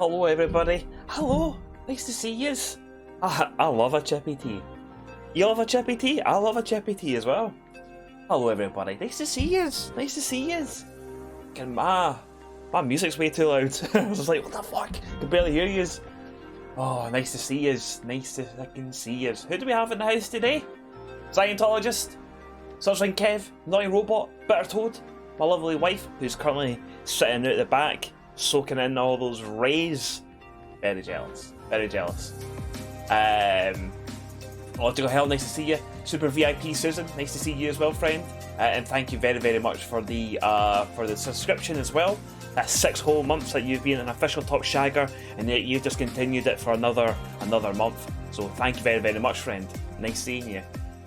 Hello everybody. Hello. Nice to see yous. I love a chippy tea. You love a chippy tea? I love a chippy tea as well. Hello everybody. Nice to see yous. Nice to see yous. My music's way too loud. I was just like, what the fuck? I can barely hear yous. Oh, nice to see yous. Nice to fucking see yous. Who do we have in the house today? Scientologist, Sunshine Kev, Naughty Robot, Bitter Toad, my lovely wife, who's currently sitting out the back, soaking in all those rays. Very jealous. Very jealous. Logical Hell, nice to see you. Super VIP Susan, nice to see you as well, friend. And thank you very, very much for the subscription as well. That's 6 whole months that you've been an official top shagger, and yet you've just continued it for another month. So thank you very, very much, friend. Nice seeing you.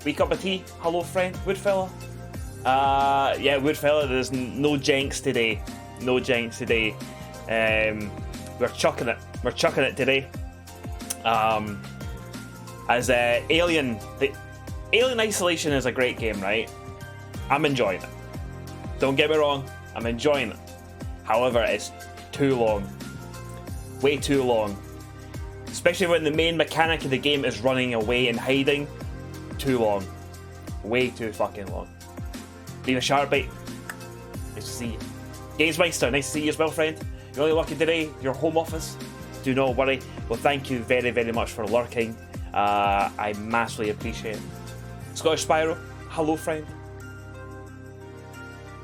Wee cup of tea. Hello, friend. Woodfella. Yeah, Woodfella. There's no janks today. No janks today. We're chucking it. We're chucking it today. As Alien Isolation is a great game, right? I'm enjoying it. Don't get me wrong. I'm enjoying it. However, it's too long. Way too long. Especially when the main mechanic of the game is running away and hiding. Too long. Way too fucking long. Leave a sharp bite. Nice to see you. Gamesmeister, nice to see you as well, friend. You're really lucky today. Your home office. Do not worry. Well, thank you very, very much for lurking. I massively appreciate it. Scottish Spyro, hello, friend.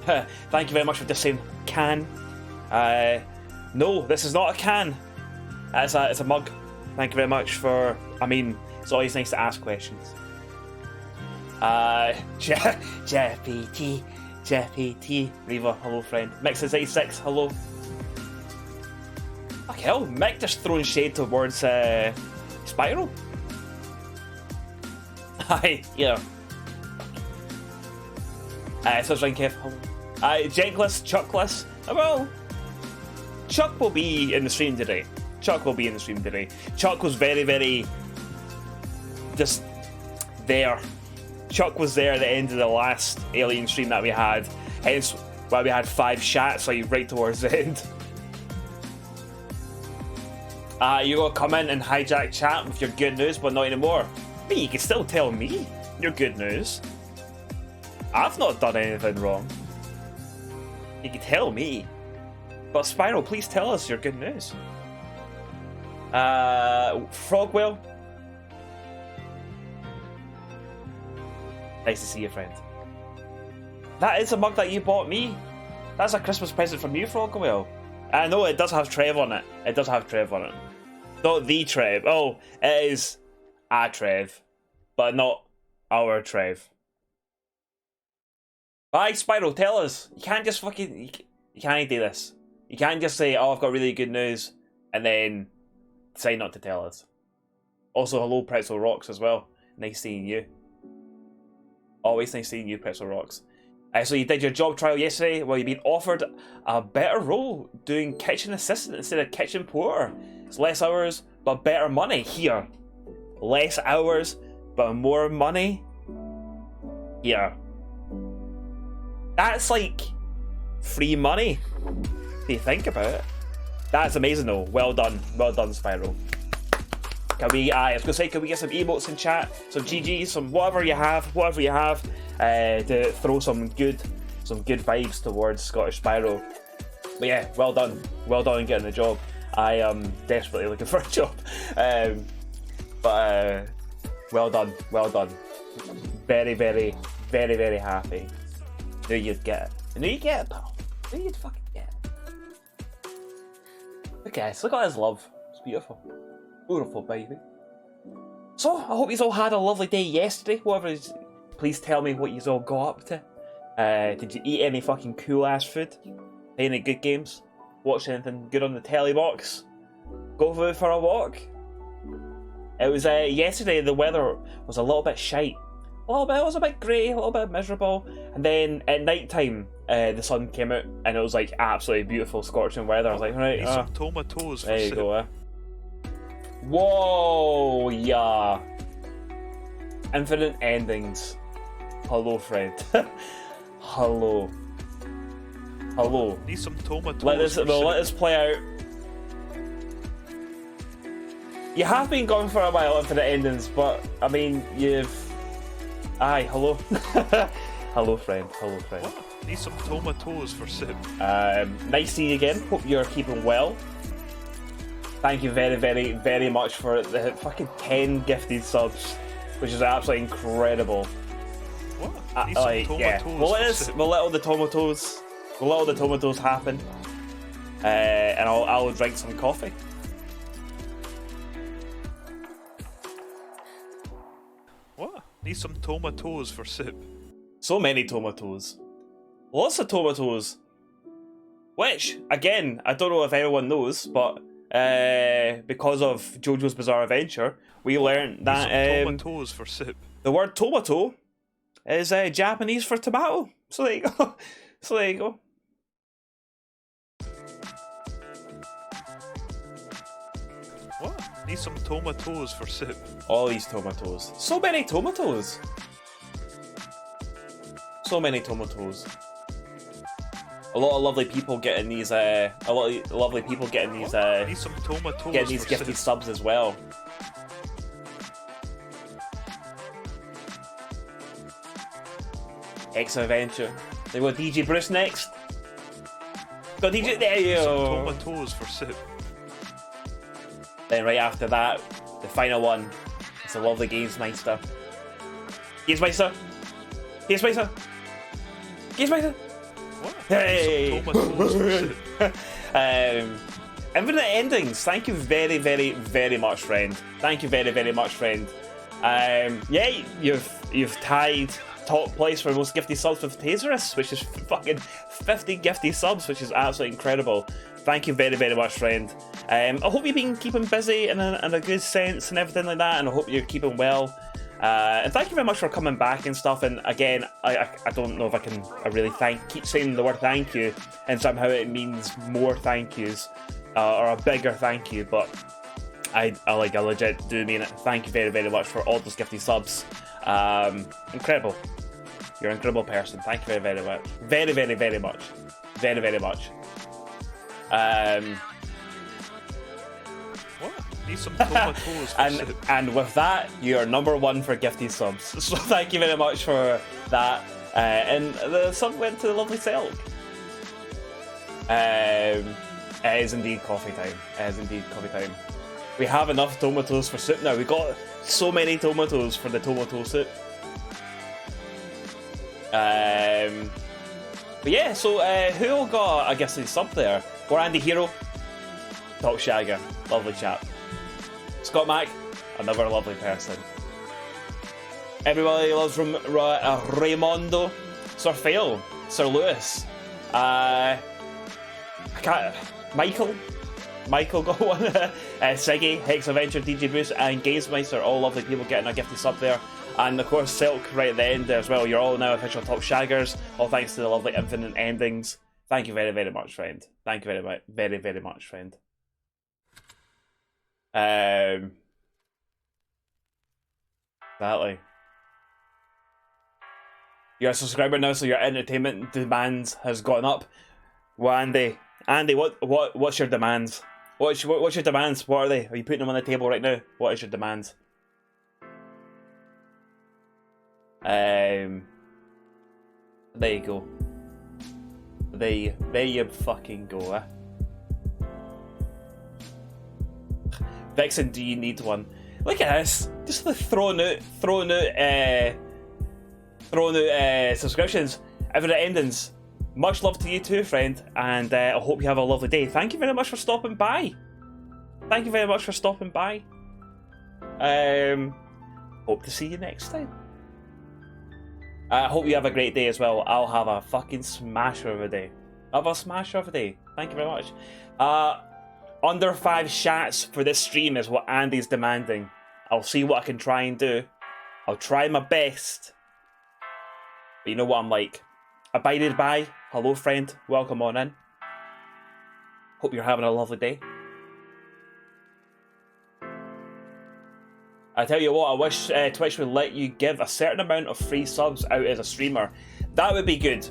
Thank you very much for just saying can. No, this is not a can. It's a mug. Thank you very much for. I mean, it's always nice to ask questions. JPT, Reva, hello, friend. Mixes86, hello. Fuck hell, Mick just throwing shade towards Spyro. Hi, yeah. Sunshine Kev, hello. Jenkless, Chuckless. Well, Chuck will be in the stream today. Chuck was very, very just there. Chuck was there at the end of the last Alien stream that we had, hence why we had 5 chats like right towards the end. You gotta come in and hijack chat with your good news, but not anymore. But you can still tell me your good news. I've not done anything wrong. You can tell me. But Spyro, please tell us your good news. Frogwell. Nice to see you, friend. That is a mug that you bought me. That's a Christmas present from you, Frogwell. I know it does have Trev on it. It does have Trev on it. Not the Trev. Oh, it is a Trev. But not our Trev. Bye, Spyro, tell us. You can't just fucking... You can't do this. You can't just say, oh, I've got really good news, and then decide not to tell us. Also, hello, Pretzel Rocks as well. Nice seeing you. Always nice seeing you, Pretzel Rocks. So you did your job trial yesterday. Well, you've been offered a better role doing kitchen assistant instead of kitchen porter. It's less hours, but better money. Here. Less hours, but more money. Here. That's like free money. If you think about it. That's amazing though. Well done, Spyro. Can we, I was gonna say, can we get some emotes in chat, some GGs, some whatever you have, to throw some good vibes towards Scottish Spyro. But yeah, well done in getting the job. I am desperately looking for a job, but well done. Very, very, very, very happy. Knew you'd get it. I knew you'd get it, pal. I knew you'd fucking get it. Look at this. Look at his love. It's beautiful. Beautiful, baby. So, I hope you all had a lovely day yesterday. Please tell me what you all got up to. Did you eat any fucking cool ass food? Play any good games? Watch anything good on the telly box? Go out for a walk? It was yesterday. The weather was a little bit shite. It was a bit grey, a little bit miserable, and then at night time the sun came out and it was like absolutely beautiful, scorching weather. I was like, right, some tomatoes. There you go. Whoa, yeah. Infinite endings. Hello, friend. Hello. Need some tomatoes. Let this play out. You have been gone for a while, Infinite Endings, but I mean, you've. Aye, hello. Hello, friend. Hello, friend. What? Need some tomatoes for soup. Nice to see you again. Hope you're keeping well. Thank you very, very, very much for the fucking 10 gifted subs, which is absolutely incredible. What? Need some tomatoes we'll let all the tomatoes happen, and I'll drink some coffee. What? Need some tomatoes for soup. So many tomatoes. Lots of tomatoes. Which, again, I don't know if everyone knows, but because of JoJo's Bizarre Adventure, we learned that tomatoes for soup. The word tomato is Japanese for tomato. So there you go. So there you go. What? Need some tomatoes for soup. All these tomatoes. So many tomatoes. So many tomatoes. A lot of lovely people getting these. Need some tomatoes. Getting these gifted subs as well. X Adventure. They got DJ Bruce next. Got DJ. There you go. Some tomatoes for soup. Then right after that, the final one. It's a lovely Gamesmeister. Gamesmeister. Gamesmeister. Gamesmeister. What? Hey! Infinite Endings, thank you very, very, very much, friend. Thank you very, very much, friend. Yeah, you've tied top place for most gifted subs with Taserus, which is fucking 50 gifted subs, which is absolutely incredible. Thank you very, very much, friend. I hope you've been keeping busy in a good sense and everything like that, and I hope you're keeping well. And thank you very much for coming back and stuff. And again, I don't know if I really keep saying the word thank you, and somehow it means more thank yous or a bigger thank you. But I legit do mean it. Thank you very, very much for all those gifted subs. Incredible. You're an incredible person. Thank you very, very much. Very, very, very much. Very, very much. What? Need some tomatoes for soup. And with that, you're number 1 for gifted subs. So thank you very much for that. And the sub went to the lovely Silk. It is indeed coffee time. It is indeed coffee time. We have enough tomatoes for soup now. We got so many tomatoes for the tomato soup. But yeah, so who all got a gifted sub there? Or Andy Hero, Top Shagger, lovely chap. Scott Mac, another lovely person. Everybody loves Raymondo, Sir Fail, Sir Lewis. Michael got one. Siggy, Hex Adventure, DJ Bruce, and Gamesmeister, all lovely people getting a gifted sub there. And of course, Silk right at the end there as well. You're all now official Top Shaggers, all thanks to the lovely Infinite Endings. Thank you very, very much, friend. Thank you very much, very, very much, friend. Exactly. You're a subscriber now, so your entertainment demands has gone up. Well, Andy, what's your demands? What's your demands? What are they? Are you putting them on the table right now? What is your demands? There you go. There you fucking go, eh? Vixen, do you need one? Look at this, just the throwing out subscriptions. Infinite Endings. Much love to you too, friend, and I hope you have a lovely day. Thank you very much for stopping by. Thank you very much for stopping by. Hope to see you next time. I hope you have a great day as well. I'll have a fucking smasher of a day. I'll have a smasher of a day. Thank you very much. Under 5 chats for this stream is what Andy's demanding. I'll see what I can try and do. I'll try my best. But you know what I'm like. Abided by. Hello, friend. Welcome on in. Hope you're having a lovely day. I tell you what, I wish Twitch would let you give a certain amount of free subs out as a streamer. That would be good.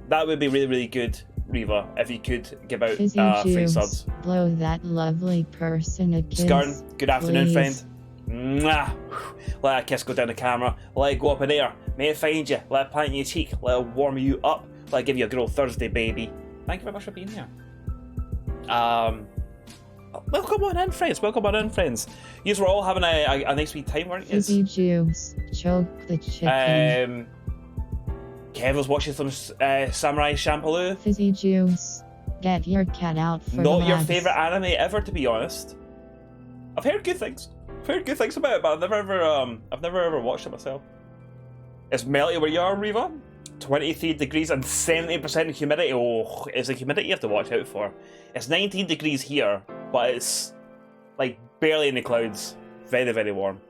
That would be really, really good. Reva, if you could give out Fizzy 3 Joose, subs. blow that lovely person a kiss. Skarn, good afternoon, please. friend. Mwah. Let a kiss go down the camera. Let it go up in air. May it find you. Let it plant in your cheek. Let it warm you up. Let it give you a good old Thursday, baby. Thank you very much for being here. Welcome on in, friends. Welcome on in, friends. You were all having a nice wee time, weren't you? Fizzy Joose, choke the chicken. Kev was watching some Samurai Champloo. Fizzy Joose, get your cat out for Not your lads. favourite anime ever, to be honest. I've heard good things. I've heard good things about it, but I've never ever watched it myself. It's melty where you are, Reva. 23 degrees and 70% humidity. Oh, it's the humidity you have to watch out for. It's 19 degrees here, but it's like barely in the clouds. Very, very warm.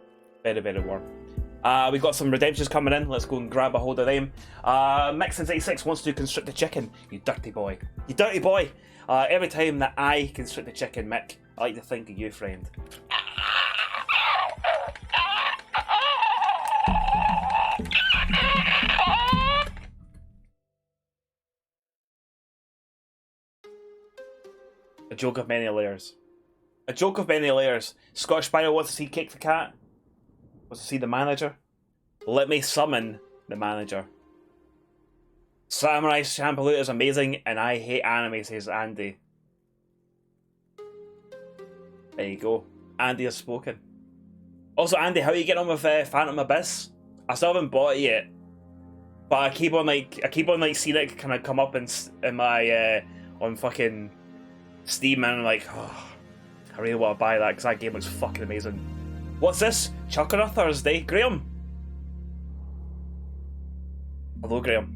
Very, very warm. We've got some redemptions coming in. Let's go and grab a hold of them. Mixins86 wants to constrict the chicken. You dirty boy. You dirty boy. Every time that I constrict the chicken, Mick, I like to think of you, friend. A joke of many layers. A joke of many layers. Scottish Spiral wants to see Cake the Cat. Wants to see the manager. Let me summon the manager. Samurai Champloo is amazing and I hate anime, says Andy. There you go. Andy has spoken. Also, Andy, how are you getting on with Phantom Abyss? I still haven't bought it yet. But I keep on seeing it kind of come up in my on fucking Steam, and I'm like, oh, I really want to buy that because that game looks fucking amazing. What's this? Chuck on a Thursday, Graham. Hello, Graham.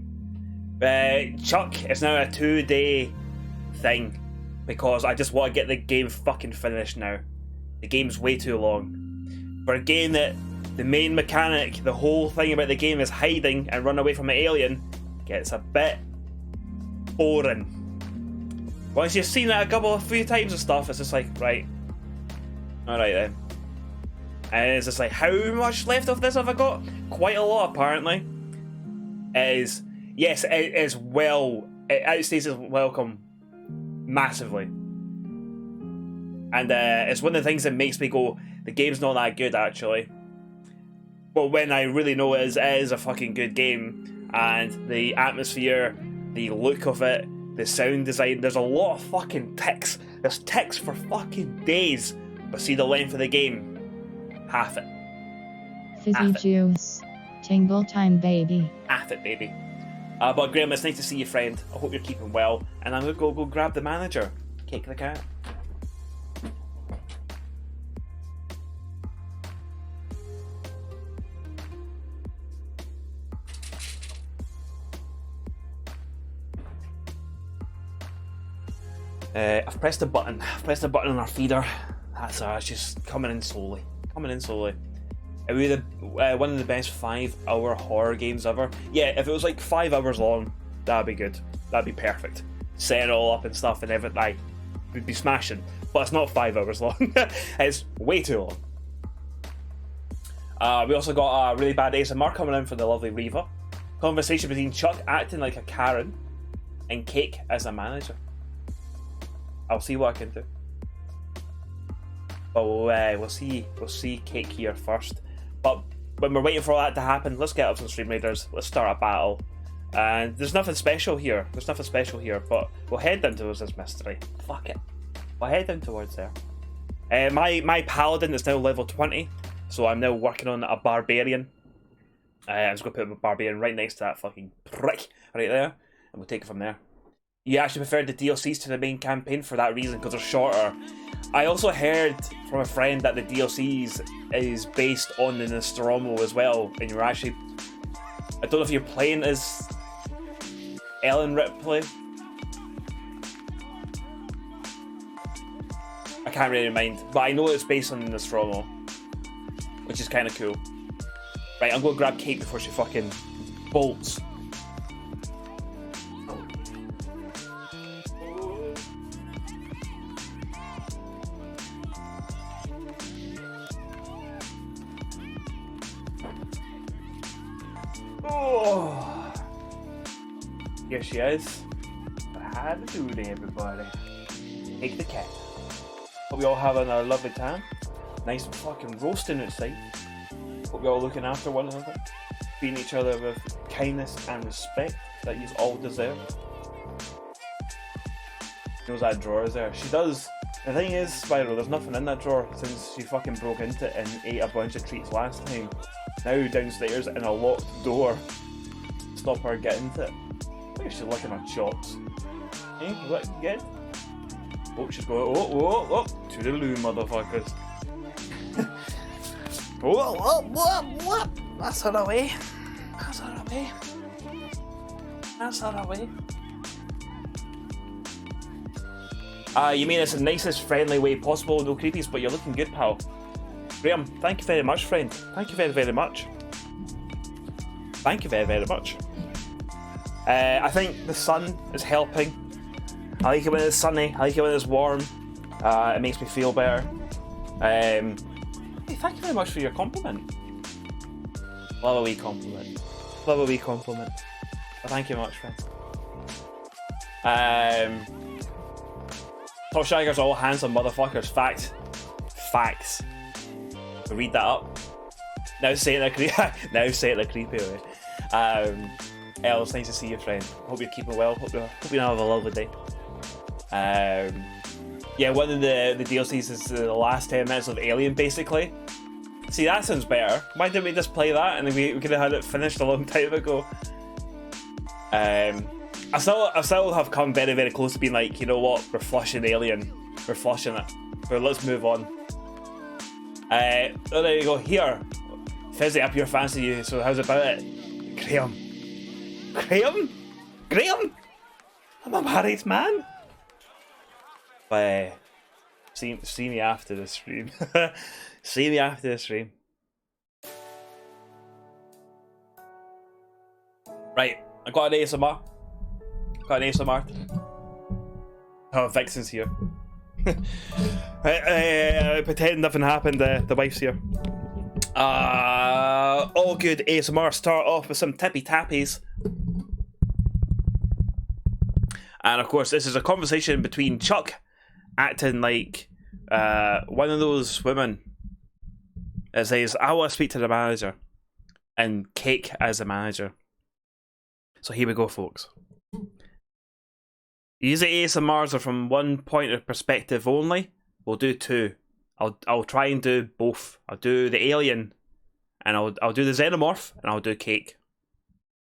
Chuck is now a 2-day thing because I just want to get the game fucking finished now. The game's way too long. For a game that the main mechanic, the whole thing about the game is hiding and run away from an alien, gets a bit boring. Once you've seen it a few times and stuff, it's just like, right. Alright then. And it's just like, how much left of this have I got? Quite a lot, apparently. Yes, it is well, it outstays its welcome massively. And it's one of the things that makes me go, the game's not that good, actually. But when I really know it is a fucking good game, and the atmosphere, the look of it, the sound design, there's a lot of fucking ticks. There's ticks for fucking days. But see the length of the game, half it. Fizzy Joose, tingle time, baby. Half it, baby. But Graham, it's nice to see you, friend. I hope you're keeping well. And I'm gonna go grab the manager. Cake the Cat. I've pressed a button. I've pressed a button on our feeder. That's just coming in slowly. Coming in slowly. It would be one of the best 5-hour horror games ever. Yeah, if it was like 5 hours long, that'd be good. That'd be perfect. Set it all up and stuff and everything. We'd be smashing. But it's not 5 hours long. It's way too long. We also got a really bad ASMR coming in for the lovely Reva. Conversation between Chuck acting like a Karen and Cake as a manager. I'll see what I can do. But we'll see Cake here first. But when we're waiting for all that to happen, let's get up some Stream Raiders. Let's start a battle. And there's nothing special here. But we'll head down towards this mystery. Fuck it. We'll head down towards there. My paladin is now level 20, so I'm now working on a barbarian. I'm just gonna put a barbarian right next to that fucking prick right there, and we'll take it from there. You actually preferred the DLCs to the main campaign for that reason, because they're shorter. I also heard from a friend that the DLCs is based on the Nostromo as well, and you're actually... I don't know if you're playing as Ellen Ripley. I can't really mind, but I know it's based on the Nostromo, which is kind of cool. Right, I'm going to grab Kate before she fucking bolts. Oh, here she is. howdy everybody. Take the cat. Hope you all having a lovely time. Nice fucking roasting outside. Hope you're all looking after one another. Treating each other with kindness and respect that you all deserve. Knows that drawer is there. She does. The thing is, Spyro, there's nothing in that drawer since she fucking broke into it and ate a bunch of treats last time. Now downstairs in a locked door. Stop her getting to it. Why is she licking her chops? Hey, what again? Oh, she's going, oh, toodaloo, motherfuckers. Whoa, that's her away. That's her away. That's her away. You mean it's the nicest, friendly way possible, no creepies, but you're looking good, pal. Graham, thank you very much, friend. Thank you very, very much. Thank you very, very much. I think the sun is helping. I like it when it's sunny. I like it when it's warm. It makes me feel better. Hey, thank you very much for your compliment. Love a wee compliment. Love a wee compliment. Well, thank you very much, friend. Top Shaggers are all handsome motherfuckers. Facts. Facts. So read that up. Now say it in a creepy way. Els, nice to see you, friend. Hope you're keeping well. Hope you have a lovely day. Yeah, one of the DLCs is the last 10 minutes of Alien, basically. See, that sounds better. Why didn't we just play that and then we could have had it finished a long time ago? I still have come very, very close to being like, you know what, we're flushing Alien. We're flushing it. But let's move on. Oh, there you go. Here. Fizzy, up your fancy you, so how's about it? Graham? I'm a married man. But see me after the stream. See me after the stream. Right, I got an ASMR. Oh, Vixen's here. Pretend nothing happened. The wife's here. All good ASMR. Start off with some tippy tappies. And of course, this is a conversation between Chuck acting like one of those women that says, I want to speak to the manager, and Cake as the manager. So here we go, folks. Usually ASMRs are from one point of perspective only. We'll do two. I'll try and do both. I'll do the alien, and I'll do the xenomorph, and I'll do Cake.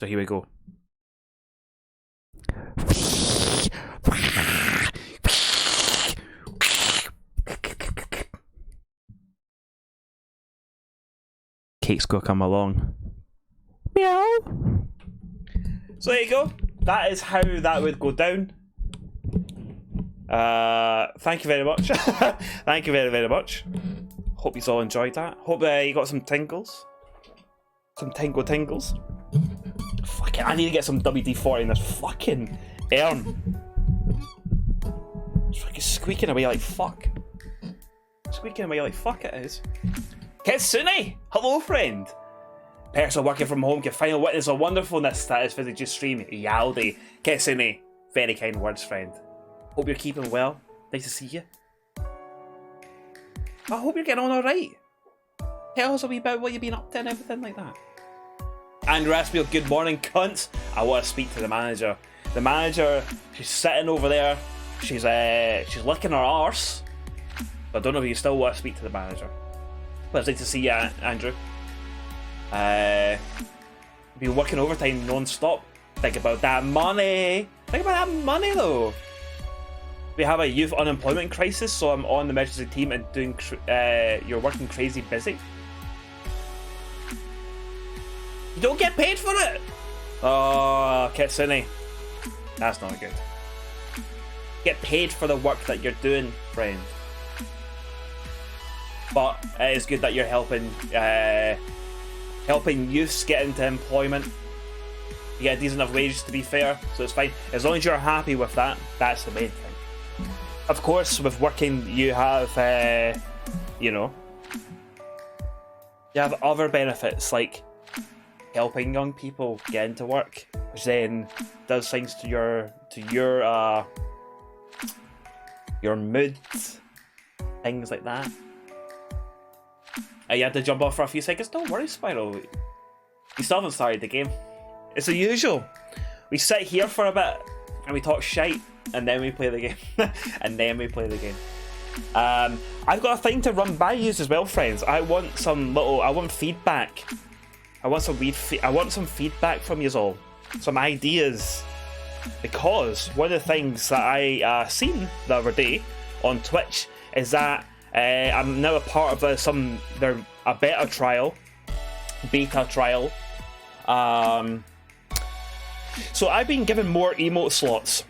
So here we go. Cake's gonna come along. Meow. So there you go. That is how that would go down. Thank you very much. Thank you very, very much. Hope you all enjoyed that. Hope you got some tingles. Some tingles. Fuck it, I need to get some WD-40 in this fucking urn. It's fucking squeaking away like fuck. Squeaking away like fuck it is. Kitsune! Hello, friend! Person working from home can finally witness the wonderfulness that is Fizzy Juice stream. Yaldi. Kitsune, very kind words, friend. Hope you're keeping well. Nice to see you. I hope you're getting on alright. Tell us a wee bit what you've been up to and everything like that. Andrew Aspel, good morning, cunts. I want to speak to the manager. The manager, she's sitting over there. She's licking her arse. I don't know if you still want to speak to the manager. But it's nice to see you, Andrew. You've been working overtime non-stop. Think about that money. Think about that money, though. We have a youth unemployment crisis, so I'm on the emergency team and doing. You're working crazy busy. You don't get paid for it. Oh, Kitsune, that's not good. Get paid for the work that you're doing, friend. But it is good that you're helping youths get into employment. You get a decent enough wages, to be fair, so it's fine. As long as you're happy with that, that's the main thing. Of course, with working, you have, you have other benefits, like helping young people get into work, which then does things to to your mood, things like that. You had to jump off for a few seconds. Don't worry, Spiral. You still haven't started the game. It's the usual. We sit here for a bit and we talk shite, and then we play the game. And then we play the game. I've got a thing to run by you as well, friends. I want feedback. I want some feedback from you all. Some ideas. Because one of the things that I seen the other day on Twitch is that I'm now a part of a beta trial. So I've been given more emote slots.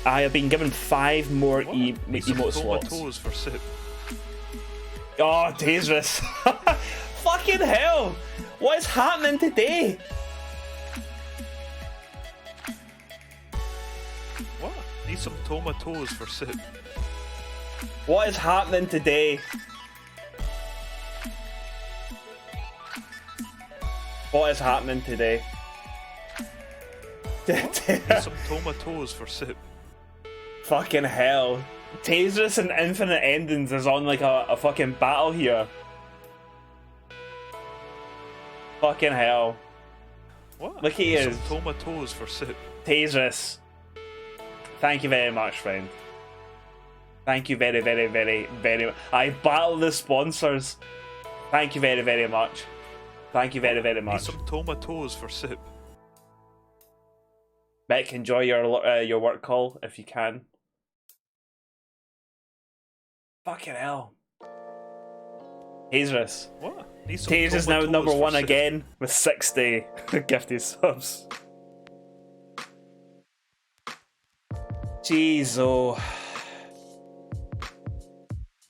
I have been given 5 more emote slots. Toes for sip. Oh, dangerous. Fucking hell! What is happening today? What? Need some tomatoes for sip. What is happening today? What is happening today? Need some tomatoes for sip. Fucking hell. Taserus and Infinite Endings is on like a fucking battle here. Fucking hell. What? Look, he is. Some tomatoes for sip. Taserus. Thank you very much, friend. Thank you very, very, very, very much. I battle the sponsors. Thank you very, very much. Thank you very, very much. Need some tomatoes for sip. Beck, enjoy your work call if you can. Fucking hell. Taserus. What? Taserus now number 1 again with 60 gifted subs. Jeez-o.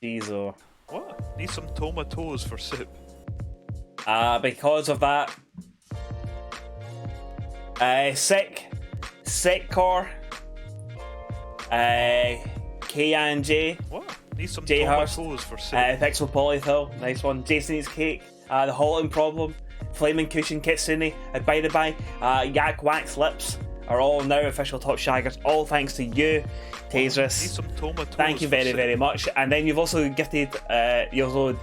Jeez-o. What? Need some tomatoes for sip. Because of that. Sick Core. K&J. What? Need some J tomatoes for sip. Pixel Polythill, nice one. Jason Eats Cake. The Halting Problem. Flaming Cushion Kitsune. By the by, Yak Wax Lips are all now official top shaggers. All thanks to you, Taserus. Need some tomatoes. Thank you very, very much. And then you've also gifted, you also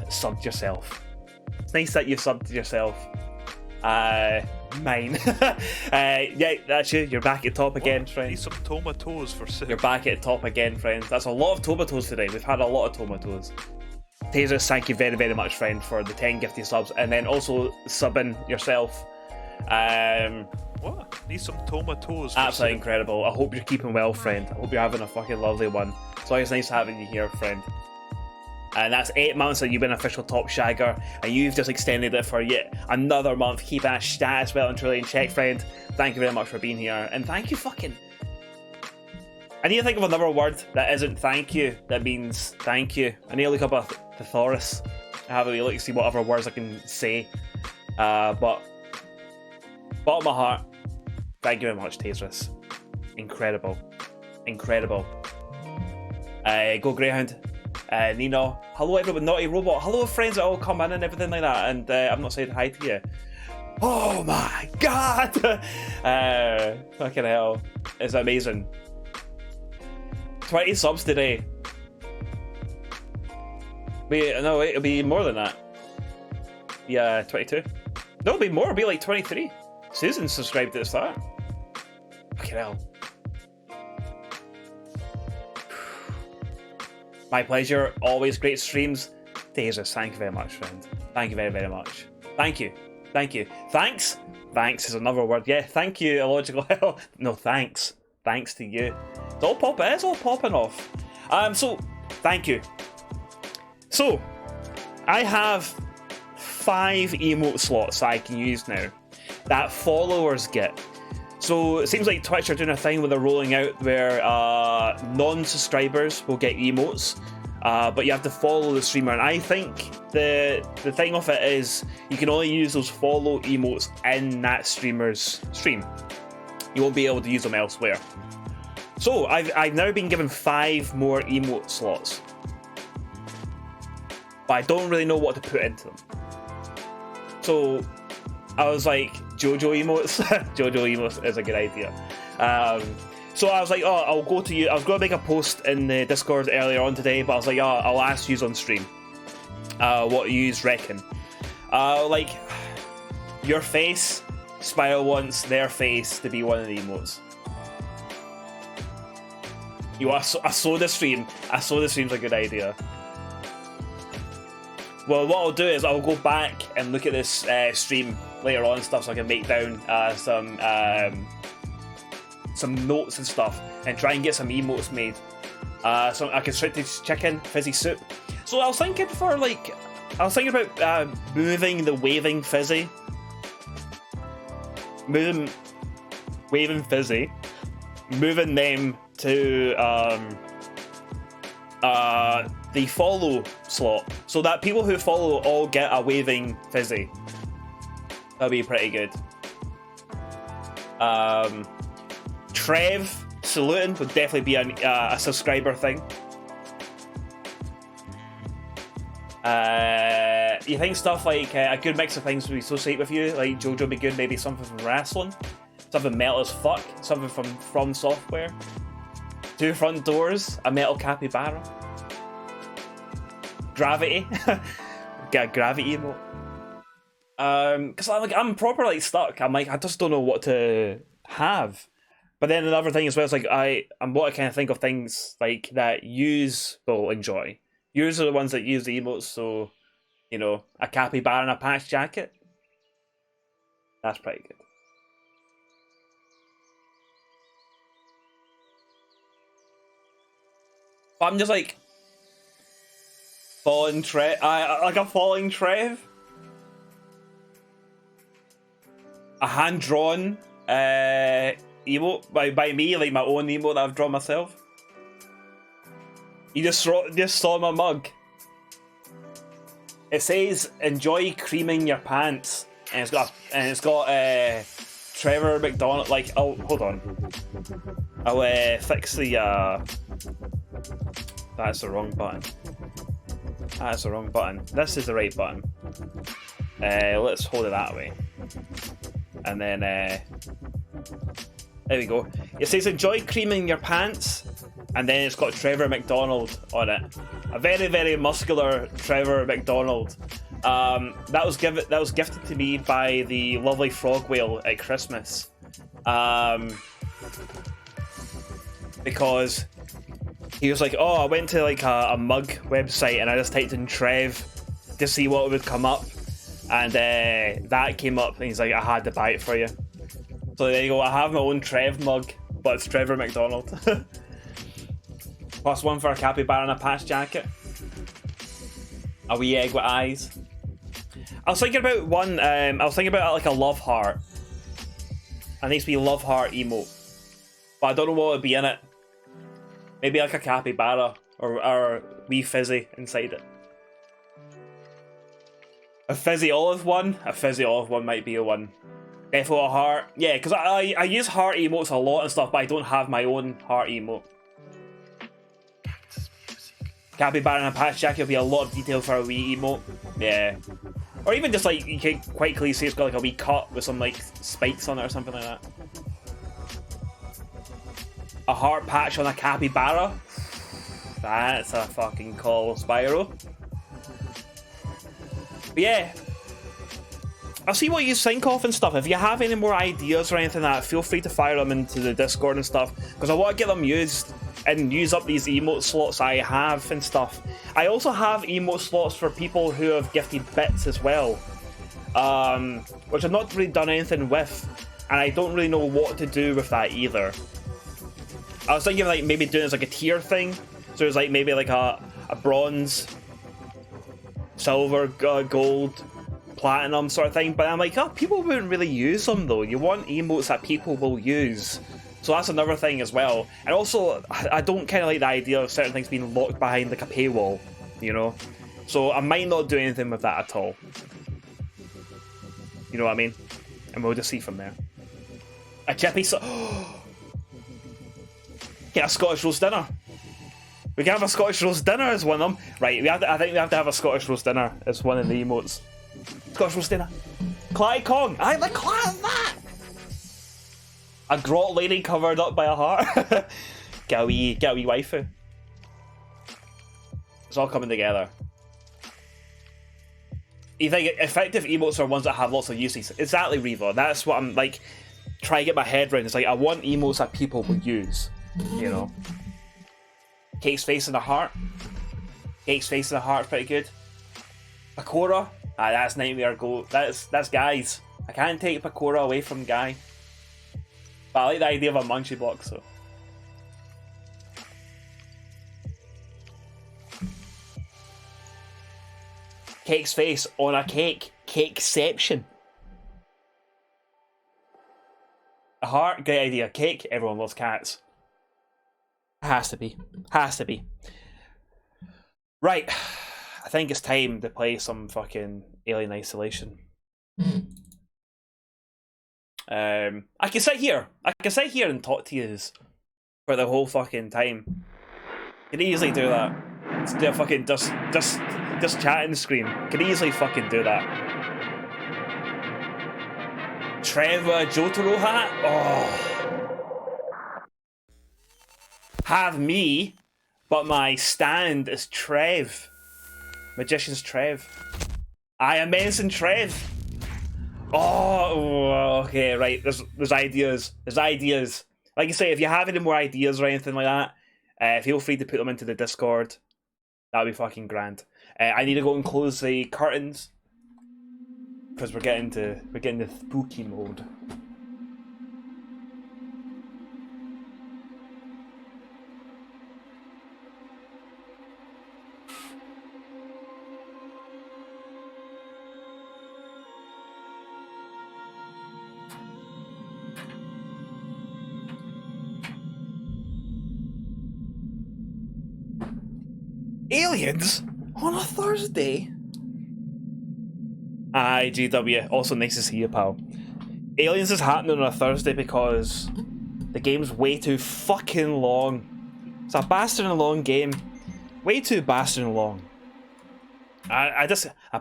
subbed yourself. It's nice that you subbed yourself. Mine. Yeah, that's you. You're back at top again, friends. Need some tomatoes for sip. You're back at top again, friends. That's a lot of tomatoes today. We've had a lot of tomatoes. Taserus, thank you very, very much, friend, for the 10 gifted subs, and then also subbing yourself. What? Need some tomatoes. Absolutely incredible. I hope you're keeping well, friend. I hope you're having a fucking lovely one. It's always nice having you here, friend. And that's 8 months that you've been official top shagger, and you've just extended it for yet another month. Keep that status well and truly in check, friend. Thank you very much for being here, and thank you fucking... I need to think of another word that isn't thank you, that means thank you. I need to look up a thesaurus. I have a wee look to see what other words I can say. But bottom of my heart, thank you very much, Taserus. Incredible. Incredible. Go Greyhound. Nino. Hello everyone, Naughty Robot. Hello friends that all come in and everything like that, and I'm not saying hi to you. Oh my god! Fucking hell. It's amazing. 20 subs today. Wait, no, wait, it'll be more than that. Yeah, 22. No, it'll be more, it'll be like 23. Susan subscribed at the start. Fucking hell. My pleasure, always great streams. Taserus, thank you very much, friend. Thank you very, very much. Thank you. Thank you. Thanks? Thanks is another word. Yeah, thank you, Illogical Hell. No, thanks. Thanks to you. It's all popping off. So, thank you. So, I have 5 emote slots I can use now that followers get. So it seems like Twitch are doing a thing where they're rolling out where non-subscribers will get emotes, but you have to follow the streamer. And I think the thing of it is you can only use those follow emotes in that streamer's stream. You won't be able to use them elsewhere. So I've now been given 5 more emote slots, but I don't really know what to put into them. So I was like, JoJo emotes. JoJo emotes is a good idea. So I was like, oh, I'll go to you. I was going to make a post in the Discord earlier on today, but I was like, oh, I'll ask you on stream what you reckon. Like, your face, Spiral wants their face to be one of the emotes. I saw the stream. I saw the stream's a good idea. Well, what I'll do is I'll go back and look at this stream later on and stuff, so I can make down some notes and stuff and try and get some emotes made. So I can straight to chicken, fizzy soup. So I was thinking about moving the waving fizzy. Waving fizzy. Moving them to the follow slot, so that people who follow all get a waving fizzy. That'd be pretty good. Trev saluting would definitely be a subscriber thing. You think stuff like a good mix of things would associate with you, like JoJo would be good, maybe something from wrestling, something metal as fuck, something from Software, 2 front doors, a metal capybara, gravity, get a gravity emote. Because I'm proper like stuck. I'm like, I just don't know what to have. But then another thing as well is like I'm what I kind of think of things like that yous will enjoy. Yous are the ones that use the emotes, so you know, a capybara and a patch jacket. That's pretty good. But I'm just like falling Trev. Like a falling Trev. A hand drawn emote by me, like my own emote that I've drawn myself. You just saw my mug. It says "Enjoy creaming your pants," and it's got Trevor McDonald. Like, oh, hold on. I'll fix the. That's the wrong button. That's the wrong button. This is the right button. Let's hold it that way. And then there we go. It says "Enjoy creaming your pants," and then it's got Trevor McDonald on it. A very, very muscular Trevor McDonald. That was gifted to me by the lovely Frog Whale at Christmas. Because he was like, oh, I went to like a mug website and I just typed in Trev to see what would come up, and that came up, and he's like, I had to buy it for you. So there you go. I have my own Trev mug, but it's Trevor McDonald. Plus 1 for a capybara and a patch jacket. A wee egg with eyes. I was thinking about one. I was thinking about like a love heart. It needs to be love heart emote, but I don't know what would be in it. Maybe like a capybara or wee fizzy inside it. A fizzy olive one. A fizzy olive one might be a one. Definitely a heart. Yeah, because I use heart emotes a lot and stuff, but I don't have my own heart emote. Capybara and a patch jacket will be a lot of detail for a wee emote. Yeah. Or even just like, you can quite clearly see it's got like a wee cut with some like spikes on it or something like that. A heart patch on a capybara. That's a fucking call, Spyro. But yeah. I'll see what you think of and stuff. If you have any more ideas or anything like that, feel free to fire them into the Discord and stuff, because I want to get them used and use up these emote slots I have and stuff. I also have emote slots for people who have gifted bits as well, which I've not really done anything with, and I don't really know what to do with that either. I was thinking like maybe doing it as like a tier thing, so there's like maybe like a bronze, silver, gold, platinum sort of thing, but I'm like, oh, people wouldn't really use them though. You want emotes that people will use. So that's another thing as well. And also, I don't kind of like the idea of certain things being locked behind like a paywall, you know? So I might not do anything with that at all. You know what I mean? And we'll just see from there. A chippy get a Scottish roast dinner. We can have a Scottish roast dinner as one of them. Right, I think we have to have a Scottish roast dinner as one of the emotes. Scottish roast dinner. Clyde Kong. I like that. A grot lady covered up by a heart. Get a wee waifu. It's all coming together. You think effective emotes are ones that have lots of uses? Exactly, Reva. That's what I'm like trying to get my head around. It's like I want emotes that people will use. You know. Cake's face in the heart. Cake's face in the heart's pretty good. Pakora. That's Nightmare Go. That's guys. I can't take Pakora away from Guy. But I like the idea of a Munchie block, so. Cake's face on a cake. Cakeception. A heart, great idea. Cake, everyone loves cats. Has to be. Has to be. Right. I think it's time to play some fucking Alien Isolation. I can sit here. I can sit here and talk to you for the whole fucking time. Could easily do that. Let's do a fucking just chatting screen. Could easily fucking do that. Trevor Jotaro hat? Oh. Have me, but my stand is Trev. Magician's Trev. I am Ensign Trev. Oh, okay, right. There's ideas. There's ideas. Like you say, if you have any more ideas or anything like that, feel free to put them into the Discord. That'd be fucking grand. I need to go and close the curtains because we're getting to spooky mode. Aliens on a Thursday? Aye, GW. Also nice to see you, pal. Aliens is happening on a Thursday because the game's way too fucking long. It's a bastard and long game. Way too bastard and long. A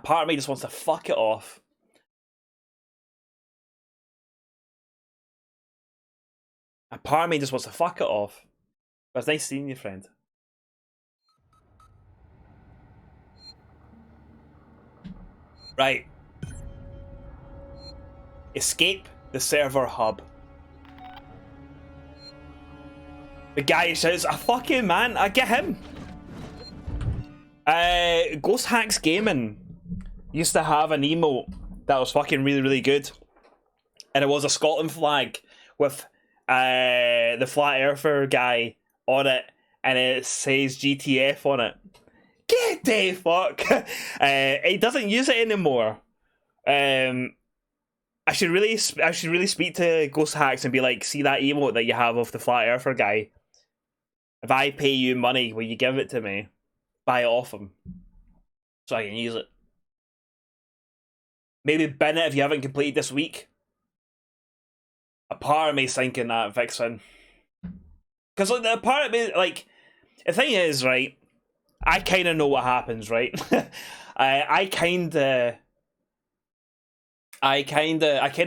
part of me just wants to fuck it off. A part of me just wants to fuck it off. But it's nice seeing you, friend. Right. Escape the server hub. The guy shouts, "A fucking man, I get him." Ghost Hacks Gaming used to have an emote that was fucking really good. And it was a Scotland flag with the flat earther guy on it, and it says GTF on it. Get the fuck! He doesn't use it anymore. I should really speak to Ghost Hacks and be like, see that emote that you have of the flat earther guy? If I pay you money, will you give it to me? Buy it off him, so I can use it. Maybe bin it if you haven't completed this week. A part of me's thinking that, Vixen. Because like, the part of me, like, the thing is, right, I kind of know what happens, right? I kind of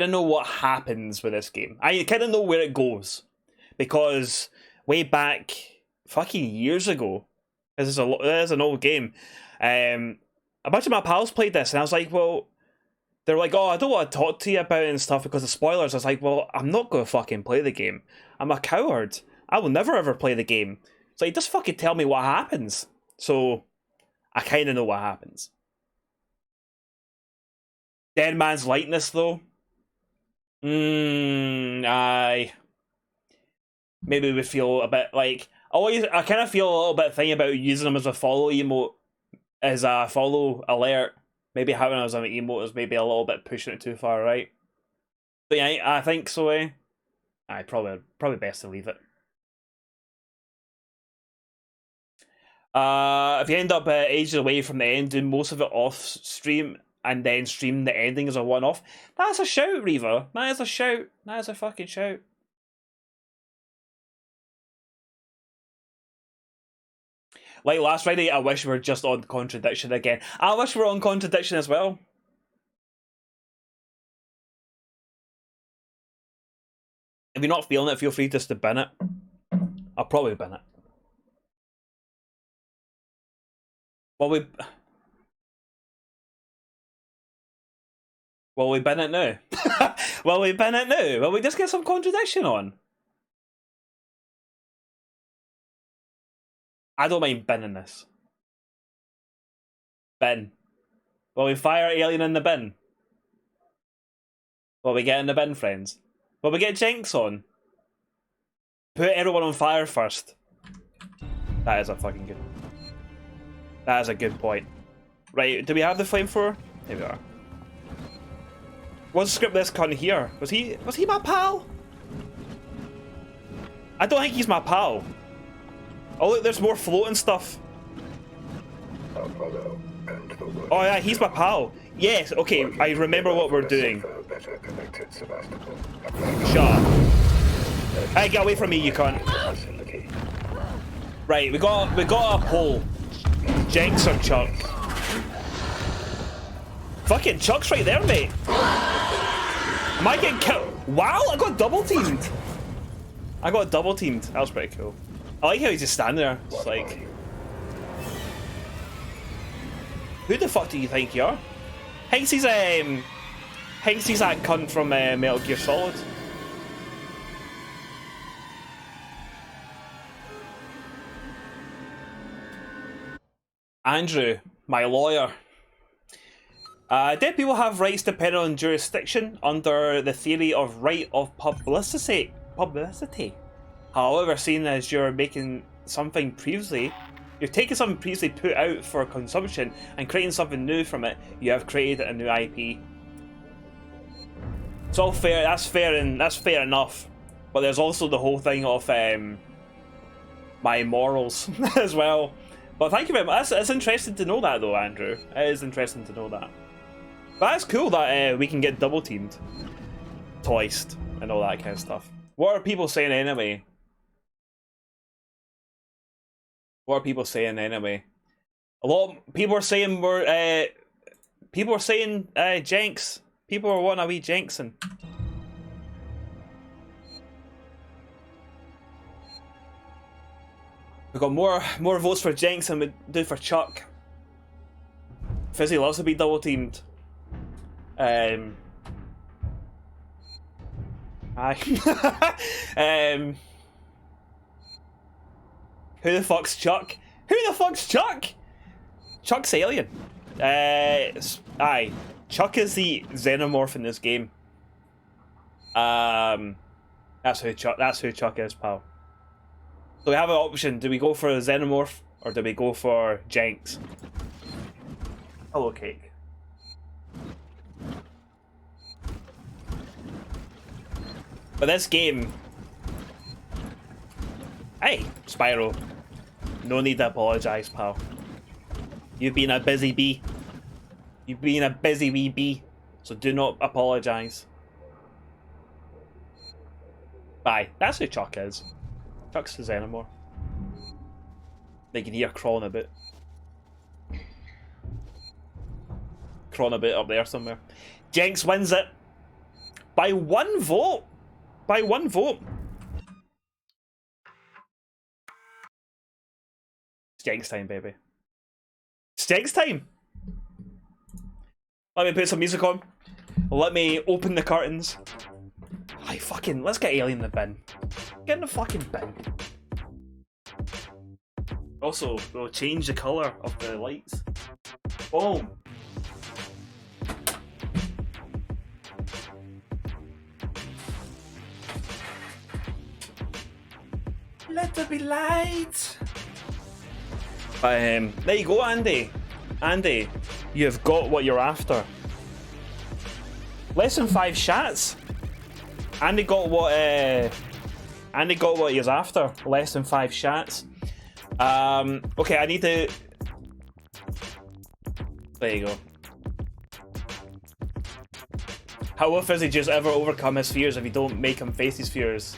know what happens with this game. I kind of know where it goes, because way back, fucking years ago, this is an old game. A bunch of my pals played this, and I was like, well, they're like, oh, I don't want to talk to you about it and stuff because of spoilers. I was like, well, I'm not going to fucking play the game. I'm a coward. I will never ever play the game. So just fucking tell me what happens. So I kind of know what happens. Dead Man's Likeness, though. Aye. Maybe we feel a bit like... I kind of feel a little bit thingy about using them as a follow emote. As a follow alert. Maybe having it as an emote is maybe a little bit pushing it too far, right? But yeah, I think so, eh? Aye, probably best to leave it. If you end up ages away from the end, doing most of it off stream and then stream the ending as a one-off, that's a shout, Reaver. That is a shout. That is a fucking shout. Like last Friday, I wish we were just on Contradiction again. I wish we were on Contradiction as well. If you're not feeling it, feel free just to bin it. I'll probably bin it. Will we bin it now? Will we bin it now? Will we just get some contradiction on? I don't mind binning this. Bin. Will we fire Alien in the bin? Will we get in the bin, friends? Will we get Jinx on? Put everyone on fire first. That is a fucking good... That is a good point. Right, do we have the flamethrower? Here we are. Let's script this cunt here. Was he my pal? I don't think he's my pal. Oh look, there's more floating stuff. Oh yeah, he's my pal. Yes, okay, I remember what we're doing. Shut up. Hey, get away from me, you cunt. Right, we got a poll. Jinx or Chuck? Fucking Chuck's right there, mate. Am I getting killed? Wow, I got double teamed. I got double teamed. That was pretty cool. I like how he's just standing there. It's like, who the fuck do you think you are? Hinksy's that cunt from Metal Gear Solid. Andrew, my lawyer. Dead people have rights depending on jurisdiction under the theory of right of publicity. However, seeing as you're making something previously, you're taking something previously put out for consumption and creating something new from it, you have created a new IP. It's all fair. That's fair, and that's fair enough. But there's also the whole thing of my morals as well. But thank you very much. It's interesting to know that, though, Andrew. It is interesting to know that. But that's cool that we can get double teamed, twice, and all that kind of stuff. What are people saying anyway? What are people saying anyway? A lot of people are saying we're Jenks. People are wanting a wee Jenkson. We got more votes for Jenks than we do for Chuck. Fizzy loves to be double teamed. Aye. Who the fuck's Chuck? Who the fuck's Chuck? Chuck's Alien. Aye. Chuck is the xenomorph in this game. That's who Chuck is, pal. So we have an option. Do we go for a xenomorph or do we go for Jenks? Hello, cake. But this game... Hey, Spyro. No need to apologise, pal. You've been a busy bee. You've been a busy wee bee. So do not apologise. Bye. That's who Chuck is. Chuck's the xenomorph. They can hear crawling a bit. Crawling a bit up there somewhere. Jenks wins it. By 1 vote. By 1 vote. It's Jenks time, baby. It's Jenks time. Let me put some music on. Let me open the curtains. Aye, fucking, let's get Alien in the bin. Get in the fucking bin. Also, we'll change the colour of the lights. Boom. Let there be light. There you go, Andy. Andy, you've got what you're after. Less than 5 shots. Andy got what he's after. Less than 5 shots. Okay, I need to... There you go. How will Fizzy Joose ever overcome his fears if you don't make him face his fears?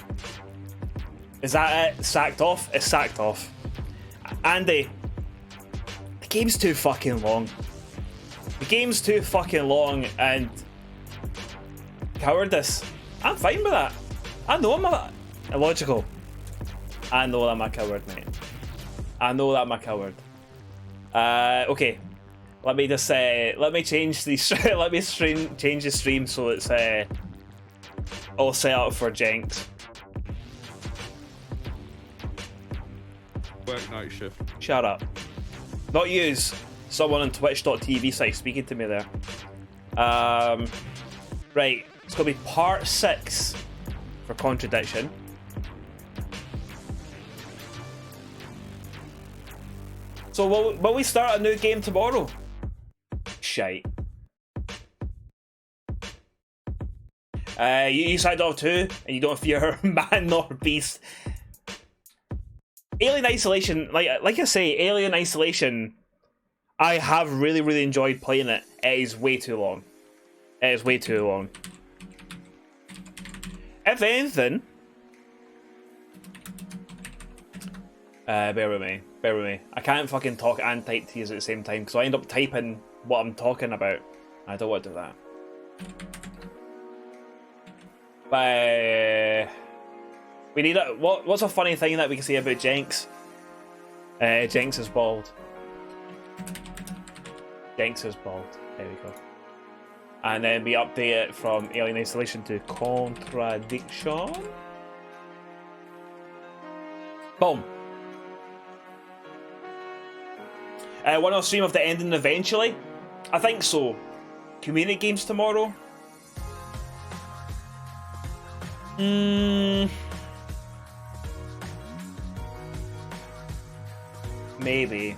Is that it? Sacked off? It's sacked off. Andy, the game's too fucking long. The game's too fucking long and... cowardice. I'm fine with that. I know I'm illogical. I know I'm a coward, mate. I know that I'm a coward. Okay. Let me just let me change the change the stream so it's all set up for Jenks. Work night shift. Shut up. Not use someone on twitch.tv site speaking to me there. Right, it's gonna be part 6 for Contradiction. So will we start a new game tomorrow? Shite. You signed off too, and you don't fear man nor beast. Alien Isolation, like I say, Alien Isolation, I have really enjoyed playing it. It is way too long. It is way too long. If anything, bear with me. I can't fucking talk and type to you at the same time because I end up typing what I'm talking about. I don't want to do that. But we need a what's a funny thing that we can say about Jenks? Jenks is bald. Jenks is bald. There we go. And then we update it from Alien Isolation to Contradiction. Boom. One I'll stream of the ending eventually. I think so. Community games tomorrow. Maybe.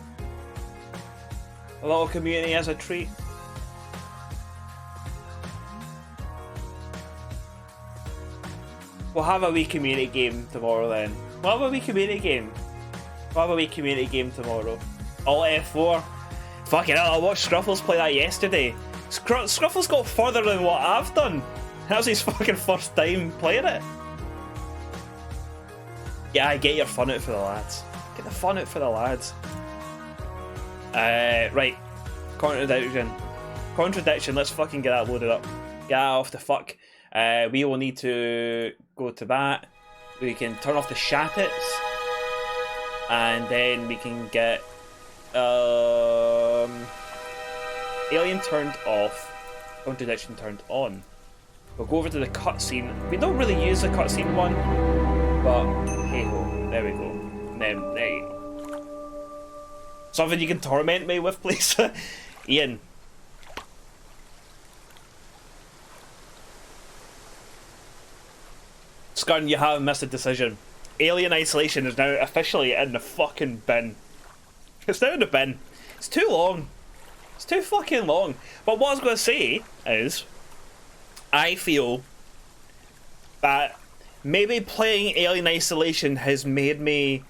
A little community as a treat. We'll have a wee community game tomorrow then. We'll have a wee community game. Tomorrow. All F4. Fucking hell, I watched Scruffles play that yesterday. Scruffles got further than what I've done. That was his fucking first time playing it. Yeah, get your fun out for the lads. Get the fun out for the lads. Right. Contradiction, let's fucking get that loaded up. Get that off the fuck. We will need to go to that. We can turn off the shattits. And then we can get Alien turned off, Contradiction turned on. We'll go over to the cutscene. We don't really use the cutscene one, but hey ho, there we go. And then there you go. Something you can torment me with, please, Ian. Scarn, you have missed a decision. Alien Isolation is now officially in the fucking bin. It's now in the bin. It's too long. It's too fucking long. But what I was going to say is, I feel that maybe playing Alien Isolation has made me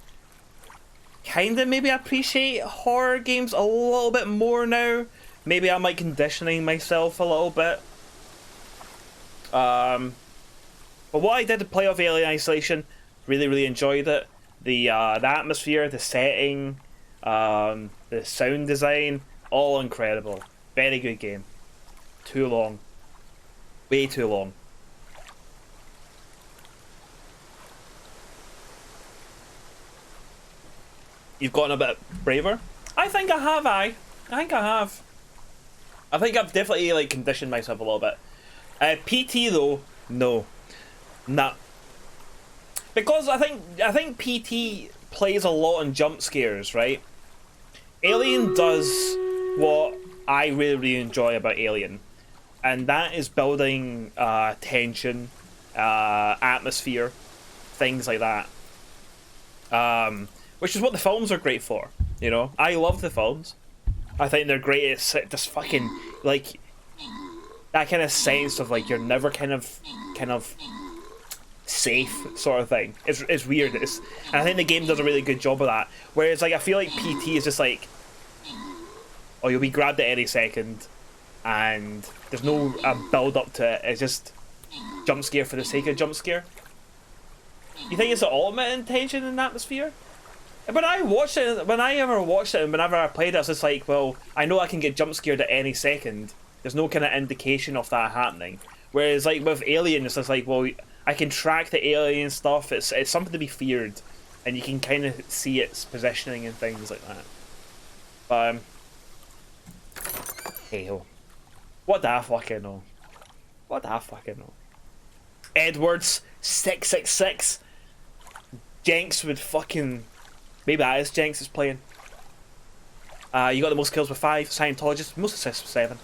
kind of maybe appreciate horror games a little bit more now. Maybe I'm like conditioning myself a little bit. But what I did to play off Alien Isolation, really enjoyed it. The atmosphere, the setting, the sound design, all incredible. Very good game. Too long. Way too long. You've gotten a bit braver? I think I have, I think I have. I think I've definitely like conditioned myself a little bit. PT though, no. Nah. Because I think PT plays a lot on jump scares, right? Alien does what I really enjoy about Alien, and that is building tension, atmosphere, things like that. Which is what the films are great for, you know? I love the films. I think they're great at just fucking, like, that kind of sense of, like, you're never kind of safe sort of thing. It's weird. And I think the game does a really good job of that. Whereas, like, I feel like PT is just like, oh, you'll be grabbed at any second, and there's no build up to it. It's just jump scare for the sake of jump scare. You think it's the ultimate in tension and atmosphere? When I watched it, and whenever I played it, it's just like, well, I know I can get jump scared at any second. There's no kind of indication of that happening. Whereas, like, with Alien, it's just like, well, I can track the alien stuff. It's something to be feared, and you can kind of see its positioning and things like that. But hey ho, what the fucking know? What the fucking know? Edwards 666. Jenks would fucking maybe that is Jenks is playing. You got the most kills with 5. Scientologist most assists with 7.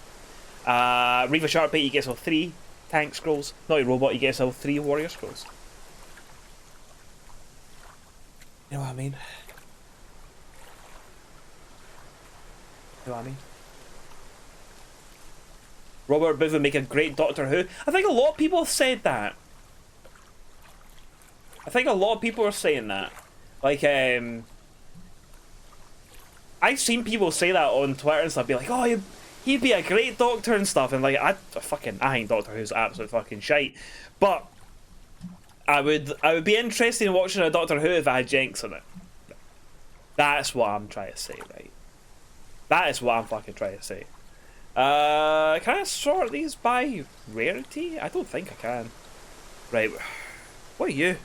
Reaver Sharpbait, you get yourself 3 tank scrolls. Not a robot, you get yourself 3 warrior scrolls. You know what I mean? You know what I mean? Robert Booth would make a great Doctor Who. I think a lot of people have said that. I think a lot of people are saying that. Like, I've seen people say that on Twitter and stuff, be like, oh, he'd be a great Doctor and stuff, and like, I think Doctor Who's absolute fucking shite. But I would be interested in watching a Doctor Who if I had Jenks on it. That's what I'm trying to say, right? That is what I'm fucking trying to say. Can I sort these by rarity? I don't think I can. Right. What are you?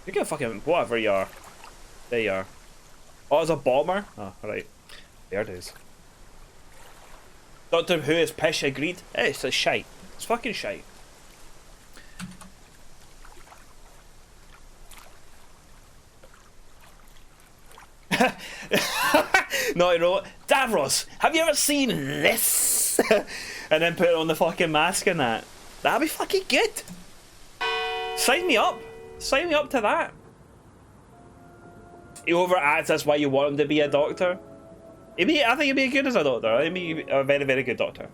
You're gonna fucking whatever you are. There you are. Oh, it's a bomber? Oh, alright. There it is. Doctor Who is pish, agreed. It's a shite. It's fucking shite. No, you know, Davros, have you ever seen this? And then put it on the fucking mask and that. That'd be fucking good. Sign me up. Sign me up to that. He overacts, that's why you want him to be a doctor. I think he'd be good as a doctor. He'd be a very, very good doctor.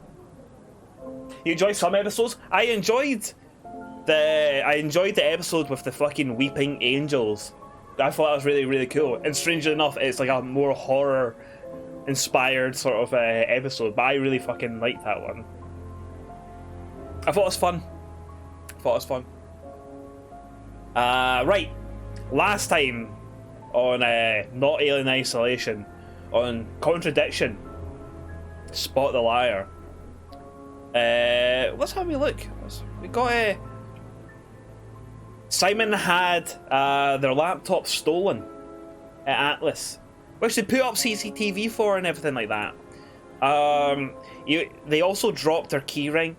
You enjoy some episodes? I enjoyed the episode with the fucking weeping angels. I thought that was really, really cool. And strangely enough, it's like a more horror inspired sort of episode, but I really fucking liked that one. I thought it was fun. Right. Last time on not Alien Isolation, on Contradiction, Spot the Liar. Let's have a look. We got Simon had their laptop stolen at Atlas, which they put up CCTV for and everything like that. They also dropped their keyring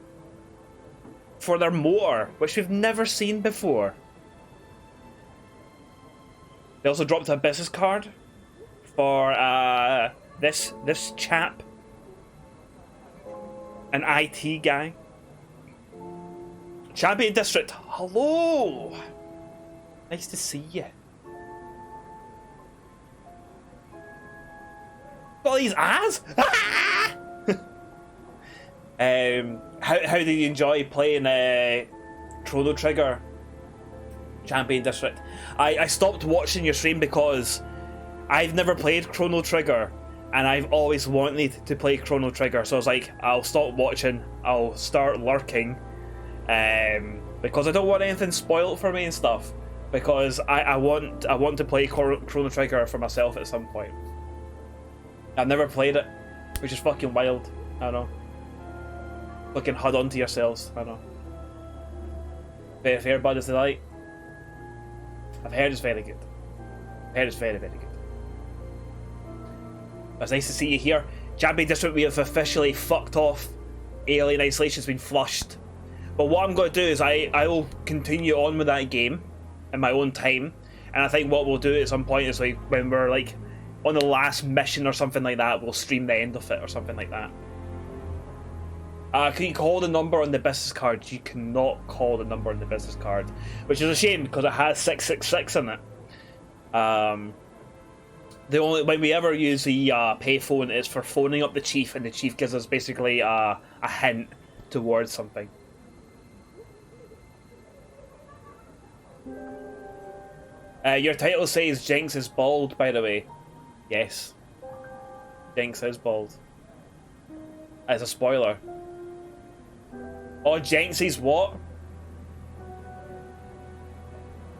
for their motor, which we've never seen before. They also dropped a business card for this chap, an IT guy. Champion District, hello! Nice to see you. Got these ass? How did you enjoy playing Chrono Trigger Champion District? I stopped watching your stream because I've never played Chrono Trigger and I've always wanted to play Chrono Trigger, so I was like, I'll stop watching, I'll start lurking. Because I don't want anything spoiled for me and stuff. Because I want to play Chrono Trigger for myself at some point. I've never played it, which is fucking wild. I know. Fucking HUD onto yourselves. I know. Very fair, bud, is the light. I've heard it's very good. I've heard it's very, very good. It's nice to see you here. Champion District, we have officially fucked off. Alien Isolation's been flushed. But what I'm going to do is I will continue on with that game in my own time, and I think what we'll do at some point is like when we're like on the last mission or something like that, we'll stream the end of it or something like that. Can you call the number on the business card? You cannot call the number on the business card, which is a shame because it has 666 in it. The only when we ever use the payphone is for phoning up the chief, and the chief gives us basically a hint towards something. Your title says Jinx is bald, by the way. Yes. Jinx is bald. As a spoiler. Oh, Jinx is what?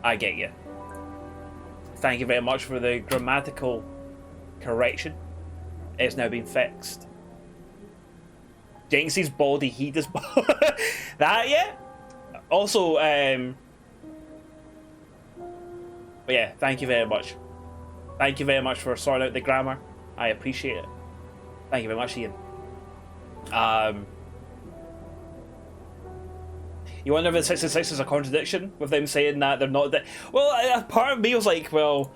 I get you. Thank you very much for the grammatical correction. It's now been fixed. Jinx is baldy, he does bald. That, yeah? Also, but yeah, thank you very much. Thank you very much for sorting out the grammar. I appreciate it. Thank you very much, Ian. You wonder if the 66 is a contradiction with them saying that they're not dead. Well, a part of me was like, well,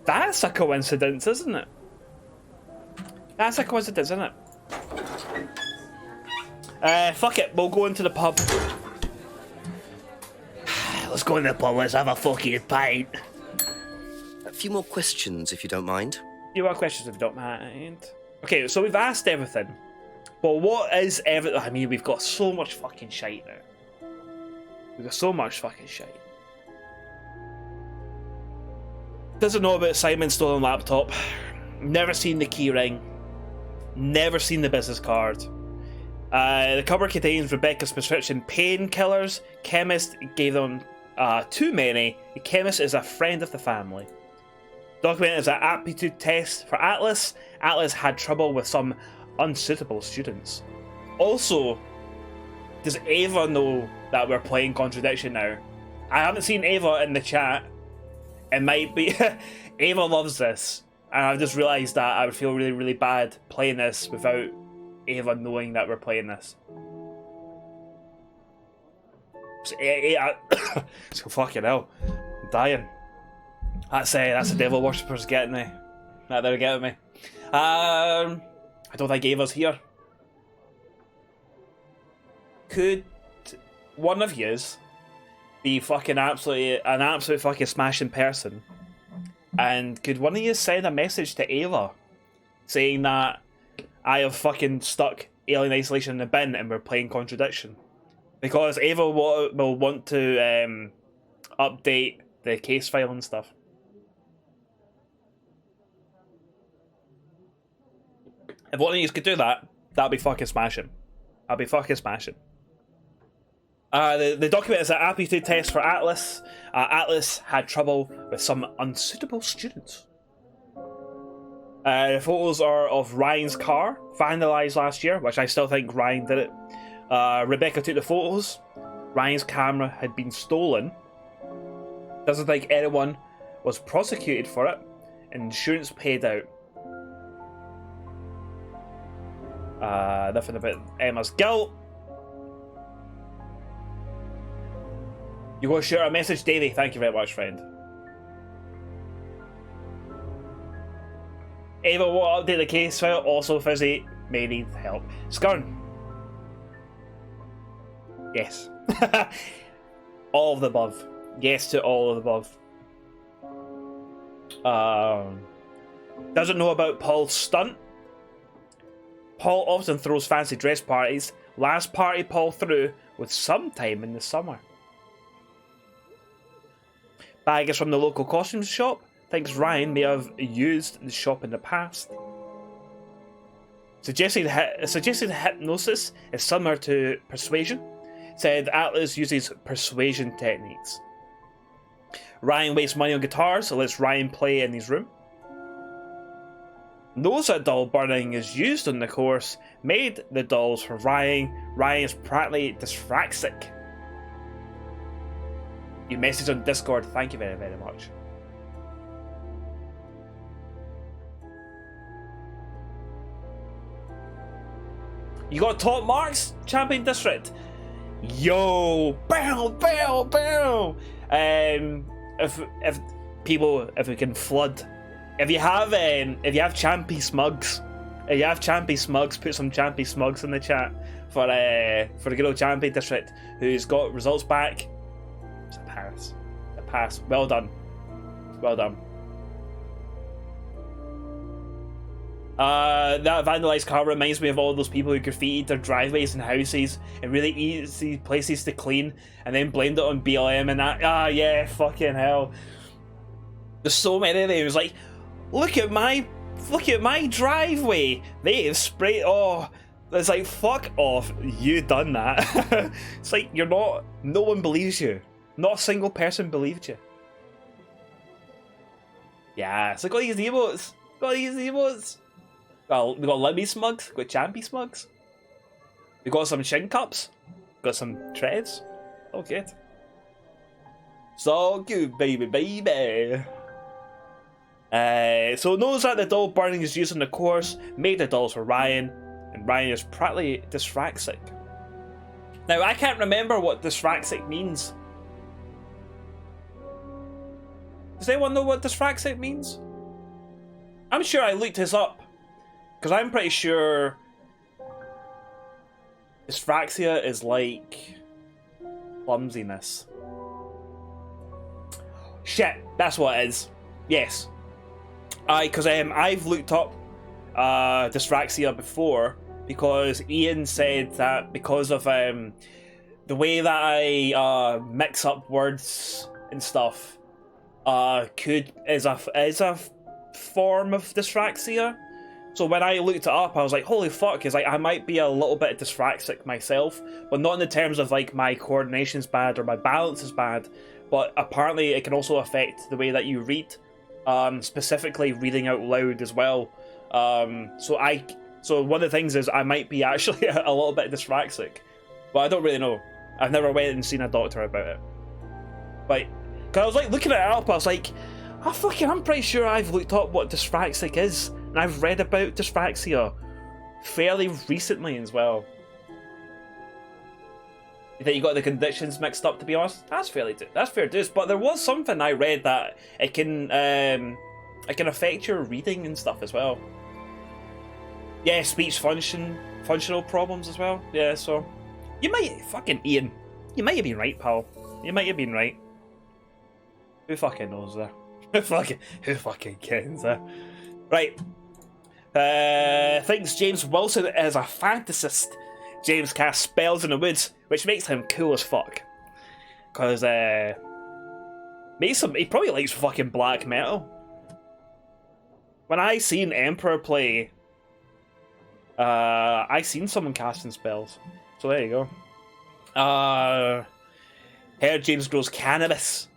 that's a coincidence, isn't it? That's a coincidence, isn't it? Fuck it, we'll go into the pub. Let's go in the pub, let's have a fucking pint. A few more questions, if you don't mind. You have questions if you don't mind. Okay, so we've asked everything. But what is everything? I mean, we've got so much fucking shite now. We've got so much fucking shite. Doesn't know about Simon's stolen laptop. Never seen the keyring. Never seen the business card. The cupboard contains Rebecca's prescription painkillers. Chemist gave them too many. The chemist is a friend of the family. Document is an aptitude test for Atlas. Atlas had trouble with some unsuitable students. Also, does Ava know that we're playing Contradiction now? I haven't seen Ava in the chat. It might be... Ava loves this. And I've just realised that I would feel really, really bad playing this without Ava knowing that we're playing this. So fucking hell. I'm dying. That's the devil worshippers getting me. They're getting me. I don't think Ava's here. Could one of yous be fucking an absolute fucking smashing person? And could one of you send a message to Ava saying that I have fucking stuck Alien Isolation in the bin and we're playing Contradiction? Because Ava will want to update the case file and stuff. If one of you could do that, that'd be fucking smashing. I'd be fucking smashing. The document is an aptitude test for Atlas. Atlas had trouble with some unsuitable students. The photos are of Ryan's car, vandalised last year, which I still think Ryan did it. Rebecca took the photos. Ryan's camera had been stolen. Doesn't think anyone was prosecuted for it. Insurance paid out. Nothing about Emma's guilt. You go share a message, Davey. Thank you very much, friend. Ava will update the case file. Also, Fizzy may need help. Skurn. Yes. All of the above. Yes to all of the above. Doesn't know about Paul's stunt. Paul often throws fancy dress parties. Last party Paul threw was sometime in the summer. Bag is from the local costume shop. Thinks Ryan may have used the shop in the past. Suggested hypnosis is similar to persuasion. Said Atlas uses persuasion techniques. Ryan wastes money on guitars, so lets Ryan play in his room. Knows that doll burning is used on the course. Made the dolls for Ryan. Ryan is practically dyspraxic. You message on Discord. Thank you very, very much. You got top marks, Champion District. Yo, bow, bow, bow. If we can flood. If you have Champy Smugs, put some Champy Smugs in the chat for the good old Champion District who's got results back. It's a pass. A pass. Well done. Well done. That vandalised car reminds me of all those people who graffitied their driveways and houses in really easy places to clean and then blamed it on BLM and that. Ah, yeah, fucking hell. There's so many of them. It was like, look at my driveway. They have sprayed. Oh, it's like, fuck off. You done that. It's like, you're not. No one believes you. Not a single person believed you. Yeah, so got these emotes. Well, we got Limmy Smugs, we got Champy Smugs. We got some Shin Cups. Got some treads. all good. It's all good, baby, baby. So knows that the doll burning is used in the course, made the dolls for Ryan, and Ryan is practically dyspraxic. Now, I can't remember what dyspraxic means. Does anyone know what dyspraxic means? I'm sure I looked this up, because I'm pretty sure dyspraxia is like clumsiness. Shit, that's what it is. Yes. Because I've looked up dyspraxia before, because Ian said that because of the way that I mix up words and stuff is a form of dyspraxia. So when I looked it up, I was like, holy fuck, is like I might be a little bit dyspraxic myself, but not in the terms of like my coordination's bad or my balance is bad, but apparently it can also affect the way that you read, specifically reading out loud as well. So one of the things is I might be actually a little bit dyspraxic, but I don't really know. I've never went and seen a doctor about it. But cause I was like looking it up, I was like, I'm pretty sure I've looked up what dyspraxic is, and I've read about dyspraxia fairly recently as well. You think you got the conditions mixed up? To be honest, that's fair dues. But there was something I read that it can affect your reading and stuff as well. Yeah, speech functional problems as well. Yeah, so you might Ian. You might have been right, pal. You might have been right. Who fucking knows there? Who fucking cares there? Right. Thinks James Wilson is a fantasist. James casts spells in the woods, which makes him cool as fuck. Cause he probably likes fucking black metal. When I seen Emperor play, I seen someone casting spells. So there you go. Heard James grows cannabis.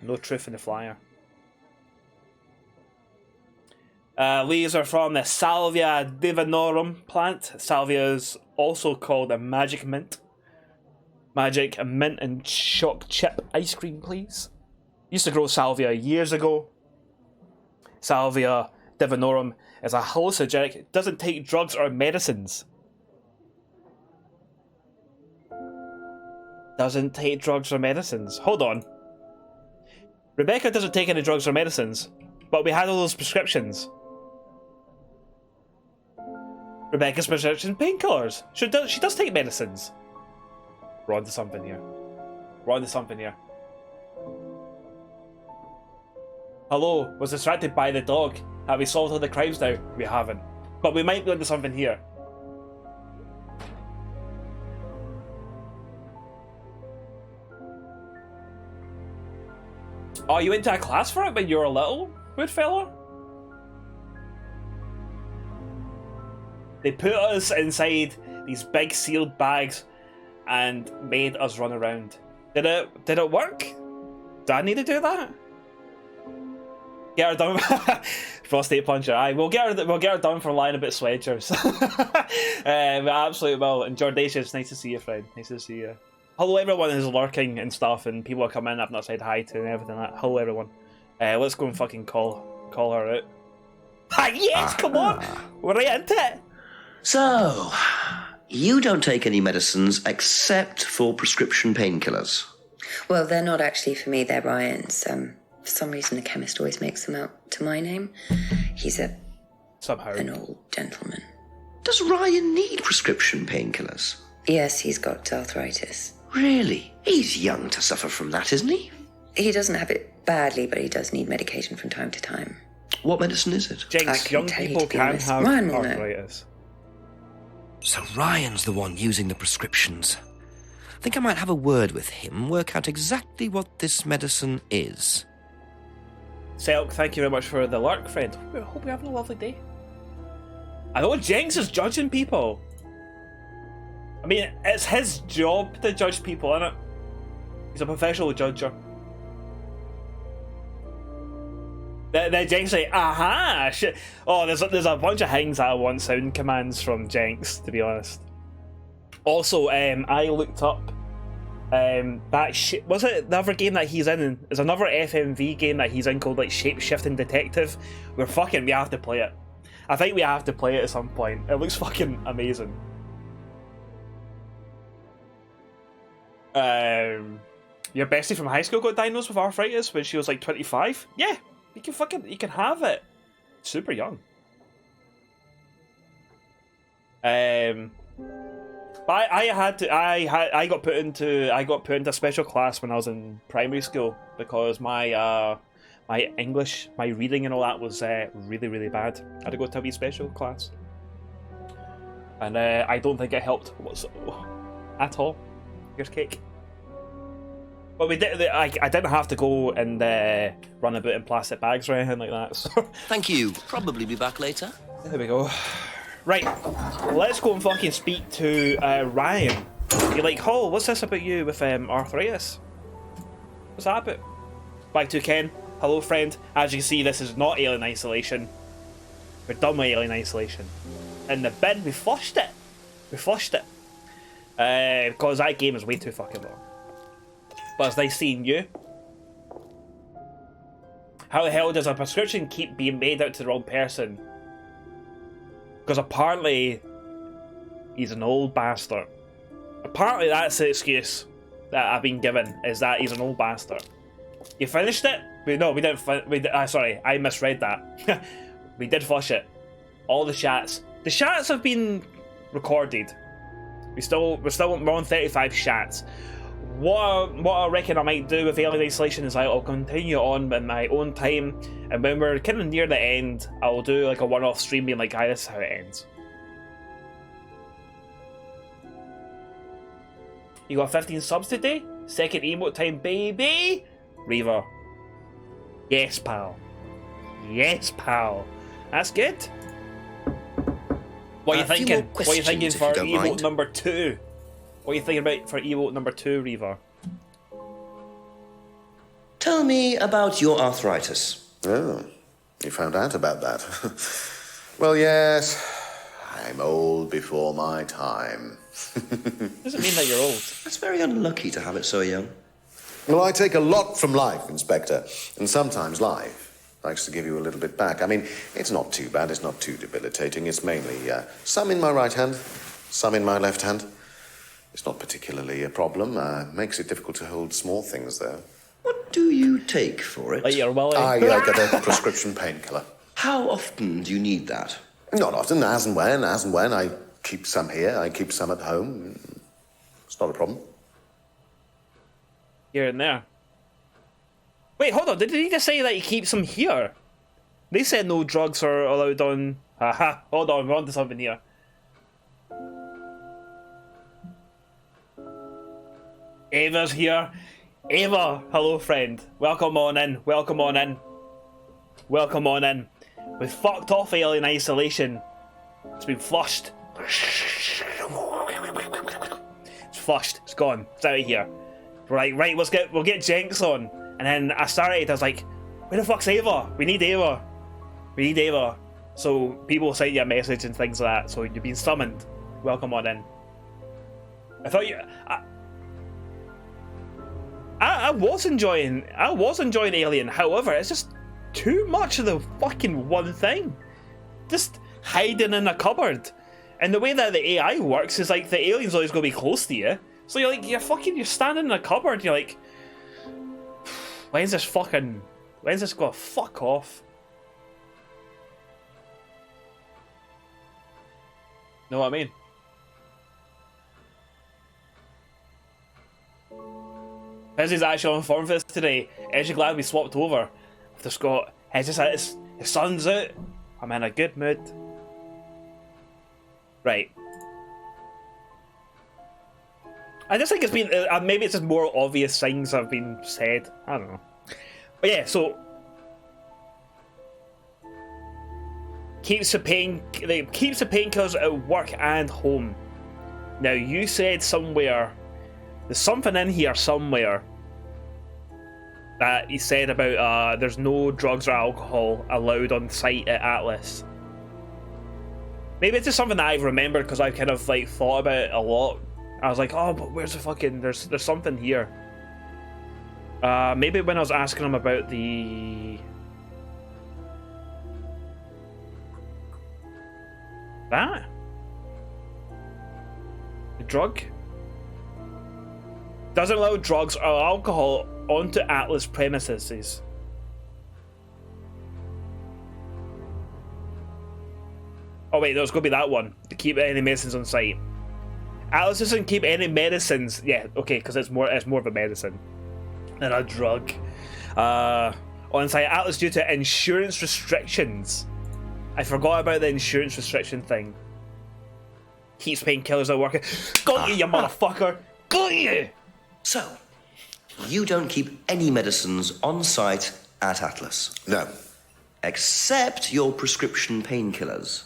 No truth in the flyer. Leaves are from the Salvia divinorum plant. Salvia is also called a magic mint. Magic, a mint and choc chip ice cream, please. Used to grow salvia years ago. Salvia divinorum is a hallucinogenic. It doesn't take drugs or medicines. Doesn't take drugs or medicines. Hold on. Rebecca doesn't take any drugs or medicines, but we had all those prescriptions. Rebecca's prescription painkillers. She does take medicines. We're on to something here. Hello, was distracted by the dog. Have we solved all the crimes now? We haven't. But we might be onto something here. Oh, you went to a class for it when you were little, good fella? They put us inside these big sealed bags and made us run around. Did it work? Do I need to do that? Get her done. Prostate puncher. Aye, we'll get her done for lying about sweatshirts. We absolutely will. And Jordacious, nice to see you, friend. Nice to see you. Hello everyone who's lurking and stuff, and people are coming in I've not said hi to and everything like that. Hello everyone. Let's go and fucking call her out. Ah, yes, come on! We're right into it! So, you don't take any medicines except for prescription painkillers? Well, they're not actually for me, they're Ryan's. For some reason the chemist always makes them out to my name. He's an old gentleman. Does Ryan need prescription painkillers? Yes, he's got arthritis. Really? He's young to suffer from that, isn't he? He doesn't have it badly, but he does need medication from time to time. What medicine is it? Jinx, young people can have arthritis. So Ryan's the one using the prescriptions. I think I might have a word with him, work out exactly what this medicine is. Selk, thank you very much for the lurk, friend. Hope you're having a lovely day. I know Jinx is judging people. I mean, it's his job to judge people, isn't it? He's a professional judger. The Jinx say, aha! Shit. Oh, there's a bunch of things that I want sound commands from Jinx, to be honest. Also, I looked up That shit, was it the other game that he's in? There's another FMV game that he's in called like Shape Shifting Detective. We have to play it. I think we have to play it at some point. It looks fucking amazing. Your bestie from high school got diagnosed with arthritis when she was like 25. Yeah, you can have it. Super young. But I got put into special class when I was in primary school because my English, my reading and all that was really, really bad. I had to go to a wee special class, and I don't think it helped at all. Here's cake. But we did. I didn't have to go and run about in plastic bags or anything like that. So. Thank you. Probably be back later. There we go. Right, let's go and fucking speak to Ryan. You're like, oh, what's this about you with arthritis? What's that about? Back to Ken. Hello, friend. As you can see, this is not Alien Isolation. We're done with Alien Isolation. In the bin, we flushed it. Because that game is way too fucking long. But it's nice seeing you. How the hell does a prescription keep being made out to the wrong person? Because apparently he's an old bastard. Apparently that's the excuse that I've been given, is that he's an old bastard. You finished it? No, we didn't. Sorry, I misread that. We did flush it. All the chats. The chats have been recorded. We're on 35 chats. What I reckon I might do with Alien Isolation is I'll continue on in my own time, and when we're kind of near the end, I'll do like a one-off stream being like, "Hi, this is how it ends." You got 15 subs today? Second emote time, baby! Reaver. Yes, pal. Yes, pal. That's good. What are you thinking? What are you thinking for emote number 2? What are you thinking about for emote number 2, Reaver? Tell me about your arthritis. Oh, you found out about that. Well, yes, I'm old before my time. Doesn't mean that you're old. That's very unlucky to have it so young. Well, I take a lot from life, Inspector, and sometimes life likes to give you a little bit back. I mean, it's not too bad, it's not too debilitating. It's mainly some in my right hand, some in my left hand. It's not particularly a problem. Makes it difficult to hold small things, though. What do you take for it? Like your Willie. I get a prescription painkiller. How often do you need that? Not often, as and when. I keep some here, I keep some at home. It's not a problem. Here and there. Wait, hold on. Did he just say that he keeps them here? They said no drugs are allowed on... Haha, hold on, we're on to something here. Ava's here. Ava, hello friend. Welcome on in. We fucked off Alien Isolation. It's been flushed. It's flushed. It's gone. It's out of here. Right, we'll get Jenks on. And then I was like, where the fuck's Ava? We need Ava. So people sent you a message and things like that. So you've been summoned. Welcome on in. I thought you... I was enjoying Alien, however, it's just too much of the fucking one thing. Just hiding in a cupboard. And the way that the AI works is like the alien's always gonna be close to you. So you're standing in a cupboard, you're like, when's this gonna fuck off? Know what I mean? Fizzy's actually on form for this today. Is you glad we swapped over? After Scott, his sun's out. I'm in a good mood. Right. I just think it's been maybe it's just more obvious things have been said. I don't know. But yeah, so keeps the painkillers at work and home. Now you said somewhere. There's something in here somewhere that he said about there's no drugs or alcohol allowed on site at Atlas. Maybe it's just something that I've remembered because I've kind of like thought about it a lot I was like, oh, but where's the fucking... There's something here. Maybe when I was asking him about the... That? The drug? Doesn't allow drugs or alcohol onto Atlas premises. Oh wait, there's going to be that one. To keep any medicines on site. Atlas doesn't keep any medicines. Yeah, okay, because it's more of a medicine than a drug. On site, Atlas due to insurance restrictions. I forgot about the insurance restriction thing. Keeps painkillers not working. Got you motherfucker! Got you! So, you don't keep any medicines on site at Atlas? No. Except your prescription painkillers?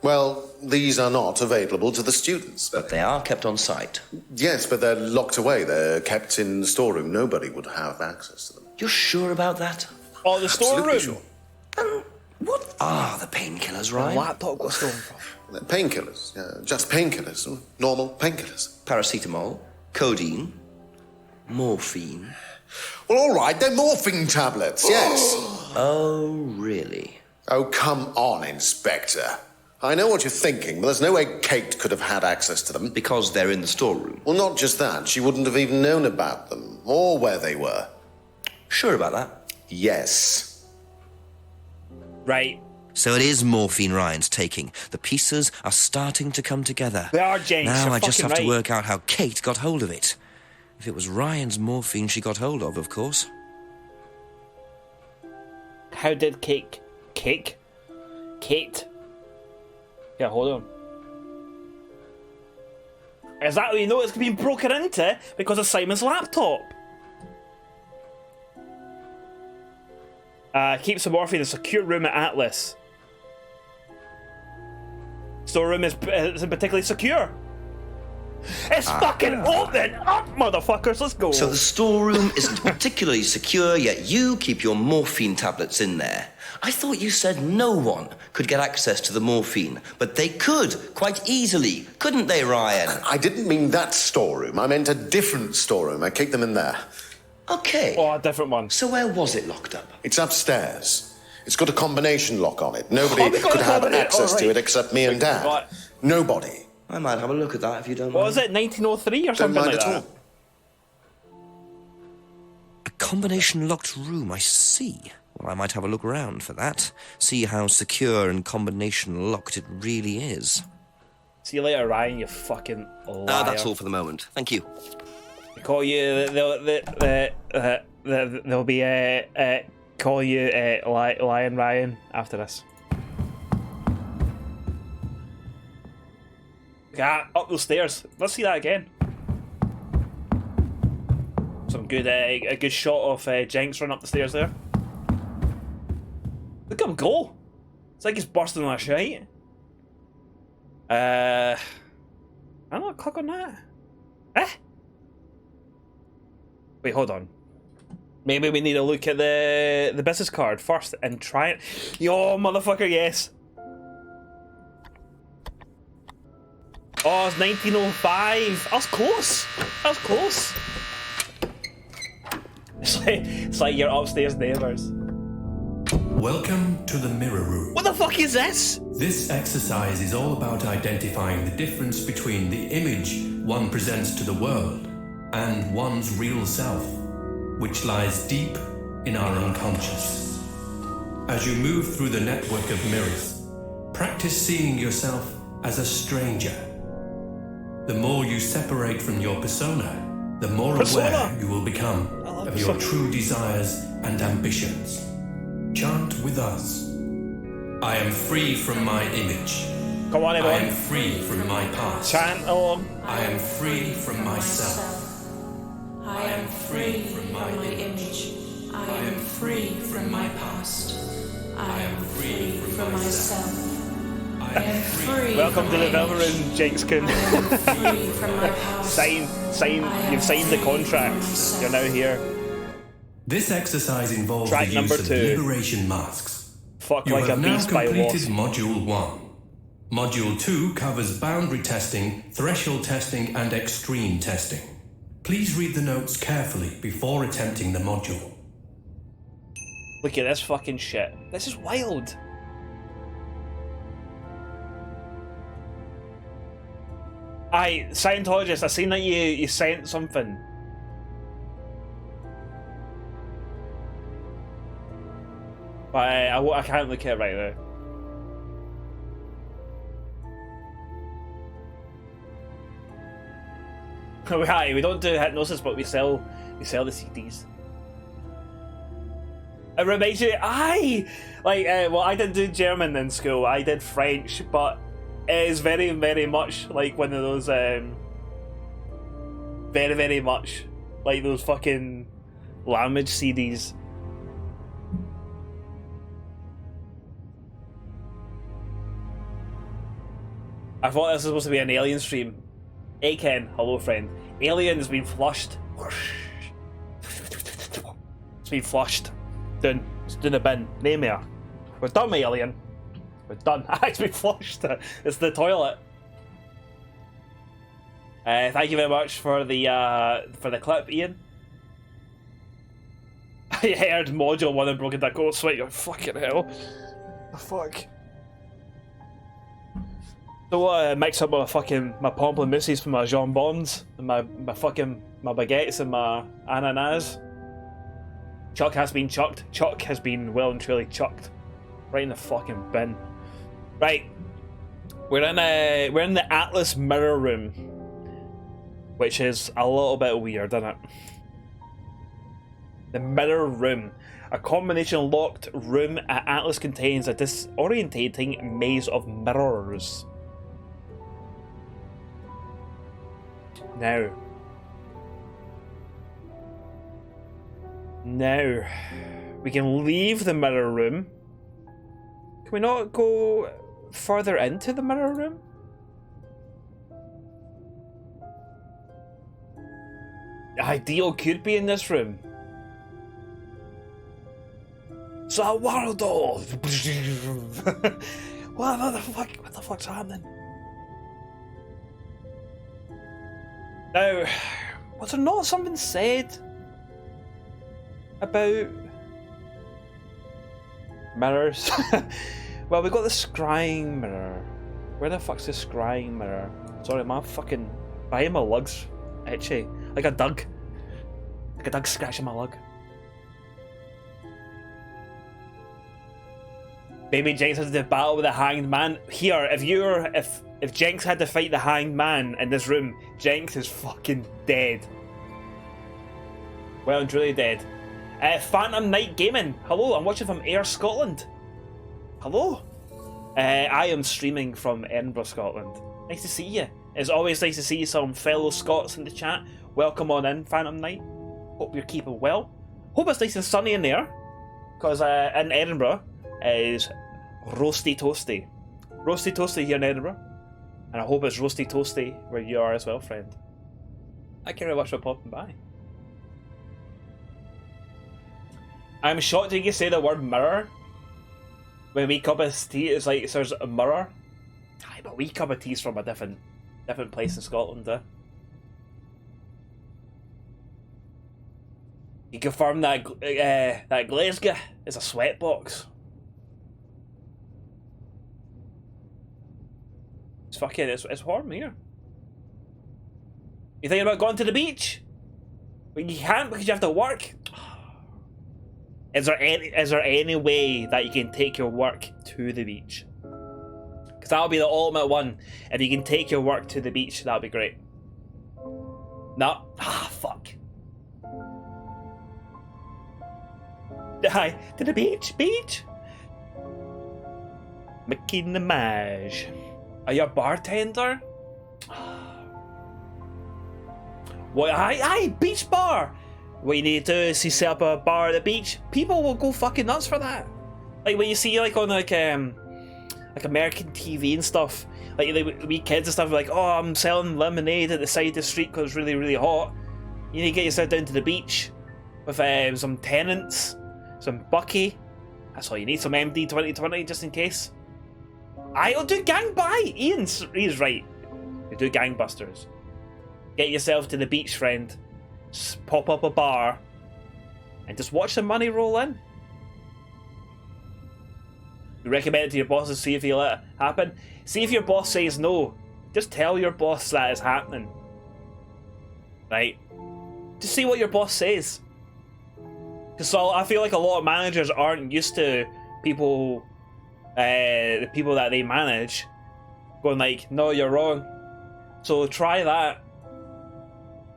Well, these are not available to the students. But they are kept on site? Yes, but they're locked away. They're kept in the storeroom. Nobody would have access to them. You're sure about that? Oh, the storeroom? Sure. And what are the painkillers, Ryan? The laptop got stolen from. They're painkillers. Just painkillers. Normal painkillers. Paracetamol, codeine, morphine. Well, all right, they're morphine tablets, yes. Oh, really? Oh, come on, Inspector. I know what you're thinking, but there's no way Kate could have had access to them. Because they're in the storeroom? Well, not just that. She wouldn't have even known about them, or where they were. Sure about that? Yes. Right. So it is morphine Ryan's taking. The pieces are starting to come together. They are, James. Now You're I just fucking have to right. work out how Kate got hold of it. If it was Ryan's morphine she got hold of course. How did Kate? Yeah, hold on. Is that how you know it's been broken into? Because of Simon's laptop. Keeps the morphine in a secure room at Atlas. Storeroom isn't particularly secure. It's fucking open up, motherfuckers. Let's go. So the storeroom isn't particularly secure, yet you keep your morphine tablets in there. I thought you said no one could get access to the morphine, but they could, quite easily, couldn't they, Ryan? I didn't mean that storeroom. I meant a different storeroom. I keep them in there. Okay. Oh, a different one. So where was it locked up? It's upstairs. It's got a combination lock on it. Nobody we got could a have combination- access to it except me and Dad. Right. Nobody. I might have a look at that if you don't What mind. was it, 1903 or Don't something mind like at that? all. A combination locked room, I see. Well, I might have a look around for that. See how secure and combination locked it really is. See you later, Ryan, you fucking liar. That's all for the moment. Thank you. They call you, they'll be, call you, Lion Ryan after this. Up those stairs. Let's see that again. Some good, a good shot of Jenks running up the stairs there. Look at him go. It's like he's bursting on a shite. I'm not click on that. Wait, hold on. Maybe we need to look at the business card first and try it. Yo, motherfucker, yes. Oh, it's 1905. That was close. That was close. It's like your upstairs neighbours. Welcome to the mirror room. What the fuck is this? This exercise is all about identifying the difference between the image one presents to the world and one's real self, which lies deep in our unconscious. As you move through the network of mirrors, practice seeing yourself as a stranger. The more you separate from your persona, the more aware you will become of your true desires and ambitions. Chant with us. I am free from my image. Come on, I everyone. am free from my past. Chant along. I am free from myself. I am free from my image. I am free from my past. I am free from myself. I am free. Welcome from to the my Velvet image. Room, Jenks-kun. I am free from my past. You've signed the contract. You're now here. This exercise involves Track the number use of 2. liberation masks. Fuck You like a have now beast by completed Wasp. Module 1. Module 2 covers boundary testing, threshold testing, and extreme testing. Please read the notes carefully before attempting the module. Look at this fucking shit. This is wild. Aye, Scientologist, I seen that you sent something. But I can't look at it right now. We don't do hypnosis, but we sell the CDs. It reminds you, well, I didn't do German in school. I did French, but it is very, very much like one of those, very, very much like those fucking language CDs. I thought this was supposed to be an alien stream. Hey Ken, hello friend. Alien has been flushed. It's been flushed. It's doing a bin. Name here. We're done with Alien. We're done. It's been flushed. It's the toilet. Thank you very much for the clip, Ian. I heard Module 1 and Broken That Ghost Sweat. You're fucking hell. The fuck? So what? Mix up my pamplemousses for my jambons and my baguettes and my ananas. Chuck has been chucked. Chuck has been well and truly chucked, right in the fucking bin. Right, we're in the Atlas Mirror Room, which is a little bit weird, isn't it? The Mirror Room, a combination locked room at Atlas contains a disorientating maze of mirrors. Now, we can leave the mirror room. Can we not go further into the mirror room? Ideal could be in this room. So what the fuck's happening? Now, was there not something said about mirrors? Well, we got the scrying mirror. Where the fuck's the scrying mirror? Sorry, my fucking behind my legs itchy. Like a dog scratching my leg. Maybe Jenks has to battle with the Hanged Man. Here, if Jenks had to fight the Hanged Man in this room, Jenks is fucking dead. Well and truly dead. Phantom Night Gaming. Hello, I'm watching from Ayr, Scotland. Hello. I am streaming from Edinburgh, Scotland. Nice to see you. It's always nice to see some fellow Scots in the chat. Welcome on in, Phantom Night. Hope you're keeping well. Hope it's nice and sunny in there, because in Edinburgh is roasty toasty. Roasty toasty here in Edinburgh. And I hope it's roasty toasty where you are as well, friend. Thank you very much for popping by. I'm shocked that you say the word mirror. When we cup of tea, it's like there's a mirror. Aye, but we cup of tea's from a different place in Scotland, You confirm that that Glasgow is a sweatbox. It's fucking it's warm here. You thinking about going to the beach? But you can't because you have to work. Is there any way that you can take your work to the beach? Because that'll be the ultimate one. If you can take your work to the beach, that'll be great. No. Fuck. Hi, to the beach. Mickey the Maj. Are you a bartender? What? Aye, beach bar. What you need to do is set up a bar at the beach. People will go fucking nuts for that. Like when you see like on like American TV and stuff, like we kids and stuff like, oh, I'm selling lemonade at the side of the street because it's really, really hot. You need to get yourself down to the beach with some tenants, some Bucky. That's all you need. Some MD 2020 just in case. I'll do Ian's right. You do gangbusters. Get yourself to the beach, friend. Pop up a bar. And just watch the money roll in. You recommend it to your boss and see if he'll let it happen. See if your boss says no. Just tell your boss that it's happening. Right? Just see what your boss says. Because I feel like a lot of managers aren't used to people, the people that they manage, going like, no, you're wrong. So try that.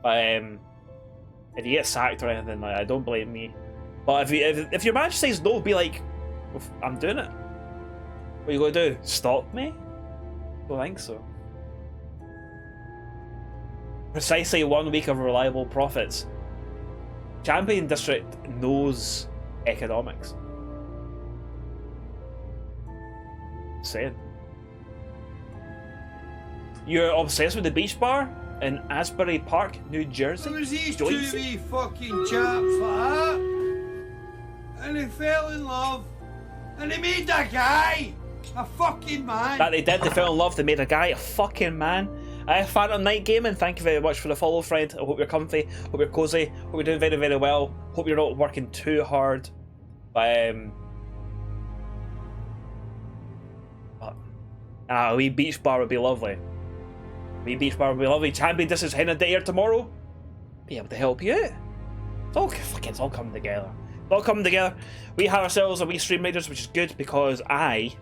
If you get sacked or anything, like, I don't blame me. But if your manager says no, be like, well, I'm doing it. What are you gonna do? Stop me? I don't think so. Precisely 1 week of reliable profits. Champion District knows economics. Saying. You're obsessed with the beach bar in Asbury Park, New Jersey? There was these Joyce? 2 wee fucking chaps like that. And they fell in love. And they made a guy a fucking man. That they did, they fell in love, they made a guy a fucking man. Phantom Night Gaming, thank you very much for the follow, friend. I hope you're comfy, hope you're cozy, hope you're doing very, very well. Hope you're not working too hard. A wee beach bar would be lovely. A wee beach bar would be lovely. Champion Distance heading into air tomorrow. Be able to help you out. It's all coming together. It's all coming together. We have ourselves a wee stream leaders, which is good because I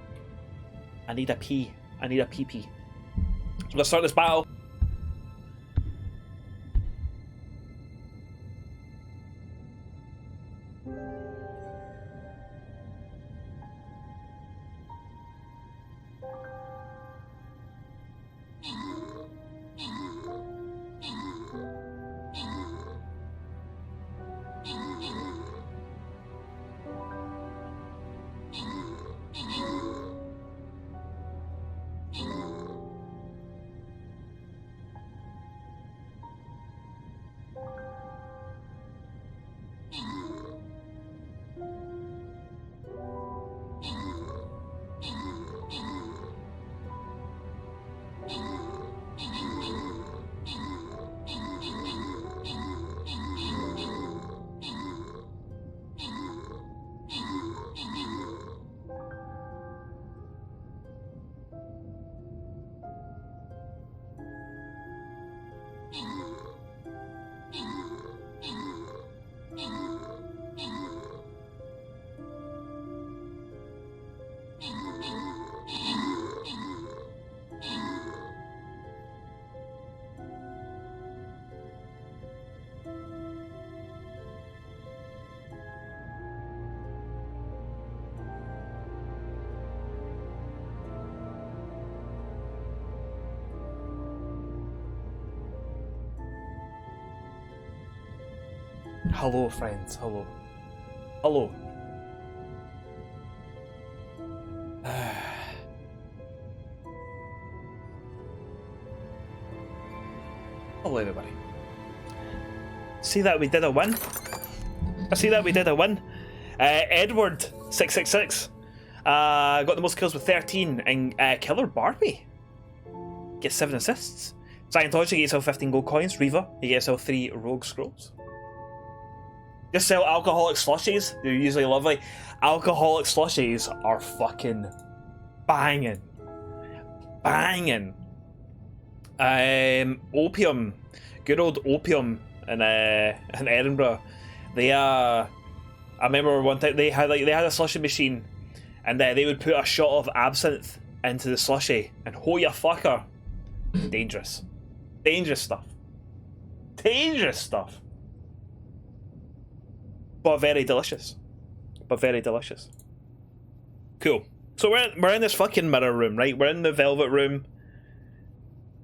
need a pee. I need a pee-pee. So let's start this battle. Hello, friends. Hello. Hello. Hello, everybody. See that we did a win? I see that we did a win. Edward 666 got the most kills with 13, and Killer Barbie gets 7 assists. Scientology gets yourself 15 gold coins. Reva, you get yourself 3 rogue scrolls. Just sell alcoholic slushies. They're usually lovely. Alcoholic slushies are fucking banging. Banging. Opium. Good old opium in Edinburgh. They I remember one time they had a slushy machine, and they would put a shot of absinthe into the slushy, and ho ya fucker. Dangerous. Dangerous stuff. Dangerous stuff. But very delicious. But very delicious. Cool. So we're in this fucking mirror room, right? We're in the velvet room.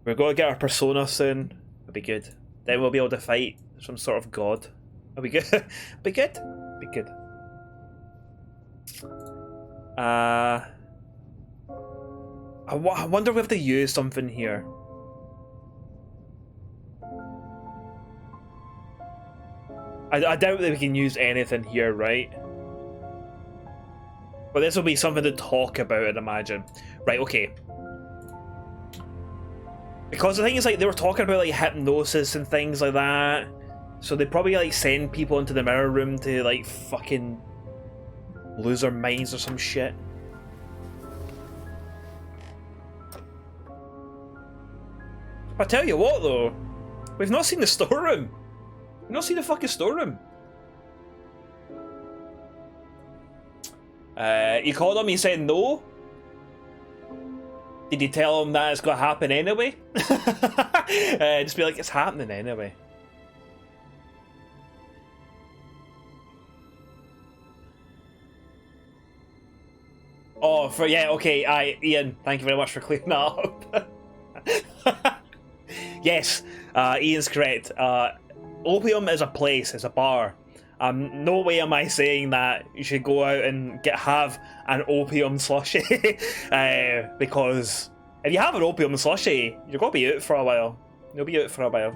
We're going to get our persona soon. It'll be good. Then we'll be able to fight some sort of god. It'll be good. It'll be good. It'll be good. I wonder if we have to use something here. I doubt that we can use anything here, right? But this will be something to talk about, I'd imagine. Right, okay. Because the thing is, like, they were talking about, like, hypnosis and things like that. So they probably, like, send people into the mirror room to, like, fucking lose their minds or some shit. I tell you what, though. We've not seen the storeroom. We've not seen the fucking storeroom. You called him, he said no. Did you tell him that it's going to happen anyway? Just be like, it's happening anyway. Oh, okay, Ian, thank you very much for clearing that up. Yes, Ian's correct. Opium is a place, it's a bar. No way am I saying that you should go out and have an opium slushy. Because if you have an opium slushy, you're going to be out for a while. You'll be out for a while.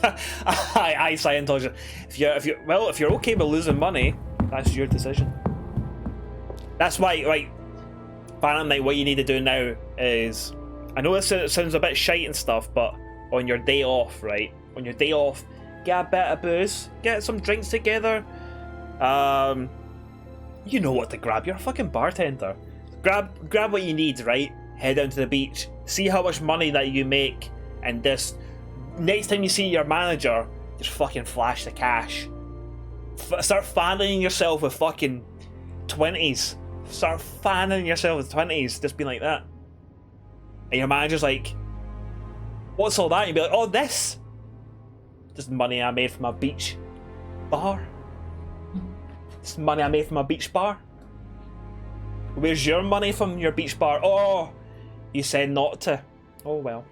Aye, Scientology. If you're okay with losing money, that's your decision. That's why, like, Phantom Knight, what you need to do now is, I know this sounds a bit shite and stuff, but on your day off, right? On your day off, get a bit of booze, get some drinks together. You know what to grab. You're a fucking bartender. Grab what you need, right? Head down to the beach. See how much money that you make, and this next time you see your manager, just fucking flash the cash. Start fanning yourself with fucking 20s. Start fanning yourself with 20s. Just being like that. And your manager's like, what's all that? You'd be like, oh, this. Just money I made from a beach bar. This money I made from a beach bar. Where's your money from your beach bar? Oh, you said not to. Oh well.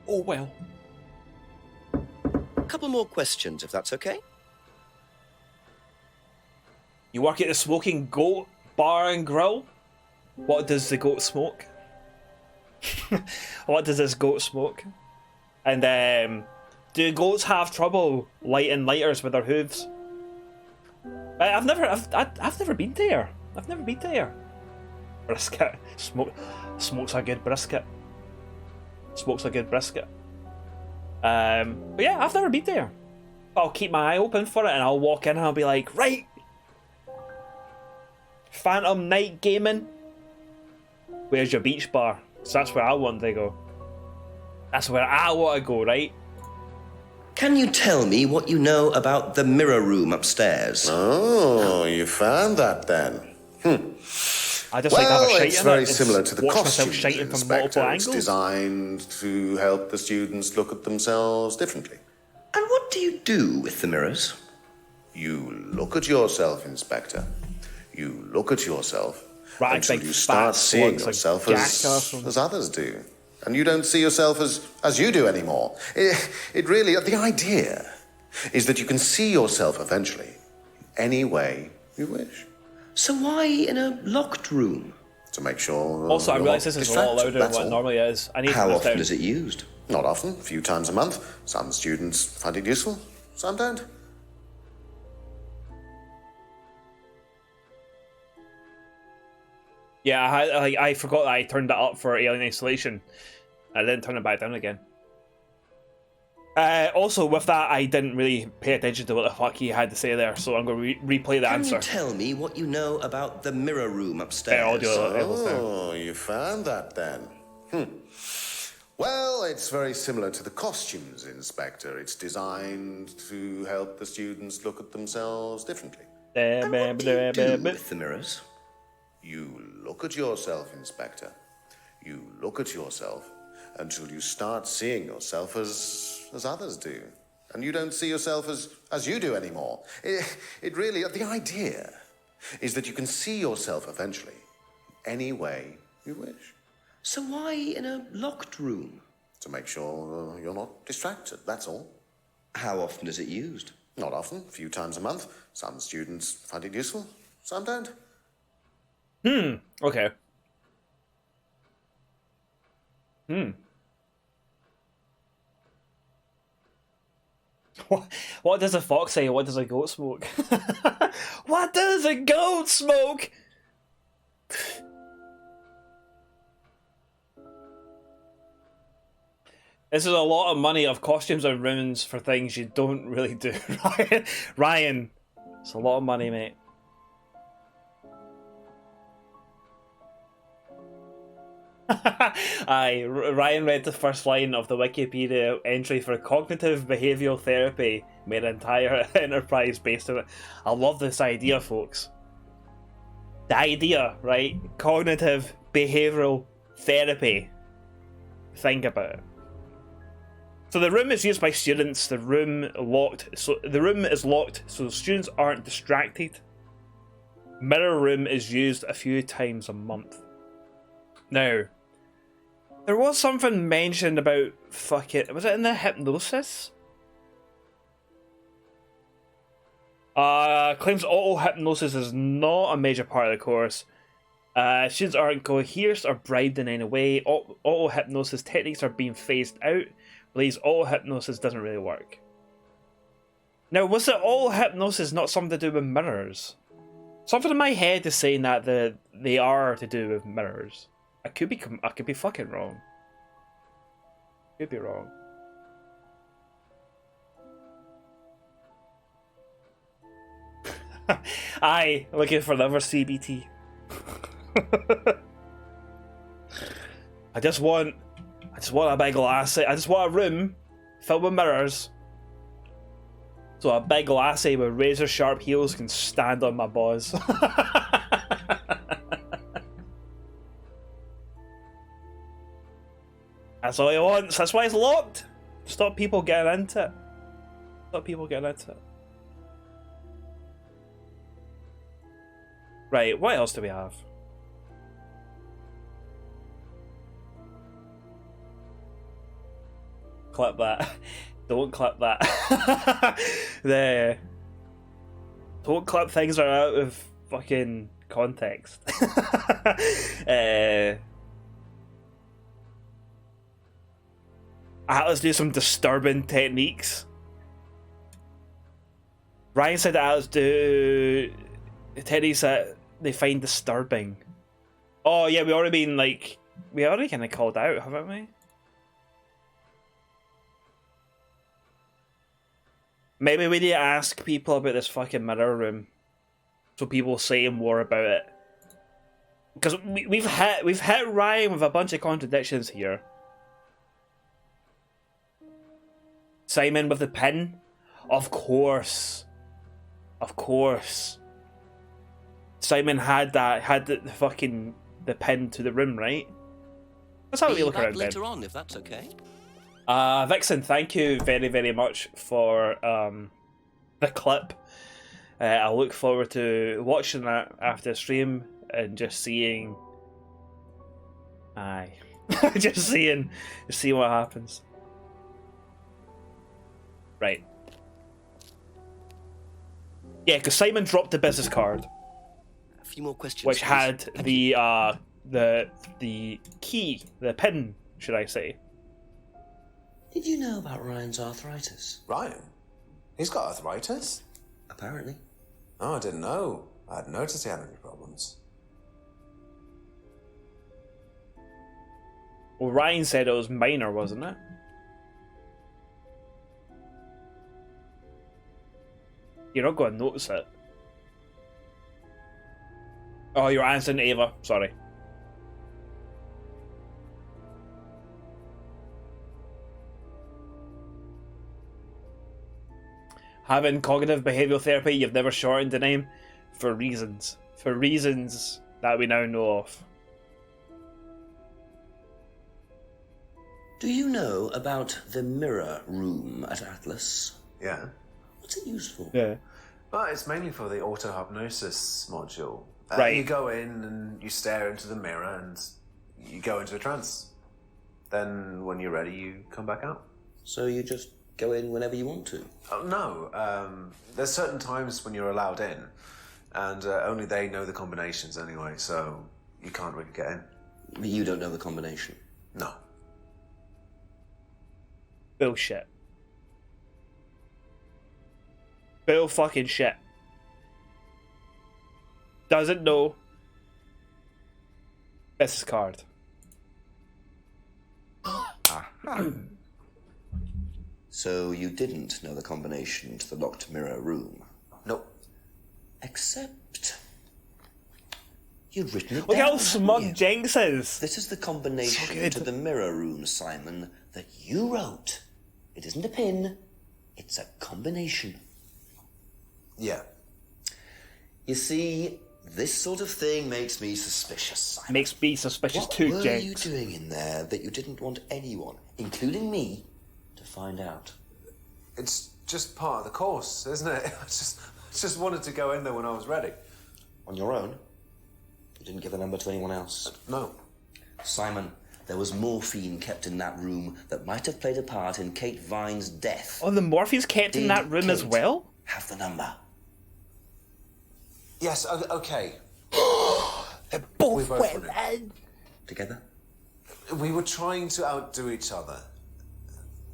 Oh well. A couple more questions, if that's okay. You work at the Smoking Goat Bar and Grill? What does the goat smoke? What does this goat smoke? And do goats have trouble lighting lighters with their hooves? I've never been there. I've never been there. Brisket. Smokes a good brisket. Smokes a good brisket. But yeah, I've never been there. But I'll keep my eye open for it, and I'll walk in and I'll be like, right, Phantom Knight Gaming, where's your beach bar? So that's where I want to go. That's where I want to go, right? Can you tell me what you know about the mirror room upstairs? Oh, you found that then. I just like to have a shite it's in very it. similar to the Watch myself costumes, shiting from Inspector. multiple It's angles. designed to help the students look at themselves differently. And what do you do with the mirrors? You look at yourself, Inspector. You look at yourself Right, until big you fat start seeing slugs like yourself Jack as others do. And you don't see yourself as you do anymore. It really, the idea is that you can see yourself eventually any way you wish. So why in a locked room? To make sure. Also, I you're realise not this is a lot distracted, louder than that's what it all. normally is. I need How to often down. is it used? Not often, a few times a month. Some students find it useful, some don't. Yeah, I forgot that I turned it up for Alien Isolation. I didn't turn it back down again. Also, with that, I didn't really pay attention to what the fuck he had to say there, so I'm going to replay the answer. Can you tell me what you know about the mirror room Better upstairs? audio levels there. Oh, you found that then. Well, it's very similar to the costumes, Inspector. It's designed to help the students look at themselves differently. And what do you do with the mirrors? You look at yourself, Inspector. You look at yourself until you start seeing yourself as others do. And you don't see yourself as you do anymore. It really, the idea is that you can see yourself eventually any way you wish. So why in a locked room? To make sure you're not distracted, that's all. How often is it used? Not often, a few times a month. Some students find it useful, some don't. Okay. What does a fox say? What does a goat smoke? What does a goat smoke? This is a lot of money of costumes and runes for things you don't really do, Ryan. Ryan, it's a lot of money, mate. Aye, Ryan read the first line of the Wikipedia entry for cognitive behavioural therapy, made an entire enterprise based on it. I love this idea, folks. The idea, right? Cognitive behavioural therapy. Think about it. So the room is used by students. The room is locked so students aren't distracted. Mirror room is used a few times a month. Now, there was something mentioned about was it in the hypnosis? Claims auto hypnosis is not a major part of the course. Students aren't coerced or bribed in any way. Auto hypnosis techniques are being phased out. Believes auto hypnosis doesn't really work. Now, was it auto hypnosis not something to do with mirrors? Something in my head is saying that they are to do with mirrors. I could be fucking wrong. Could be wrong. Aye, looking for another CBT. I just want a big lassie. I just want a room filled with mirrors, so a big lassie with razor sharp heels can stand on my balls. That's all he wants. That's why it's locked. Stop people getting into it. Stop people getting into it. Right, what else do we have? Clip that. Don't clip that. Don't clip things that are out of fucking context. Atlas do some disturbing techniques. Ryan said that Atlas do techniques that they find disturbing. Oh yeah, we already kind of called out, haven't we? Maybe we need to ask people about this fucking mirror room, so people say more about it. Because we've hit Ryan with a bunch of contradictions here. Simon with the pin, of course. Simon had the pin to the room, right? That's how we look around later on, if that's okay. Vixen, thank you very, very much for the clip. I look forward to watching that after the stream and just seeing. Just seeing what happens. Right. Yeah, because Simon dropped the business card. A few more questions. Which had the key, the pin, should I say. Did you know about Ryan's arthritis? Ryan? He's got arthritis? Apparently. Oh, I didn't know. I hadn't noticed he had any problems. Well, Ryan said it was minor, wasn't it? You're not going to notice it. Oh, you're answering Ava. Sorry. Having cognitive behavioural therapy, you've never shortened the name for reasons. For reasons that we now know of. Do you know about the mirror room at Atlas? Yeah. What's it used for? Yeah. Well, it's mainly for the auto-hypnosis module. Right. You go in and you stare into the mirror and you go into a trance. Then when you're ready, you come back out. So you just go in whenever you want to? Oh, no. There's certain times when you're allowed in, and only they know the combinations anyway, so you can't really get in. But you don't know the combination? No. Bullshit. Bull fucking shit. Doesn't know. This is card. So you didn't know the combination to the locked mirror room? Nope. Except you'd written it Look down. how smug Jenks is. This is the combination to the mirror room, Simon, that you wrote. It isn't a pin, it's a combination. Yeah. You see, this sort of thing makes me suspicious, Simon. Makes me suspicious too, What were Jenks. you doing in there that you didn't want anyone, including me, to find out? It's just part of the course, isn't it? I just wanted to go in there when I was ready. On your own? You didn't give the number to anyone else? No. Simon, there was morphine kept in that room that might have played a part in Kate Vine's death. Oh, the morphine's kept in that room as well? Have the number. Yes, okay. They both We both went went in. Together? We were trying to outdo each other.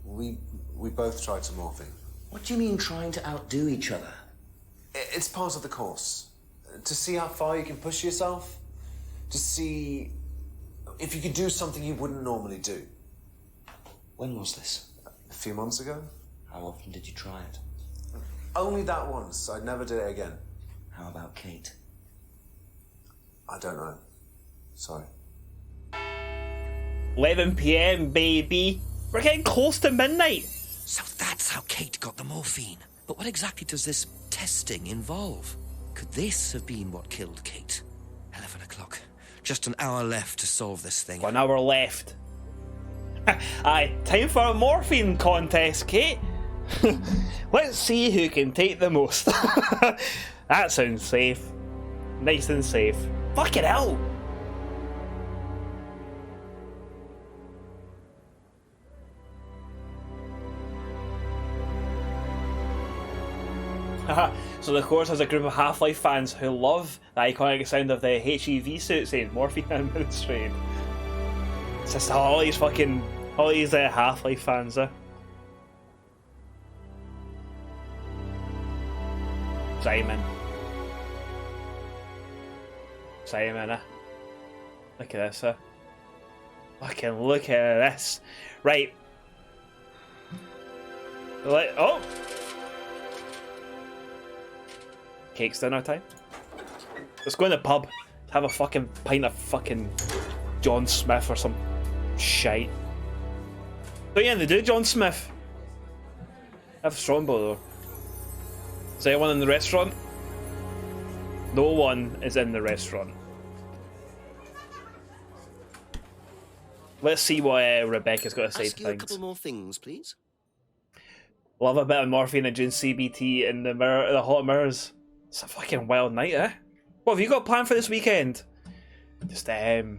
We both tried some morphine. What do you mean trying to outdo each other? It's part of the course. To see how far you can push yourself. To see if you can do something you wouldn't normally do. When was this? A few months ago. How often did you try it? Only that once. I never did it again. How about Kate? I don't know. Sorry. 11 PM, baby. We're getting close to midnight. So that's how Kate got the morphine. But what exactly does this testing involve? Could this have been what killed Kate? 11 o'clock. Just an hour left to solve this thing. 1 hour left. Aye, time for a morphine contest, Kate. Let's see who can take the most. That sounds safe. Nice and safe. Fucking hell. So the course has a group of Half-Life fans who love the iconic sound of the HEV suit saying morphine administrated. It's just all these Half-Life fans, Simon, look at this, Fucking look at this. Right. Oh! Cake's dinner time. Let's go in the pub. Have a fucking pint of fucking John Smith or some shite. So yeah, they do John Smith. Have Strongbow though. Is anyone in the restaurant? No one is in the restaurant. Let's see what Rebecca's got to say Ask to you a things. couple more things, please. Love a bit of morphine and June CBT in the mirror, the hot mirrors. It's a fucking wild night, What have you got planned for this weekend? I'm just going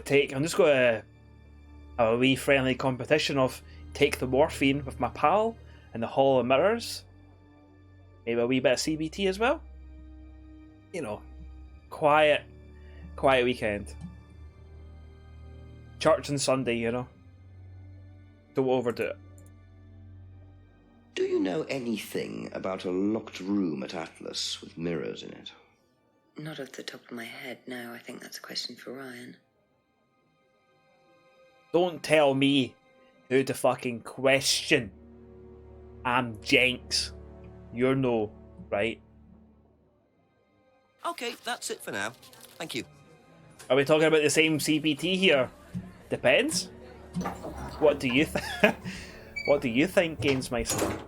to have a wee friendly competition of take the morphine with my pal in the Hall of Mirrors. Maybe a wee bit of CBT as well. You know, quiet weekend. Church and Sunday, you know. Don't overdo it. Do you know anything about a locked room at Atlas with mirrors in it? Not off the top of my head, no. I think that's a question for Ryan. Don't tell me who to fucking question. I'm Jenks. You're no, right? Okay, that's it for now. Thank you. Are we talking about the same CBT here? Depends. What do you think? What do you think, Gainsmeister?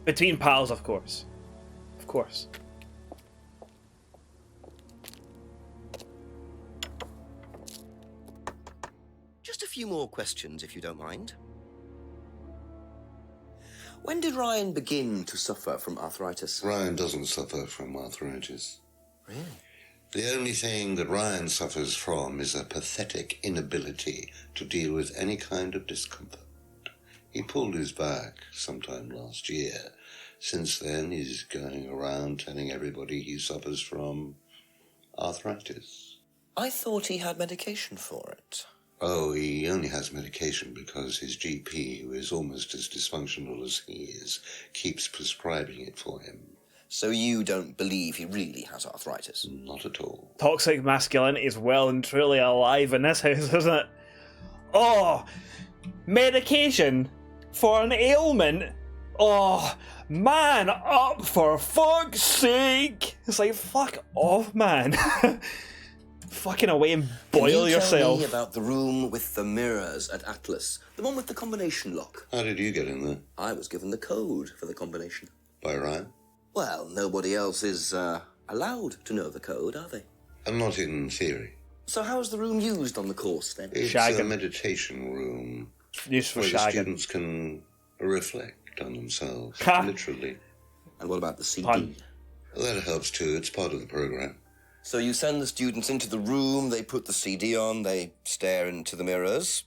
Between pals, of course. Of course. Just a few more questions, if you don't mind. When did Ryan begin to suffer from arthritis? Ryan doesn't suffer from arthritis. Really? The only thing that Ryan suffers from is a pathetic inability to deal with any kind of discomfort. He pulled his back sometime last year. Since then, he's going around telling everybody he suffers from arthritis. I thought he had medication for it. Oh, he only has medication because his GP, who is almost as dysfunctional as he is, keeps prescribing it for him. So you don't believe he really has arthritis? Not at all. Toxic masculinity is well and truly alive in this house, isn't it? Oh, medication for an ailment? Oh, man up for fuck's sake! It's like, fuck off, man. Fucking away and boil yourself. Can you tell me about the room with the mirrors at Atlas? The one with the combination lock? How did you get in there? I was given the code for the combination. By Ryan? Well, nobody else is allowed to know the code, are they? And not in theory. So how's the room used on the course, then? It's a meditation room. Used for where the shagging. students can reflect on themselves, literally. And what about the CD? Pun. That helps too. It's part of the program. So you send the students into the room, they put the CD on, they stare into the mirrors.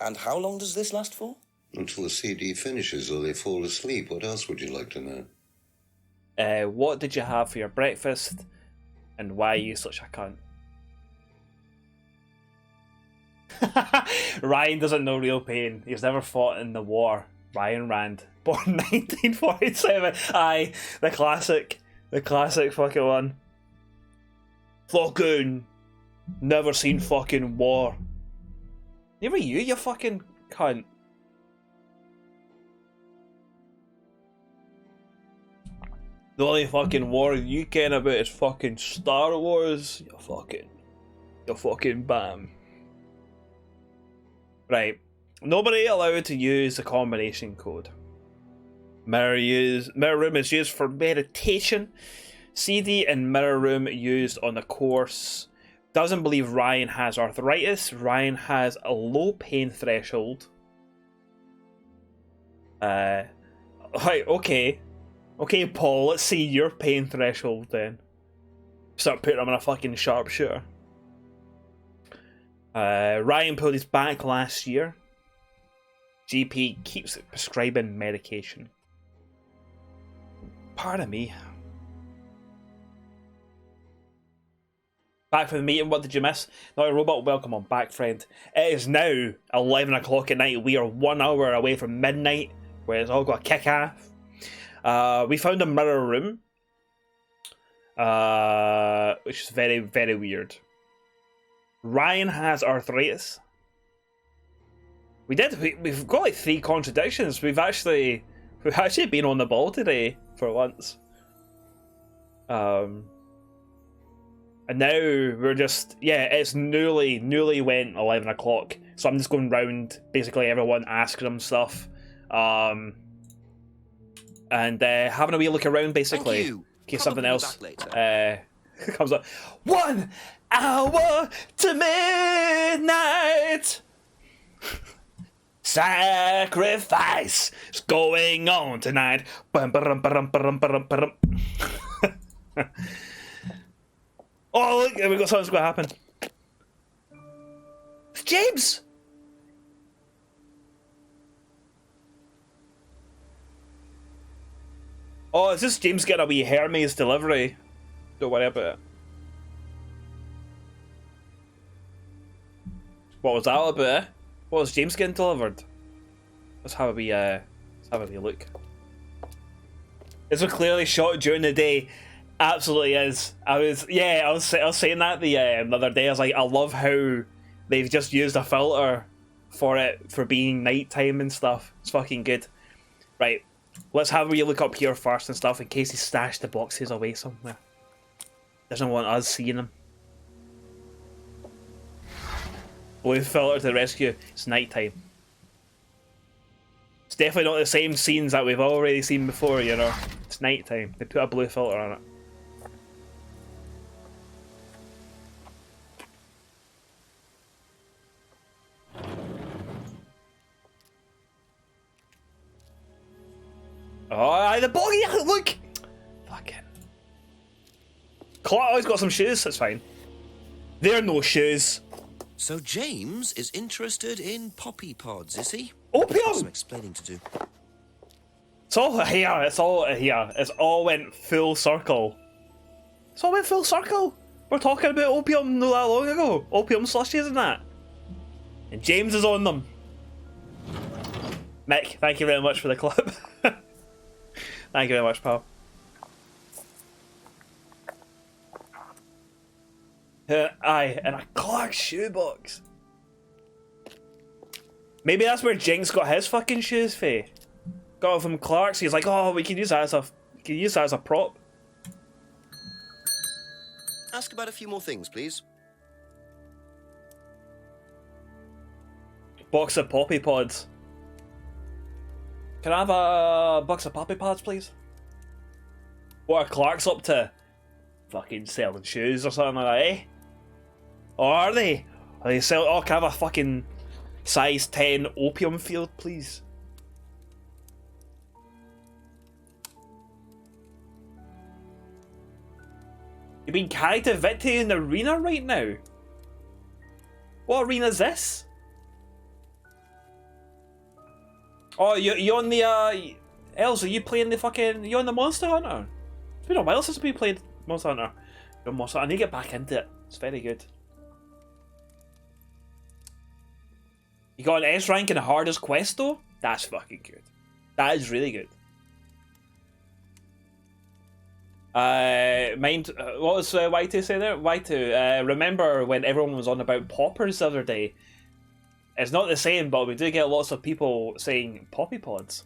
And how long does this last for? Until the CD finishes or they fall asleep. What else would you like to know? What did you have for your breakfast? And why are you such a cunt? Ryan doesn't know real pain. He's never fought in the war. Ryan Rand. Born 1947. Aye, the classic fucking one. Fucking never seen fucking war. Never you fucking cunt. The only fucking war you care about is fucking Star Wars. You fucking bam. Right. Nobody allowed to use the combination code. Mirror room is used for meditation. CD and mirror room used on the course. Doesn't believe Ryan has arthritis. Ryan has a low pain threshold. Right, okay. Okay, Paul, let's see your pain threshold then. Start putting him in a fucking sharpshooter. Ryan pulled his back last year. GP keeps prescribing medication. Pardon me. Back from the meeting, what did you miss? Not a robot, welcome on back, friend. It is now 11 o'clock at night. We are 1 hour away from midnight, where it's all got a kick off. We found a mirror room, which is very, very weird. Ryan has arthritis. We've got like 3 contradictions. We've actually been on the ball today for once. And now we're just, it's newly went 11 o'clock. So I'm just going round basically everyone asking them stuff. And having a wee look around basically. In case something else comes up. 1 hour to midnight! Sacrifice is going on tonight. Oh, look, we've got something's going to happen. It's James! Oh, is this James getting a wee Hermes delivery? Don't worry about it. What was that all about, eh? What was James getting delivered? Let's have a wee look. This was clearly shot during the day. Absolutely is. I was saying that the other day. I was like, I love how they've just used a filter for it for being nighttime and stuff. It's fucking good. Right, let's have a wee look up here first and stuff in case he stashed the boxes away somewhere. Doesn't want us seeing them. Blue filter to the rescue. It's nighttime. It's definitely not the same scenes that we've already seen before, you know. It's nighttime. They put a blue filter on it. Oh, the bogey! Look! Fucking. Claw's got some shoes, that's fine. They're no shoes. So James is interested in poppy pods, is he? Opium! Some explaining to do. It's all here, it's all here. It's all went full circle. It's all went full circle. We're talking about opium not that long ago. Opium slushies and that. And James is on them. Mick, thank you very much for the clip. Thank you very much, pal. Aye, and a Clark shoebox. Maybe that's where Jinx got his fucking shoes for. Got it from Clark's. He's like, oh, we can use that as a prop. Ask about a few more things, please. Box of poppy pods. Can I have a box of poppy pods, please? What are Clark's up to? Fucking selling shoes or something like that, eh? Or are they? Are they selling? Oh, can I have a fucking size 10 opium field, please? You're being carried to victory in the arena right now? What arena is this? Oh, you on the, Els, are you playing the fucking, you on the Monster Hunter? It's been a while since we played Monster Hunter. I need to get back into it. It's very good. You got an S rank in the hardest quest though? That's fucking good. That is really good. What was Y2 say there? Y2, remember when everyone was on about poppers the other day? It's not the same, but we do get lots of people saying poppy pods.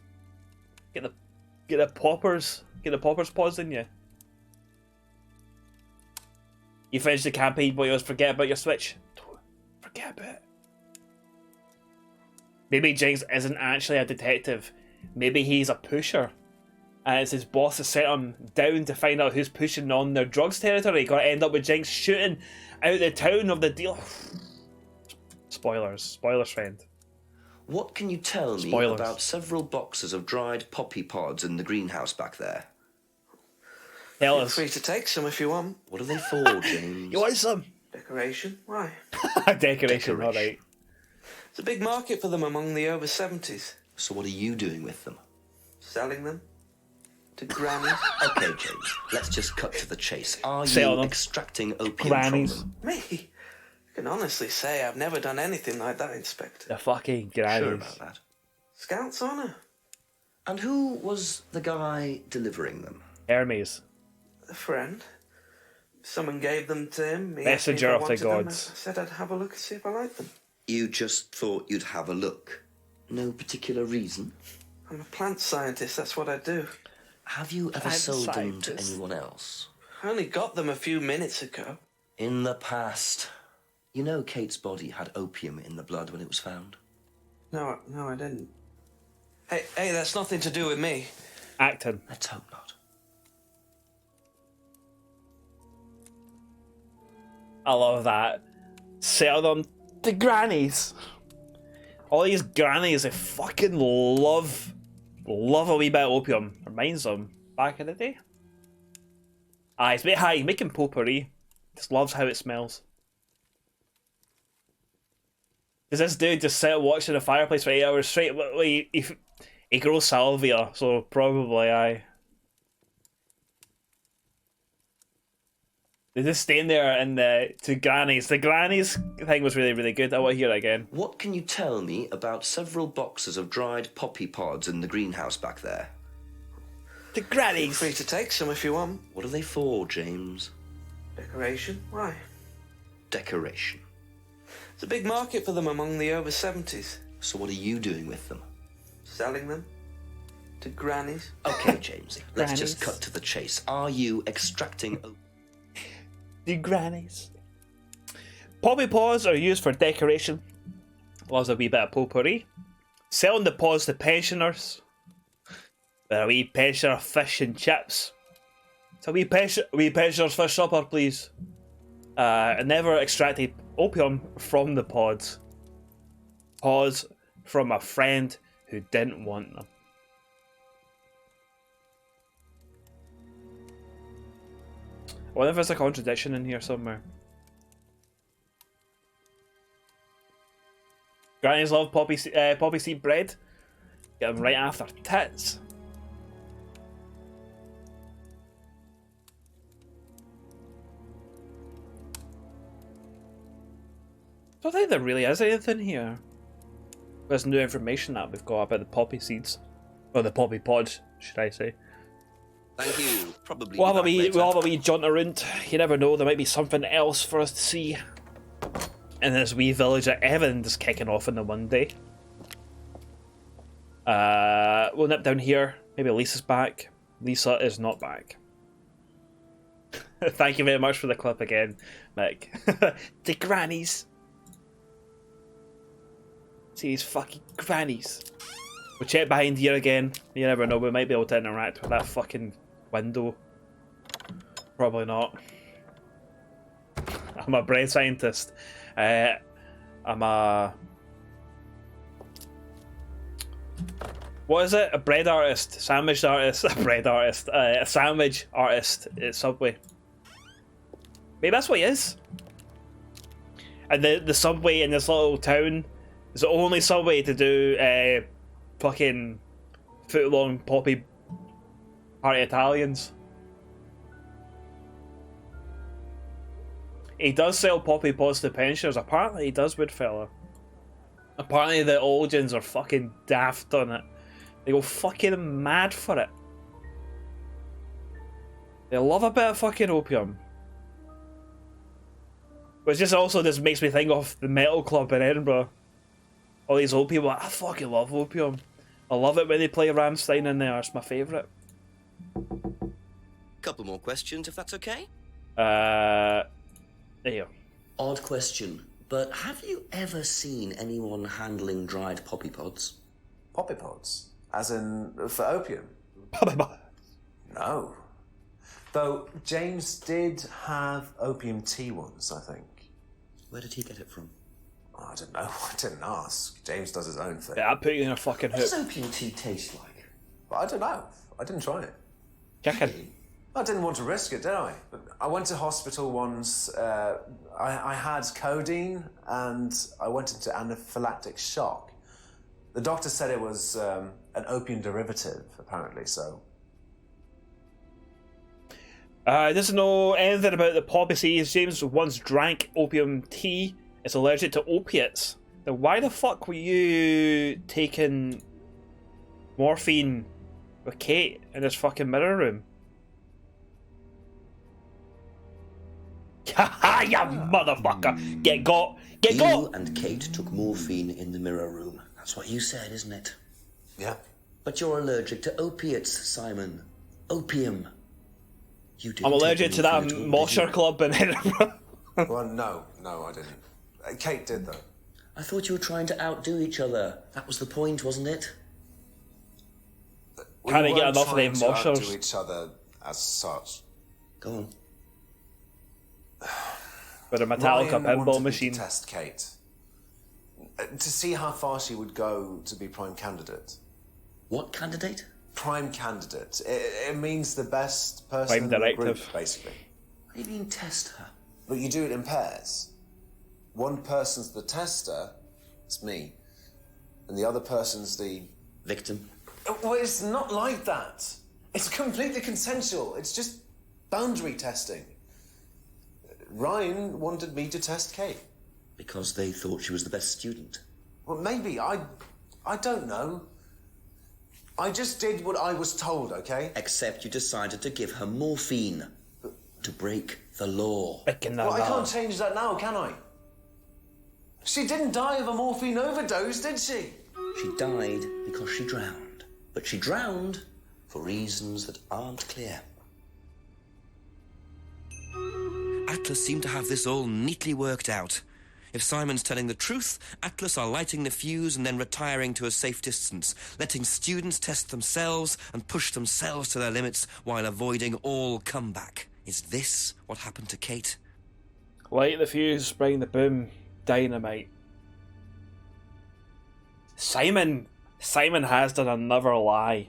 Get the poppers pods in you. You finished the campaign, but you always forget about your Switch. Forget about it. Maybe Jinx isn't actually a detective. Maybe he's a pusher. And it's his boss that sent him down to find out who's pushing on their drugs territory. Gonna end up with Jinx shooting out the town of the deal. Spoilers. Spoilers, friend. What can you tell me about several boxes of dried poppy pods in the greenhouse back there? Tell Feel us. free to take some if you want. What are they for, James? You want some? Decoration? Why? Decoration, alright. It's a big market for them among the over 70s. So what are you doing with them? Selling them to grannies. Okay, James, let's just cut to the chase. Are Sell you them. extracting opium Grannies. from them? Me? I can honestly say I've never done anything like that, Inspector. The fucking grannies. Sure about that. Scout's honour. And who was the guy delivering them? Hermes. A friend. Someone gave them to him. He Messenger asked me of if the I wanted them. gods. I said I'd have a look and see if I liked them. You just thought you'd have a look? No particular reason? I'm a plant scientist, that's what I do. Have you ever sold them to anyone else? I only got them a few minutes ago. In the past. You know Kate's body had opium in the blood when it was found? No, I didn't. Hey, that's nothing to do with me. Acting. Let's hope not. I love that. Sell them to grannies. All these grannies, they fucking love a wee bit of opium. Reminds them back in the day. He's making potpourri. Just loves how it smells. Does this dude just sit watching the fireplace for 8 hours straight? Well, he grows salvia, so probably aye. They're just staying there and to grannies. The grannies thing was really, really good. I want to hear it again. What can you tell me about several boxes of dried poppy pods in the greenhouse back there? The grannies. Feel free to take some if you want. What are they for, James? Decoration? Why? Decoration. It's a big market for them among the over 70s. So what are you doing with them? Selling them to grannies. Okay, James, let's Grannies. just cut to the chase. Are you extracting The grannies. Poppy pods are used for decoration. Loves a wee bit of potpourri. Selling the pods to pensioners. With a wee pensioner fish and chips. So wee pensioner's fish supper, please. I never extracted opium from the pods. Pods from a friend who didn't want them. I wonder if there's a contradiction in here somewhere. Grannies love poppy seed bread. Get them right after tits. I don't think there really is anything here. There's new information that we've got about the poppy seeds. Or the poppy pods, should I say. Thank you. Probably. We'll have a wee jaunt around. You never know, there might be something else for us to see. In this wee village that everything's kicking off in the one day. We'll nip down here. Maybe Lisa's back. Lisa is not back. Thank you very much for the clip again, Mick. The grannies. See these fucking grannies. We'll check behind here again. You never know, we might be able to interact with that fucking window. Probably not. I'm a brain scientist. I'm a... What is it? A bread artist? Sandwich artist? A bread artist. A sandwich artist at Subway. Maybe that's what he is. And the Subway in this little town is the only Subway to do fucking foot-long poppy party Italians. He does sell poppy pods to pensioners. Apparently he does, Woodfella. Apparently the Olgins are fucking daft on it. They go fucking mad for it. They love a bit of fucking opium. Which just also just makes me think of the metal club in Edinburgh. All these old people, I fucking love opium. I love it when they play Rammstein in there, it's my favourite. Couple more questions, if that's okay? There you go. Odd question, but have you ever seen anyone handling dried poppy pods? Poppy pods? As in, for opium? Poppy pods. No. Though James did have opium tea once, I think. Where did he get it from? Oh, I don't know. I didn't ask. James does his own thing. Yeah, I'll put you in a fucking hook. What does opium tea taste like? I don't know. I didn't try it. Chicken. I didn't want to risk it, did I? But I went to hospital once. I had codeine and I went into anaphylactic shock. The doctor said it was an opium derivative, apparently, so... Doesn't know anything about the poppy seeds. James once drank opium tea. It's allergic to opiates. Then why the fuck were you taking morphine with Kate in this fucking mirror room? Haha, you motherfucker! Get got! Get got! You and Kate took morphine in the mirror room. That's what you said, isn't it? Yeah. But you're allergic to opiates, Simon. Opium. You didn't I'm allergic take to that morphine at all, Mosher did you? club in Edinburgh. Well, no, I didn't. Kate did, though. I thought you were trying to outdo each other. That was the point, wasn't it? Can't get enough of them to outdo Moshers. each other as such. Go on. With a Metallica Ryan pinball wanted me machine. to test Kate. To see how far she would go to be prime candidate. What candidate? Prime candidate. It means the best person Prime in the directive. group, basically. What do you mean test her? But you do it in pairs. One person's the tester, it's me, and the other person's the... Victim. Well, it's not like that. It's completely consensual. It's just boundary testing. Ryan wanted me to test Kate. Because they thought she was the best student. Well, maybe. I don't know. I just did what I was told, okay? Except you decided to give her morphine. To break the law. Well, I can't change that now, can I? She didn't die of a morphine overdose, did she? She died because she drowned. But she drowned for reasons that aren't clear. Atlas seemed to have this all neatly worked out. If Simon's telling the truth, Atlas are lighting the fuse and then retiring to a safe distance, letting students test themselves and push themselves to their limits while avoiding all comeback. Is this what happened to Kate? Light the fuse, bring the boom, dynamite. Simon has done another lie.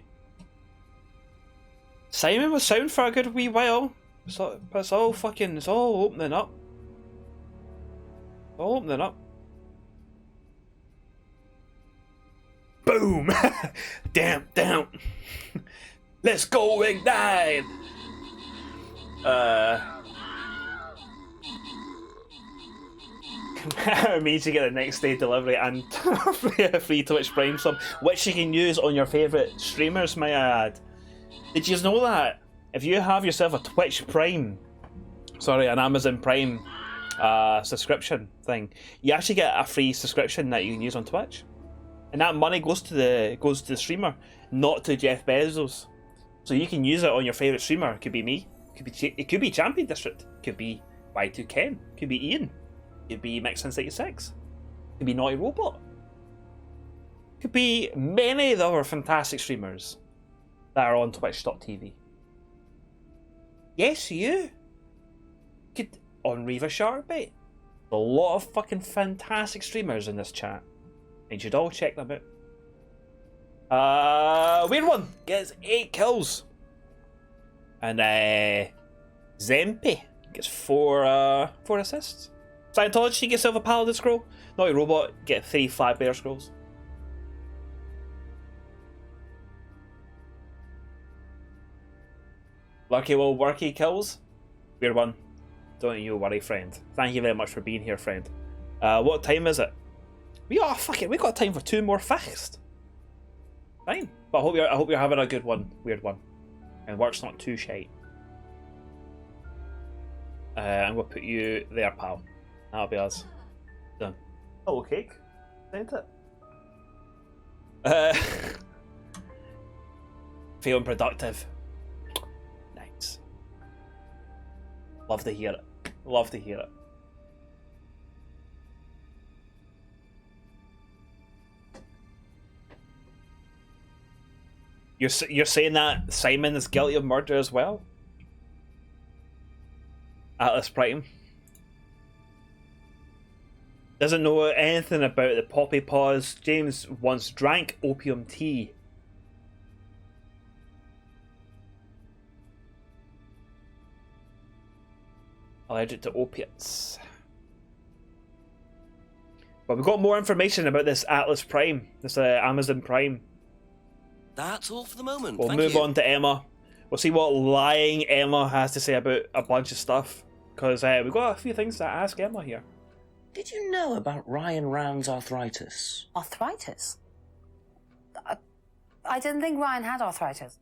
Simon was sound for a good wee while. But it's all opening up. All opening up. Boom! Damn. Let's go ignite! means you get the next day delivery and free Twitch Prime sub, which you can use on your favourite streamers, may I add. Did you know that? If you have yourself a Twitch Prime, sorry, an Amazon Prime subscription thing, you actually get a free subscription that you can use on Twitch. And that money goes to the streamer, not to Jeff Bezos. So you can use it on your favourite streamer. It could be me. It could be Champion District. It could be Y2Ken. It could be Ian. It could be Mix66. It could be Naughty Robot. It could be many of the other fantastic streamers that are on Twitch.tv. Yes, you. Could on Reva Sharpbait. A lot of fucking fantastic streamers in this chat. And you should all check them out. Weird One gets 8 kills. And Zempi gets 4 assists. Scientology, get yourself a Paladin scroll. Naughty Robot, get 3 Flag Bear scrolls. Lucky will worky kills. Weird One, don't you worry, friend. Thank you very much for being here, friend. What time is it? We got time for 2 more fast. Fine. But I hope you're having a good one, Weird One. And work's not too shite. I'm gonna put you there, pal. That'll be us. Done. Hello, cake. Sent it. Feeling productive. Nice. Love to hear it. Love to hear it. You're saying that Simon is guilty of murder as well? Atlas Prime doesn't know anything about the poppy pods. James once drank opium tea. Allergic to opiates. But we've got more information about this Atlas Prime, this Amazon Prime. That's all for the moment. We'll move on to Emma. We'll see what lying Emma has to say about a bunch of stuff. Because we've got a few things to ask Emma here. Did you know about Ryan Round's arthritis? Arthritis? I didn't think Ryan had arthritis.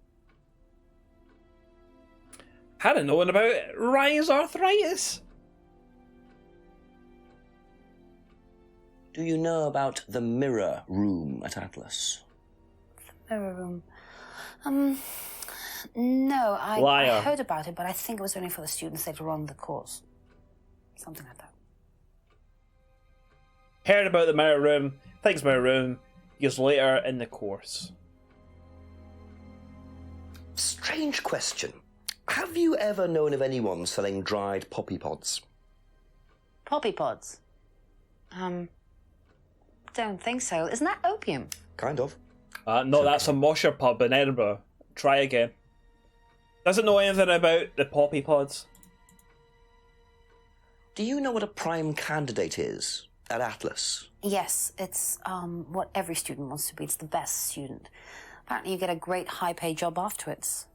Hadn't known about Ryan's arthritis. Do you know about the mirror room at Atlas? Mirror room. No, I heard about it, but I think it was only for the students later on in the course. Something like that. Heard about the mirror room, thinks mirror room, years later in the course. Strange question. Have you ever known of anyone selling dried poppy pods? Poppy pods? Don't think so. Isn't that opium? Kind of. No, that's a Mosher pub in Edinburgh. Try again. Doesn't know anything about the poppy pods. Do you know what a prime candidate is at Atlas? Yes, it's what every student wants to be. It's the best student. Apparently you get a great high-paid job afterwards.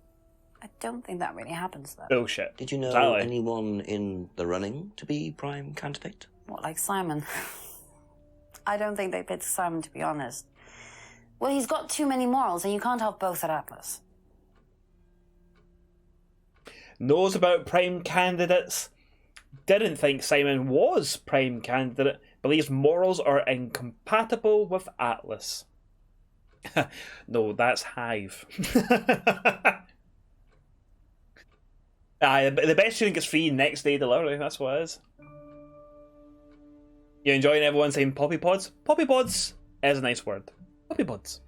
I don't think that really happens, though. Bullshit. Did you know anyone in the running to be prime candidate? What, like Simon? I don't think they picked Simon, to be honest. Well, he's got too many morals, and you can't have both at Atlas. Knows about prime candidates. Didn't think Simon was prime candidate. Believes morals are incompatible with Atlas. No, that's Hive. The best student gets free next day delivery. That's what it is. You enjoying everyone saying poppy pods? Poppy pods is a nice word. Poppy pods.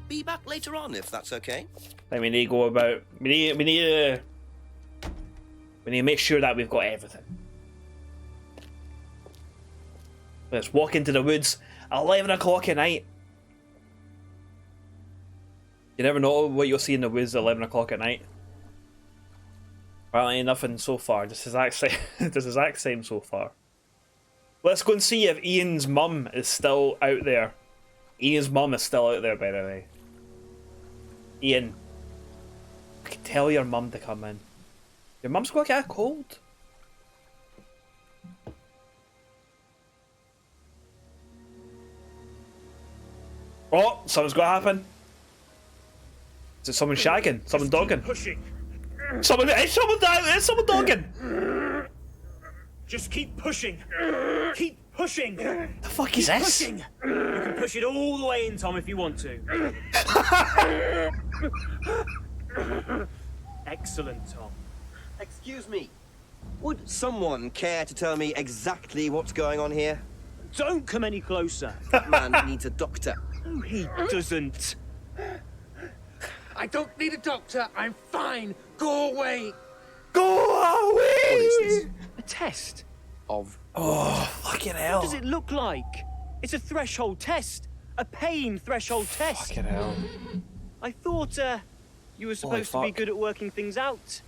Be back later on if that's okay. Then we need to go about. We need to make sure that we've got everything. Let's walk into the woods. 11 o'clock at night. You never know what you'll see in the woods at 11 o'clock at night. Apparently nothing so far. This is exact same so far. Let's go and see if Ian's mum is still out there. Ian's mum is still out there, by the way. Ian. Fucking tell your mum to come in. Your mum's gonna get a cold. Oh, something's gonna happen. Is it someone shagging? Someone dogging? Pushing. Someone dogging! Just keep pushing. Keep pushing. The fuck is this? Pushing. You can push it all the way in, Tom, if you want to. Excellent, Tom. Excuse me. Would someone care to tell me exactly what's going on here? Don't come any closer. That man needs a doctor. No, he doesn't. I don't need a doctor. I'm fine. Go away. Go away! What is this? A test of... Oh, fucking hell. What does it look like? It's a threshold test. A pain threshold test. Fucking hell. I thought, you were supposed to be fuck. good at working things out.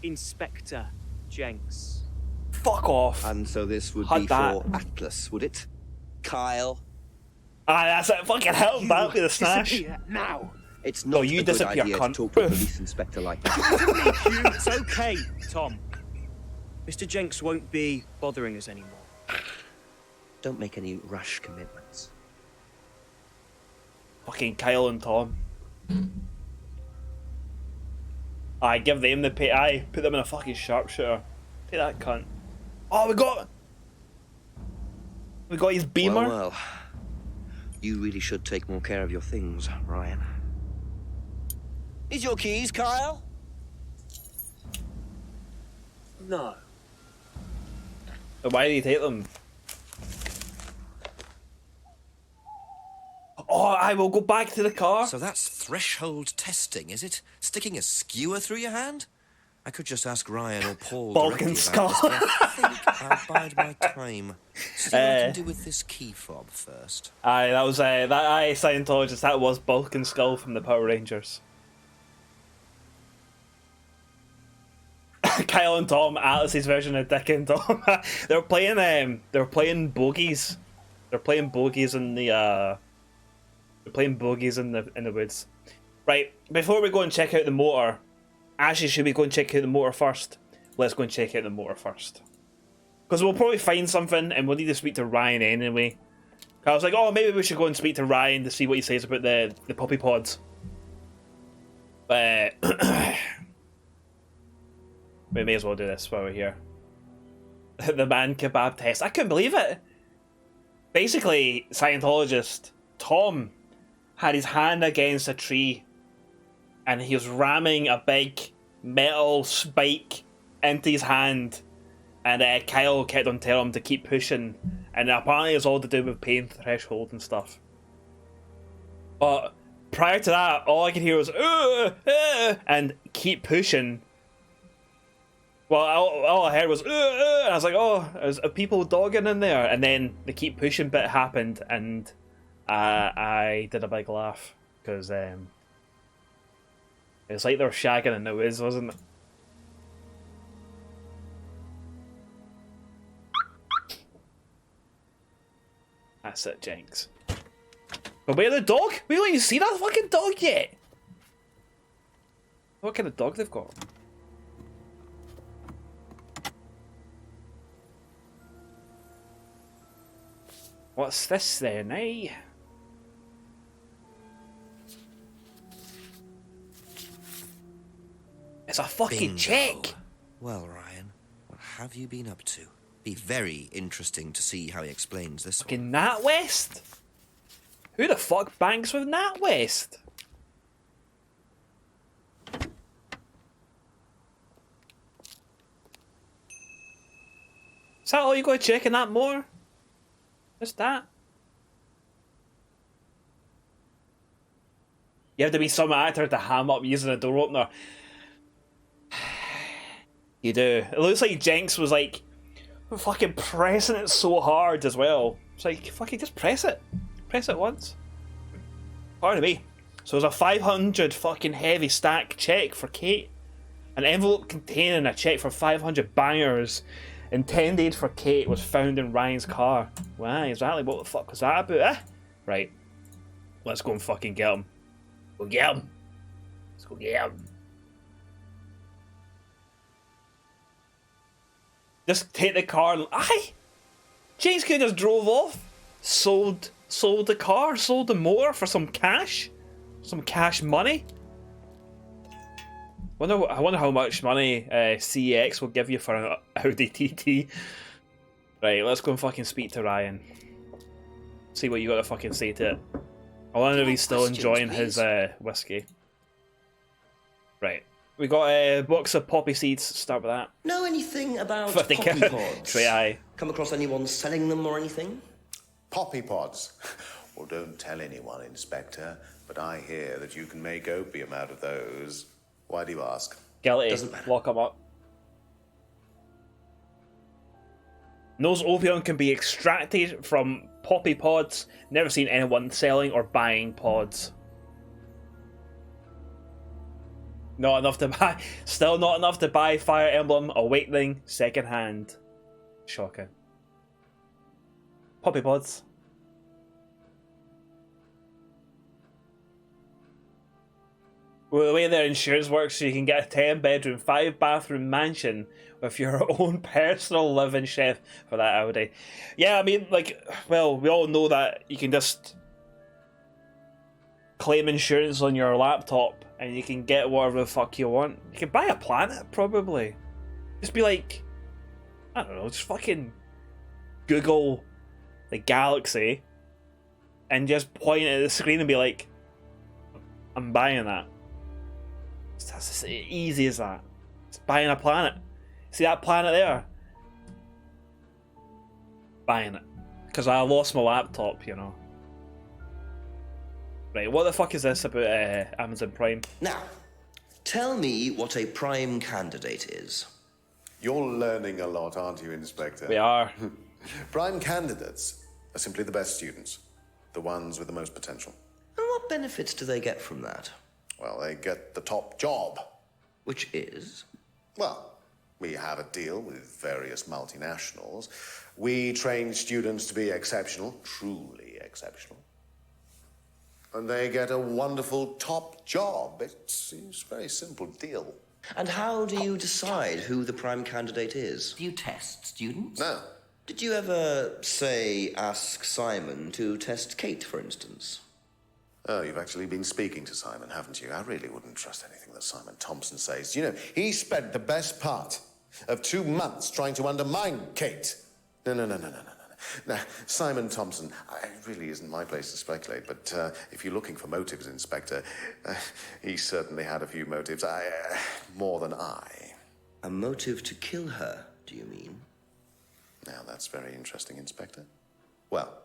Inspector Jenks. Fuck off. And so this would Had be that. for Atlas, would it? Kyle? Ah, that's it. Fucking hell, back with the snash. Disappear now. It's not you a good disappear, idea cunt. to talk to a police inspector like that. It's okay, Tom. Mr. Jenks won't be bothering us anymore. Don't make any rash commitments. Fucking Kyle and Tom. I give them the pay. I put them in a fucking sharpshooter. Take that cunt. Oh, we got his beamer. Well, you really should take more care of your things, Ryan. Is your keys, Kyle? No. Why did he take them? Oh, I will go back to the car. So that's threshold testing, is it? Sticking a skewer through your hand? I could just ask Ryan or Paul Balkan directly about skull. this, but I think I'll bide my time. See what I can do with this key fob first. Aye, that was Scientologist. That was Balkan Skull from the Power Rangers. Kyle and Tom, Atlas's version of Dick and Tom. they were playing bogeys. They're playing bogeys in the woods. Right, before we go and check out the motor, actually, should we go and check out the motor first? Let's go and check out the motor first. Because we'll probably find something and we'll need to speak to Ryan anyway. I was like, oh, maybe we should go and speak to Ryan to see what he says about the puppy pods. But we may as well do this while we're here. The man kebab test. I couldn't believe it. Basically, Scientologist Tom had his hand against a tree and he was ramming a big metal spike into his hand, and Kyle kept on telling him to keep pushing, and apparently it's all to do with pain threshold and stuff. But prior to that, all I could hear was and keep pushing. Well, all I heard was and I was like, oh, there's people dogging in there, and then the keep pushing bit happened, and I did a big laugh because it's like they were shagging in the woods, wasn't it? That's it, Jenks. But where's the dog? We don't even see that fucking dog yet. What kind of dog they've got? What's this then, eh? It's a fucking Bingo. check. Well, Ryan, what have you been up to? Be very interesting to see how he explains this one. Fucking NatWest? Who the fuck banks with NatWest? Is that all you got to check in that more? Just that? You have to be some actor to ham up using a door opener. You do. It looks like Jenks was like fucking pressing it so hard as well. It's like, fucking just press it. Press it once. Pardon me. So it was a 500 fucking heavy stack check for Kate. An envelope containing a check for 500 bangers intended for Kate was found in Ryan's car. Wow, exactly what the fuck was that about, eh? Right. Let's go and fucking get him. Go get him. Let's go get him. Just take the car and... Aye! James could have just drove off, sold the car, sold the motor for some cash. Some cash money. I wonder how much money CEX will give you for an Audi TT. Right, let's go and fucking speak to Ryan. See what you got to fucking say to it. I wonder if he's still enjoying his whiskey. Right. We got a box of poppy seeds. Start with that. Know anything about Fuck, poppy pods? Straight eye. Come across anyone selling them or anything? Poppy pods? Well, don't tell anyone, Inspector, but I hear that you can make opium out of those. Why do you ask? Guilty. Doesn't matter. Lock him up. Knows opium can be extracted from poppy pods. Never seen anyone selling or buying pods. Not enough to buy. Still not enough to buy Fire Emblem Awakening second hand. Shocking. Poppy pods. Well, the way their insurance works, so you can get a 10-bedroom, 5-bathroom mansion with your own personal living chef for that Audi. Yeah, I mean, like, well, we all know that you can just claim insurance on your laptop and you can get whatever the fuck you want. You can buy a planet, probably. Just be like, I don't know, just fucking Google the galaxy and just point at the screen and be like, I'm buying that. It's as easy as that. It's buying a planet. See that planet there? Buying it. Because I lost my laptop, you know. Right, what the fuck is this about Amazon Prime? Now, tell me what a prime candidate is. You're learning a lot, aren't you, Inspector? We are. Prime candidates are simply the best students. The ones with the most potential. And what benefits do they get from that? Well, they get the top job. Which is? Well, we have a deal with various multinationals. We train students to be exceptional, truly exceptional. And they get a wonderful top job. It's a very simple deal. And how do you decide who the prime candidate is? Do you test students? No. Did you ever, say, ask Simon to test Kate, for instance? Oh, you've actually been speaking to Simon, haven't you? I really wouldn't trust anything that Simon Thompson says. You know, he spent the best part of 2 months trying to undermine Kate. No. Now, Simon Thompson, it really isn't my place to speculate, but if you're looking for motives, Inspector, he certainly had a few motives. More than I. A motive to kill her, do you mean? Now, that's very interesting, Inspector. Well,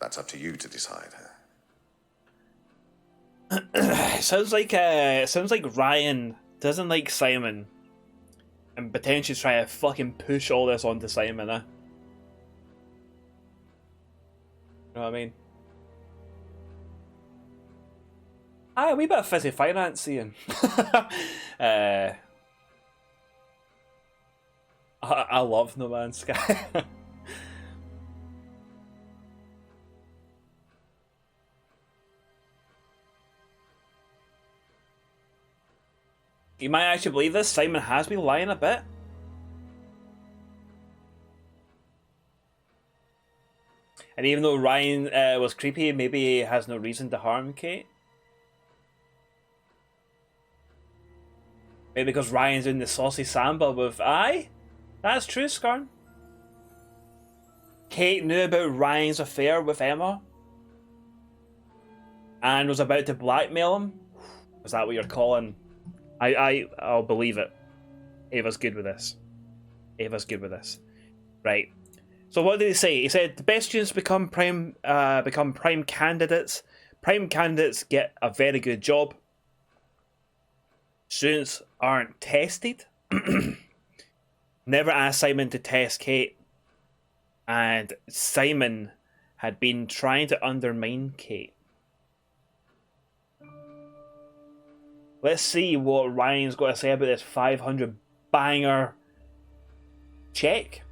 that's up to you to decide. sounds like Ryan doesn't like Simon and potentially try to fucking push all this onto Simon, You know what I mean? A wee bit of fizzy finance, Ian. I love No Man's Sky. You might actually believe this, Simon has been lying a bit. And even though Ryan was creepy, maybe he has no reason to harm Kate. Maybe because Ryan's in the saucy samba with... Aye, that's true, Skarn. Kate knew about Ryan's affair with Emma. And was about to blackmail him. Is that what you're calling... I'll believe it. Ava's good with this. Right. So what did he say? He said the best students become prime candidates. Prime candidates get a very good job. Students aren't tested. Never asked Simon to test Kate. And Simon had been trying to undermine Kate. Let's see what Ryan's got to say about this 500 banger check.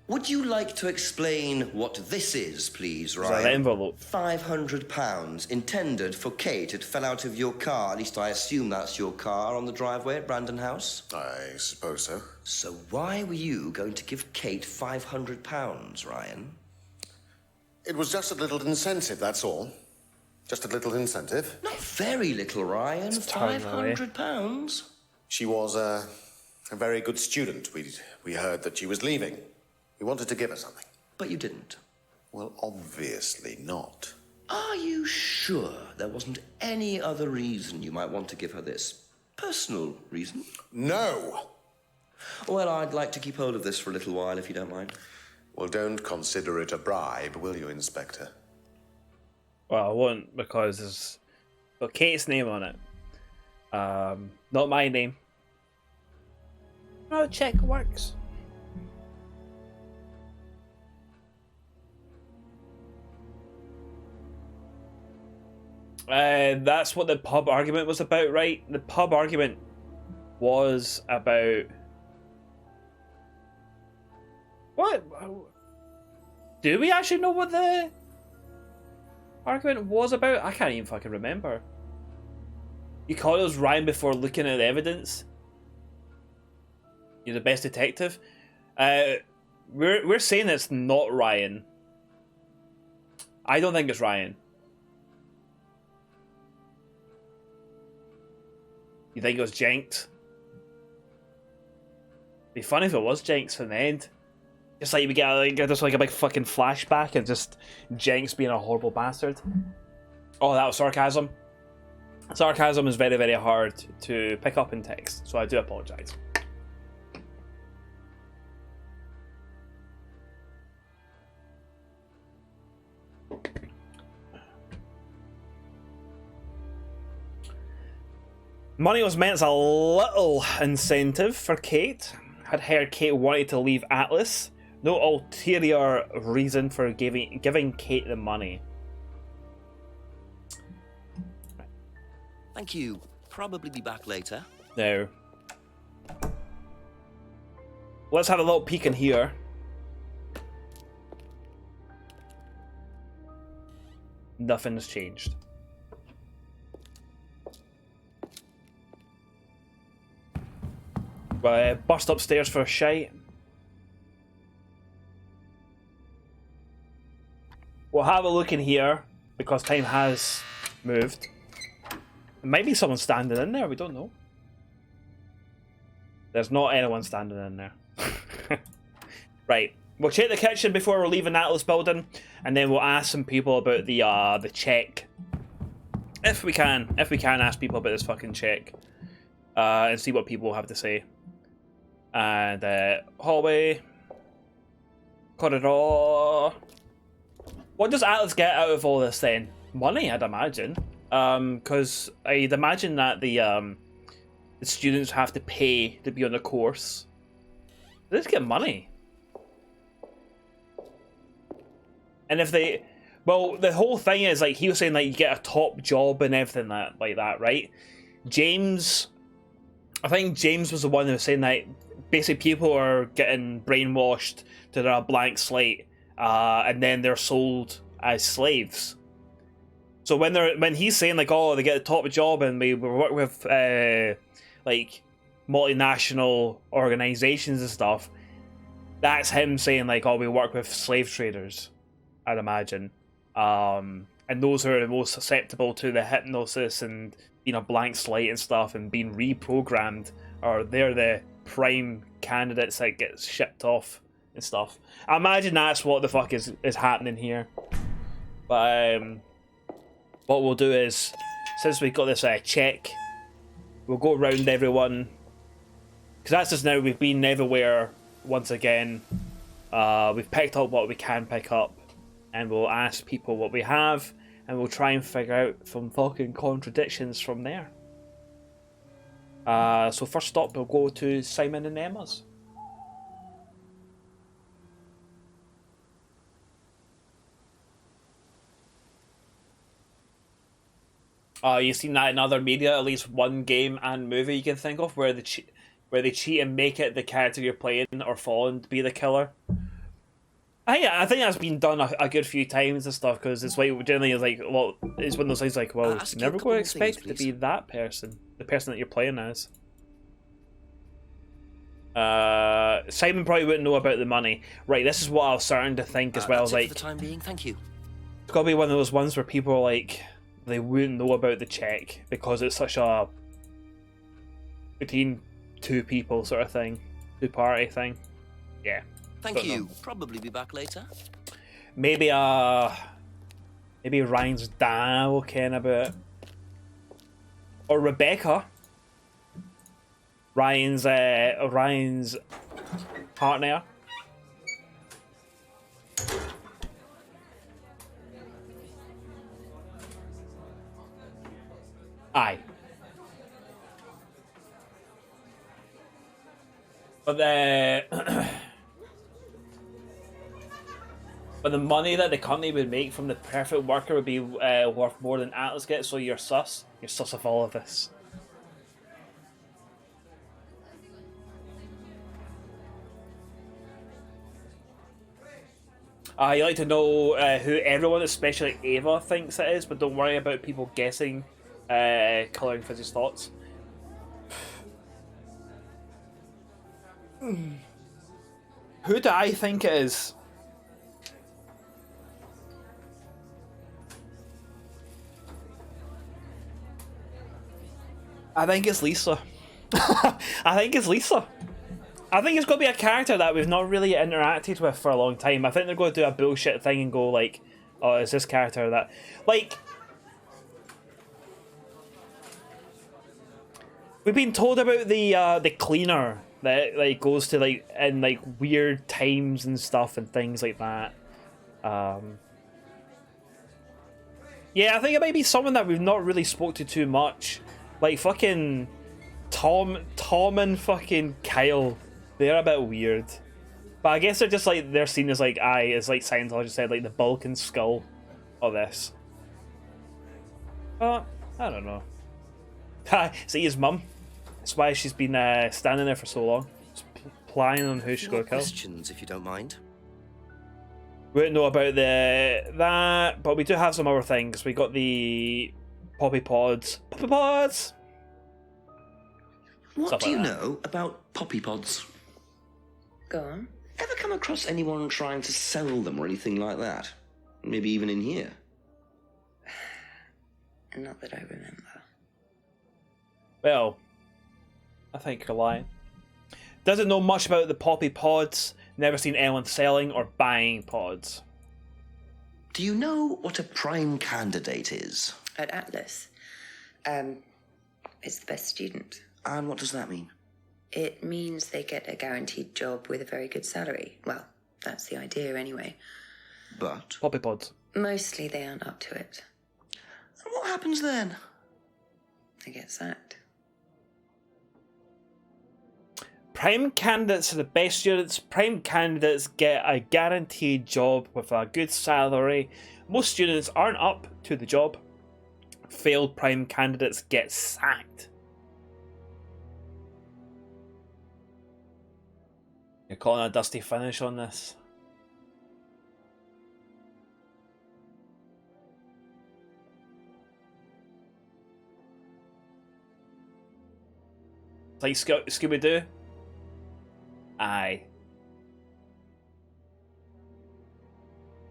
Would you like to explain what this is, please, that Ryan? an envelope? £500 intended for Kate. It fell out of your car. At least I assume that's your car on the driveway at Brandon House. I suppose so. So why were you going to give Kate £500, Ryan? It was just a little incentive, that's all. Just a little incentive. Not very little, Ryan. £500. She was a very good student. We heard that she was leaving. We wanted to give her something. But you didn't. Well, obviously not. Are you sure there wasn't any other reason you might want to give her this? Personal reason? No! Well, I'd like to keep hold of this for a little while, if you don't mind. Well, don't consider it a bribe, will you, Inspector? Well, I won't, because there's got Kate's name on it. Not my name. No, check works. That's what the pub argument was about, right? The pub argument was about... What? Do we actually know what the argument was about? I can't even fucking remember. You called us Ryan before looking at the evidence? You're the best detective? We're saying it's not Ryan. I don't think it's Ryan. You think it was Jenks? Be funny if it was Jenks in the end. Just like we get just like a big fucking flashback and just Jenks being a horrible bastard. Oh, that was sarcasm. Sarcasm is very, very hard to pick up in text, so I do apologise. Money was meant as a little incentive for Kate. Had heard Kate wanted to leave Atlas. No ulterior reason for giving Kate the money. Thank you. Probably be back later. No. Let's have a little peek in here. Nothing's changed. Bust upstairs for a shite. We'll have a look in here because time has moved. There might be someone standing in there, we don't know. There's not anyone standing in there. Right, we'll check the kitchen before we're leaving Atlas building, and then we'll ask some people about the check. If we can ask people about this fucking check. And see what people have to say. And hallway, corridor. What does Atlas get out of all this then? Money, I'd imagine. Because I'd imagine that the students have to pay to be on the course. They just get money. And if they, well, the whole thing is like he was saying, like you get a top job and everything like that, right? James, I think James was the one who was saying that basically people are getting brainwashed to their blank slate, and then they're sold as slaves. So when he's saying like, oh, they get a top job and we work with like multinational organizations and stuff, that's him saying like, oh, we work with slave traders, I'd imagine. And those who are the most susceptible to the hypnosis and being a blank slate and stuff and being reprogrammed, or they're the prime candidates that get shipped off and stuff. I imagine that's what the fuck is happening here. But what we'll do is, since we've got this check, we'll go around everyone, because that's just now we've been everywhere once again. We've picked up what we can pick up, and we'll ask people what we have, and we'll try and figure out some fucking contradictions from there. So first stop, we'll go to Simon and Emma's. You've seen that in other media, at least one game and movie you can think of where they cheat and make it the character you're playing or following to be the killer. I think that's been done a good few times and stuff, because it's like generally it's like, well, it's one of those things like, well, you're never going to expect it to be that person, the person that you're playing as. Simon probably wouldn't know about the money. Right, this is what I was starting to think as well. That's it Like, for the time being. Thank you. it's got to be one of those ones where people are like, they wouldn't know about the check because it's such a between two people sort of thing, two party thing. Yeah. Thank you. Probably be back later. Maybe Ryan's dad will ken about it. Or Rebecca. Ryan's partner. Aye. But but the money that the company would make from the perfect worker would be worth more than Atlas gets, so you're sus. You're sus of all of this. You like to know who everyone, especially Ava, thinks it is, but don't worry about people guessing, colouring Fizzy's thoughts. Who do I think it is? I think it's Lisa. I think it's Lisa. I think it's going to be a character that we've not really interacted with for a long time. I think they're going to do a bullshit thing and go like, oh, is this character that... Like... We've been told about the cleaner that like goes to like in like weird times and stuff and things like that. Yeah, I think it might be someone that we've not really spoke to too much. Like fucking Tom and fucking Kyle. They're a bit weird. But I guess they're just like, they're seen as like, as like Scientology said, like the bulk and skull of this. But I don't know. See his mum. That's why she's been standing there for so long. Just planning on who she's going to kill. Questions, if you don't mind. We don't know about that, but we do have some other things. We got the poppy pods. Poppy pods! What do you know about poppy pods? Go on. Ever come across anyone trying to sell them or anything like that? Maybe even in here? Not that I remember. Well, I think you're lying. Doesn't know much about the poppy pods. Never seen anyone selling or buying pods. Do you know what a prime candidate is? At Atlas, it's the best student. And what does that mean? It means they get a guaranteed job with a very good salary. Well, that's the idea anyway. But? Poppy pods. Mostly they aren't up to it. And what happens then? They get sacked. Prime candidates are the best students. Prime candidates get a guaranteed job with a good salary. Most students aren't up to the job. Failed prime candidates get sacked. You're calling a dusty finish on this? It's like Scooby-Doo? Aye.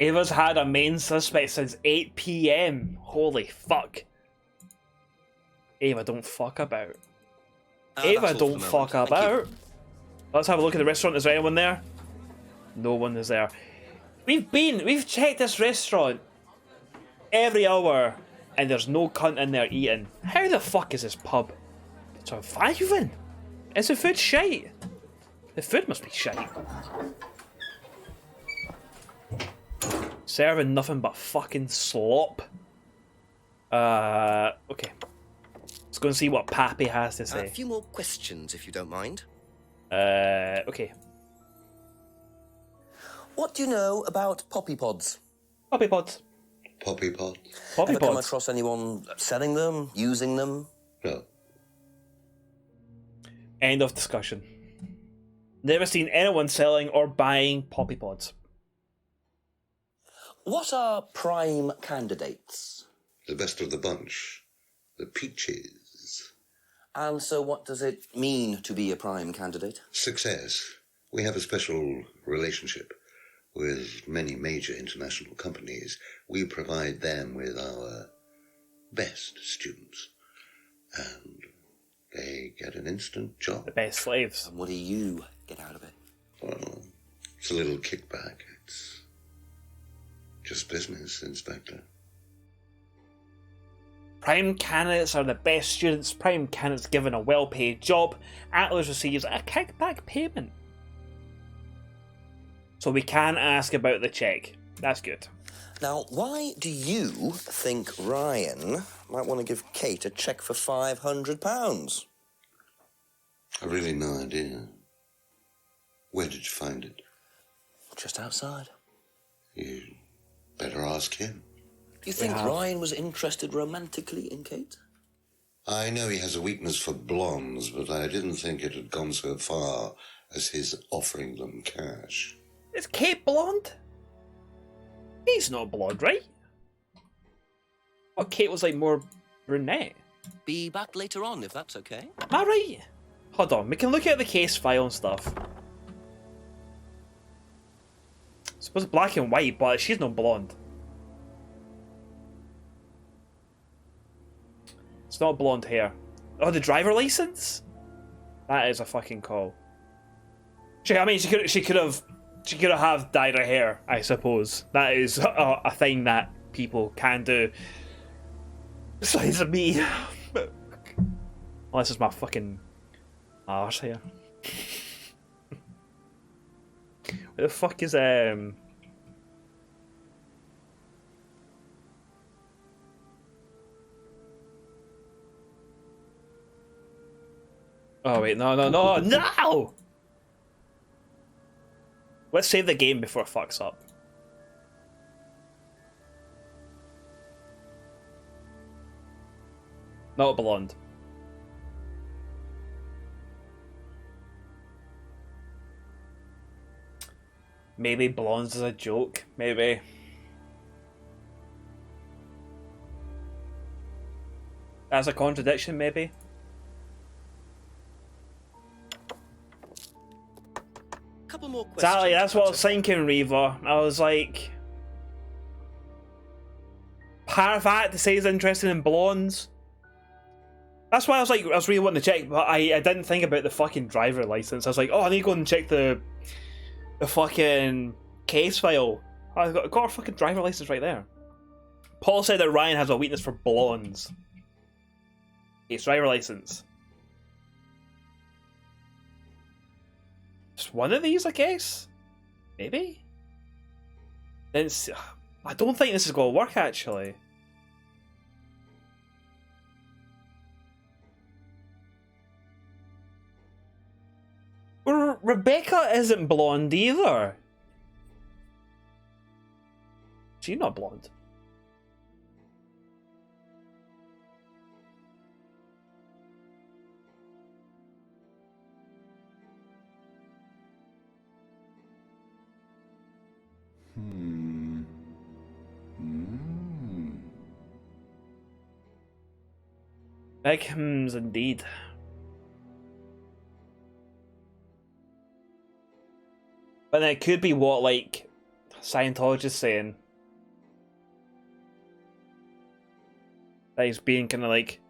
Ava's had a main suspect since 8 PM. Holy fuck. Ava, don't fuck about. Ava, don't fuck about. Let's have a look at the restaurant. Is there anyone there? No one is there. We've checked this restaurant every hour and there's no cunt in there eating. How the fuck is this pub surviving? Is the food shite? The food must be shite. Serving nothing but fucking slop. Okay. Let's go and see what Pappy has to say. A few more questions, if you don't mind. Okay. What do you know about poppy pods? Poppy pods. Poppy pods? Poppy Ever come pods. across anyone selling them, using them? No. End of discussion. Never seen anyone selling or buying poppy pods. What are prime candidates? The best of the bunch. The peaches. And so what does it mean to be a prime candidate? Success. We have a special relationship with many major international companies. We provide them with our best students. And they get an instant job. The best slaves. And what do you get out of it? Well, it's a little kickback. It's just business, Inspector. Prime candidates are the best students. Prime candidates given a well-paid job. Atlas receives a kickback payment. So we can ask about the check. That's good. Now, why do you think Ryan might want to give Kate a cheque for £500? I've really no idea. Where did you find it? Just outside. You better ask him. Do you think Ryan was interested romantically in Kate? I know he has a weakness for blondes, but I didn't think it had gone so far as his offering them cash. Is Kate blonde? Kate's not blonde, right? Well, Kate was like more brunette. Be back later on, if that's okay. Am I right? Hold on, we can look at the case file and stuff. I suppose it's black and white, but she's not blonde. It's not blonde hair. Oh, the driver license? That is a fucking call. She could have dyed her hair, I suppose. That is a thing that people can do. Besides me. Unless it's my fucking arse here. Where the fuck is Oh wait, no! Let's save the game before it fucks up. Not blonde. Maybe blondes is a joke, maybe. That's a contradiction, maybe. Couple more questions. Exactly, that's what I was thinking, Reaver. I was like... part of that to say he's interested in blondes. That's why I was really wanting to check, but I didn't think about the fucking driver license. I was like, oh, I need to go and check the fucking case file. Oh, I've got a fucking driver license right there. Paul said that Ryan has a weakness for blondes. His driver license. Just one of these, I guess? Maybe? I don't think this is going to work, actually. Rebecca isn't blonde either. She's not blonde. Big hymns indeed. But then it could be what, like, Scientologists saying. That he's being kind of like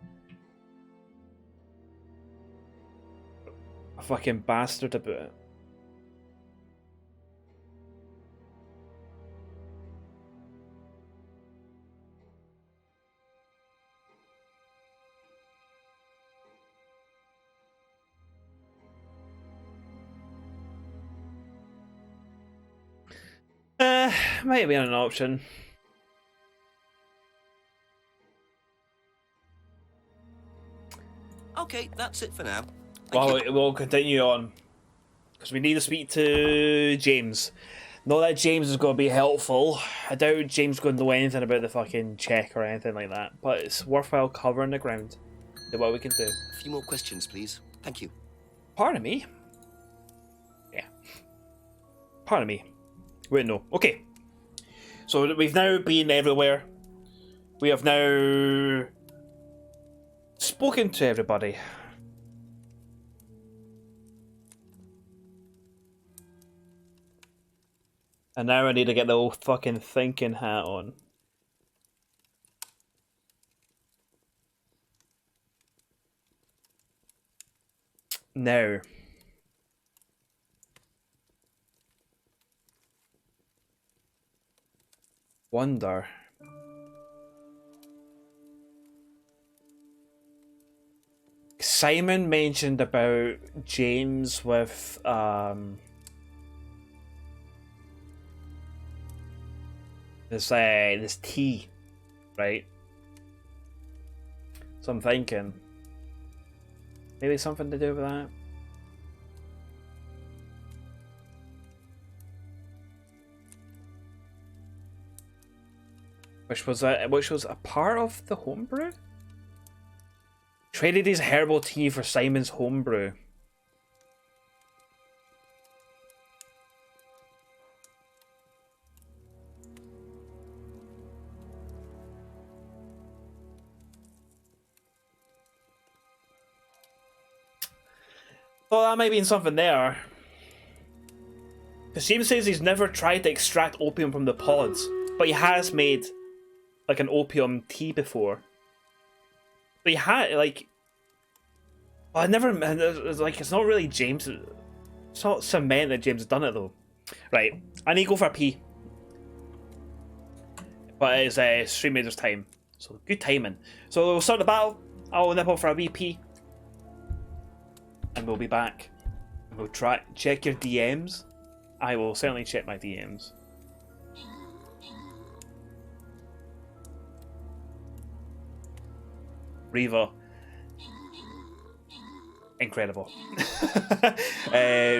a fucking bastard about it. Might be an option. Okay, that's it for now. Well, we'll continue on. Because we need to speak to James. Not that James is going to be helpful. I doubt James is going to know anything about the fucking check or anything like that. But it's worthwhile covering the ground. See what we can do. A few more questions, please. Thank you. Pardon me? Yeah. Pardon me. Wait, no. Okay. So we've now been everywhere. We have now spoken to everybody. And now I need to get the old fucking thinking hat on. Now. Wonder. Simon mentioned about James with this tea, right? So I'm thinking maybe something to do with that. Which was a part of the homebrew? Traded his herbal tea for Simon's homebrew. Well, that might be something there. Because James says he's never tried to extract opium from the pods, but he has made like an opium tea before. But he had like, well, I never like it's not really James. It's not cement that James has done it though. Right, I need to go for a pee. But it's Stream Raiders time, so good timing. So we'll start the battle. I'll nip off for a wee pee, and we'll be back. We'll check your DMs. I will certainly check my DMs. Reva, incredible. I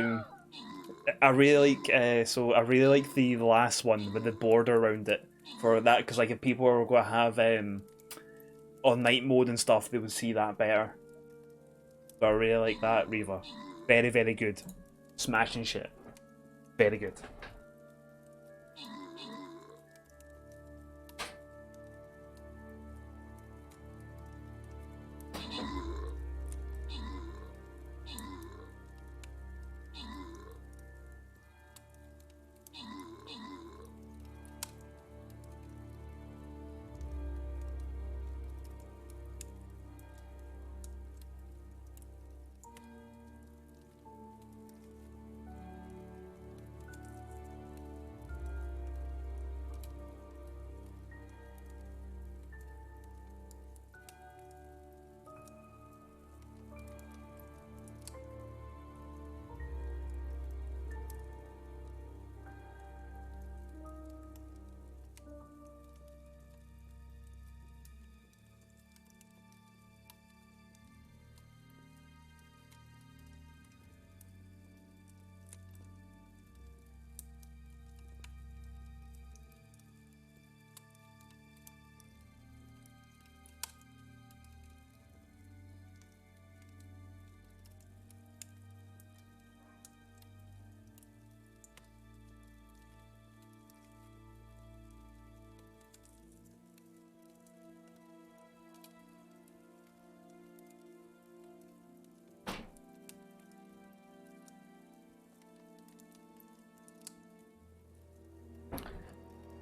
really like I really like the last one with the border around it for that, because like if people were going to have on night mode and stuff, they would see that better. So I really like that, Reva. Very, very good. Smashing shit. Very good.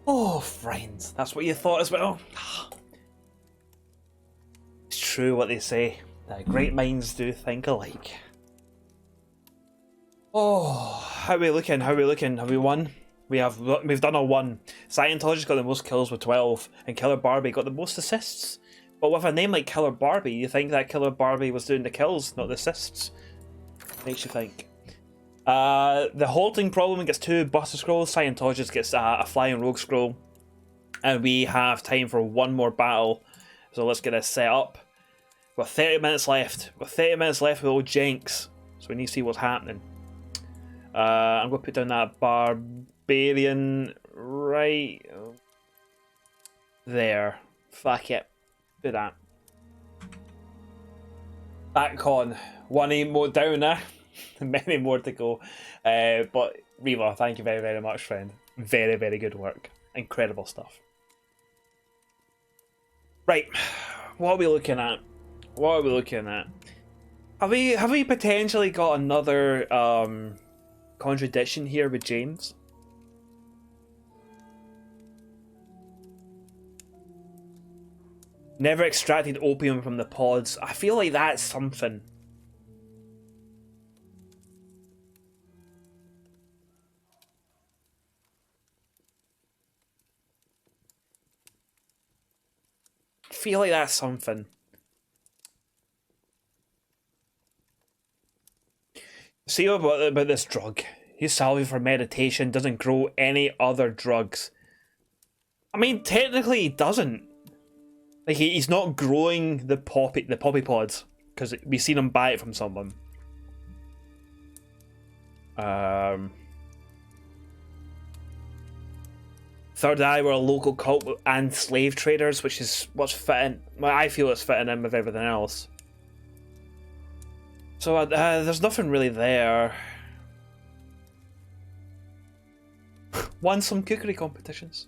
Oh, friends, that's what you thought as well. It's true what they say, that great minds do think alike. Oh, how are we looking? How are we looking? Have we won? We've done a 1. Scientologist got the most kills with 12, and Killer Barbie got the most assists. But with a name like Killer Barbie, you think that Killer Barbie was doing the kills, not the assists. Makes you think. The halting problem gets 2 Buster Scrolls, Scientologist gets a Flying Rogue Scroll, and we have time for 1 more battle, so let's get this set up. We've got 30 minutes left. We've got 30 minutes left with old Jenks, so we need to see what's happening. I'm going to put down that Barbarian right there. Fuck it. Do that. Back on. 1 emote down now. Many more to go. But Reva, thank you very, very much, friend. Very, very good work. Incredible stuff. Right, what are we looking at? What are we looking at? Have we potentially got another contradiction here with James? Never extracted opium from the pods. I feel like that's something. I feel like that's something. See about this drug. He's salvia for meditation, doesn't grow any other drugs. I mean, technically he doesn't. Like, he's not growing the poppy pods, because we've seen him buy it from someone. Third Eye were a local cult and slave traders, which is what's fitting. Well, I feel it's fitting in with everything else. So there's nothing really there. Won some cookery competitions.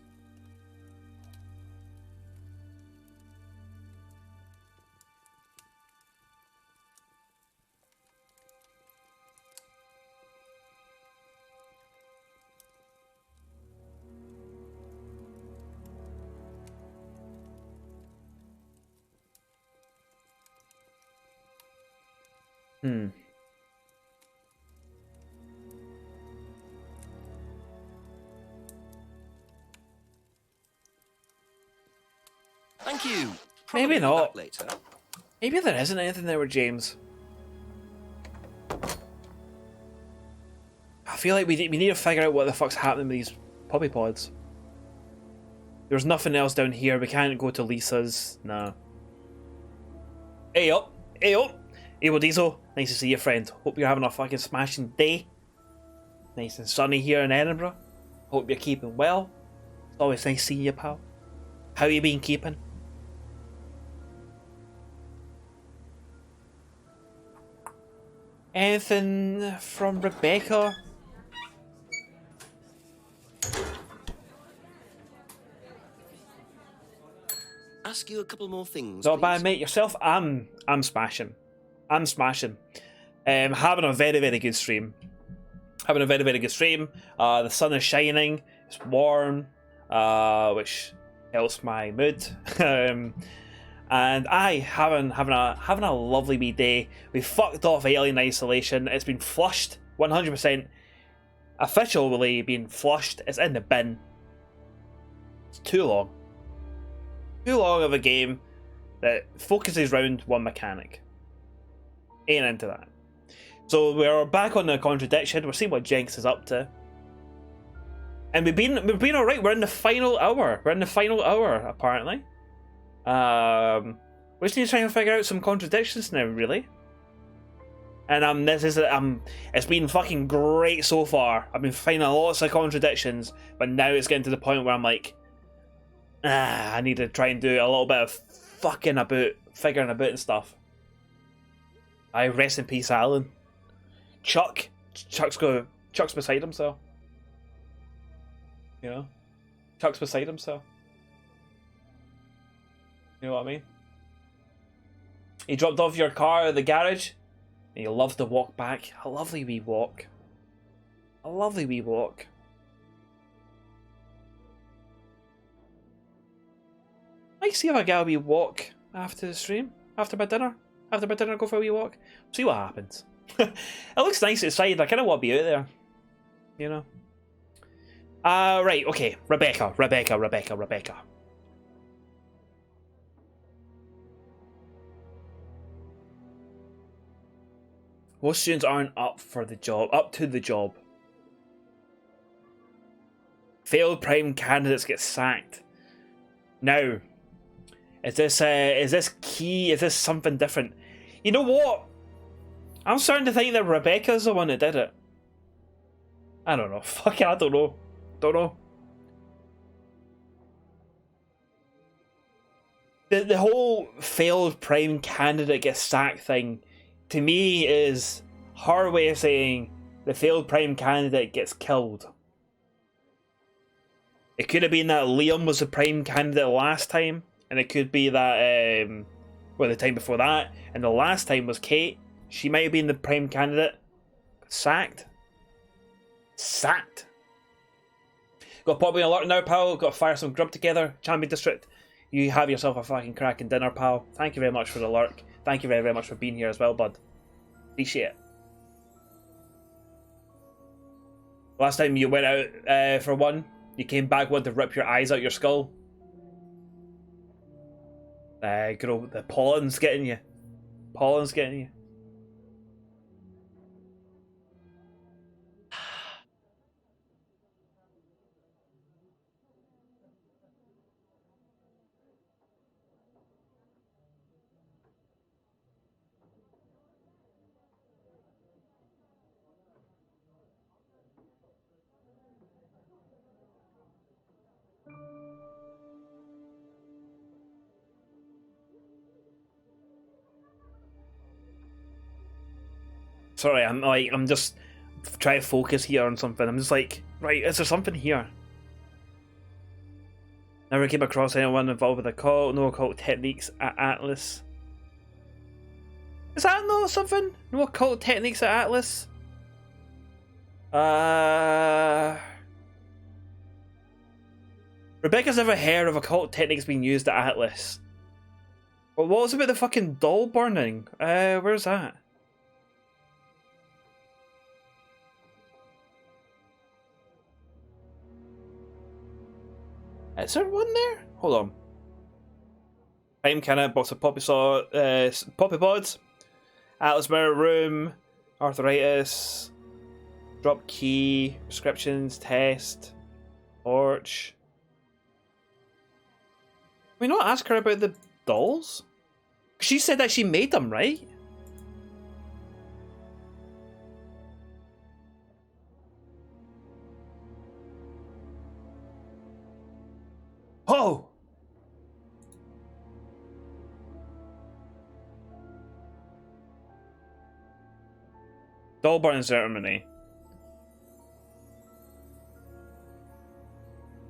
Thank you. Maybe not. Later. Maybe there isn't anything there with James. I feel like we need to figure out what the fuck's happening with these poppy pods. There's nothing else down here. We can't go to Lisa's. Nah. Hey up. Hey up. Hey, Diesel. Nice to see you, friend. Hope you're having a fucking smashing day. Nice and sunny here in Edinburgh. Hope you're keeping well. It's always nice seeing you, pal. How you been keeping? Anything from Rebecca? Ask you a couple more things. Not bad, mate. Yourself? I'm smashing. I'm smashing. Having a very, very good stream. Having a very, very good stream. The sun is shining. It's warm, which helps my mood. And having a lovely wee day. We fucked off Alien Isolation. It's been flushed 100%. Officially been flushed. It's in the bin. It's too long. Too long of a game that focuses around one mechanic. Ain't into that. So we're back on the Contradiction. We're seeing what Jenks is up to. And we've been alright. We're in the final hour. We're in the final hour, apparently. We just need to try and figure out some contradictions now, really. And it's been fucking great so far. I've been finding lots of contradictions, but now it's getting to the point where I'm like, I need to try and do a little bit of figuring about and stuff. I rest in peace, Alan. Chuck's beside himself. You know, Chuck's beside himself. You know what I mean? You dropped off your car at the garage, and you love to walk back. A lovely wee walk. A lovely wee walk. Might see if I get a wee walk after the stream. After my dinner, go for a wee walk. See what happens. It looks nice outside. I kind of want to be out there. You know. Right. Okay. Rebecca. Most students aren't up to the job. Failed prime candidates get sacked. Now, is this key? Is this something different? You know what? I'm starting to think that Rebecca's the one that did it. I don't know. Fuck it, I don't know. The whole failed prime candidate gets sacked thing, to me, is her way of saying the failed prime candidate gets killed. It could have been that Liam was the prime candidate last time, and it could be that, well, the time before that, and the last time was Kate. She might have been the prime candidate. Sacked. Sacked. Got to pop me an alert now, pal. Got to fire some grub together. Champion District. You have yourself a fucking cracking dinner, pal. Thank you very much for the lurk. Thank you very, very much for being here as well, bud. Appreciate it. Last time you went out for one, you came back wanting to rip your eyes out your skull. Girl, the pollen's getting you. Pollen's getting you. Sorry, I'm just trying to focus here on something. I'm just like, right, is there something here? Never came across anyone involved with occult, no occult techniques at Atlas. Is that not something? No occult techniques at Atlas? Rebecca's never heard of occult techniques being used at Atlas. But what was about the fucking doll burning? Where's that? Is there one there? Hold on. Time cannon, box of poppy saw, poppy pods, Atlas mirror room, arthritis, drop key, prescriptions, test, torch. Can we not ask her about the dolls? She said that she made them, right? Oh! Doll burning ceremony.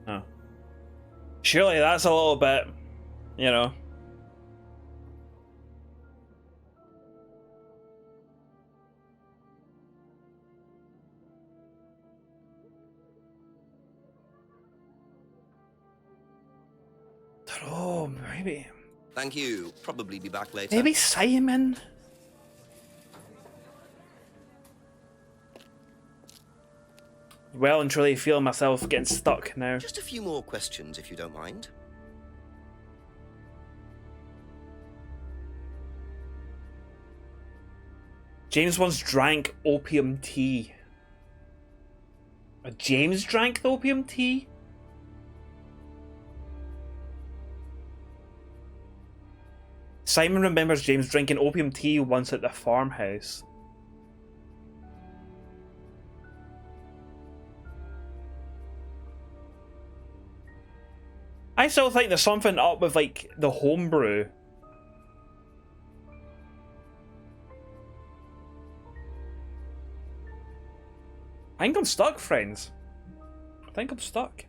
Oh. Surely that's a little bit, you know. Oh, maybe. Thank you. Probably be back later. Maybe Simon? Well and truly feel myself getting stuck now. Just a few more questions, if you don't mind. James once drank opium tea. James drank the opium tea? Simon remembers James drinking opium tea once at the farmhouse. I still think there's something up with, like, the homebrew. I think I'm stuck, friends. I think I'm stuck.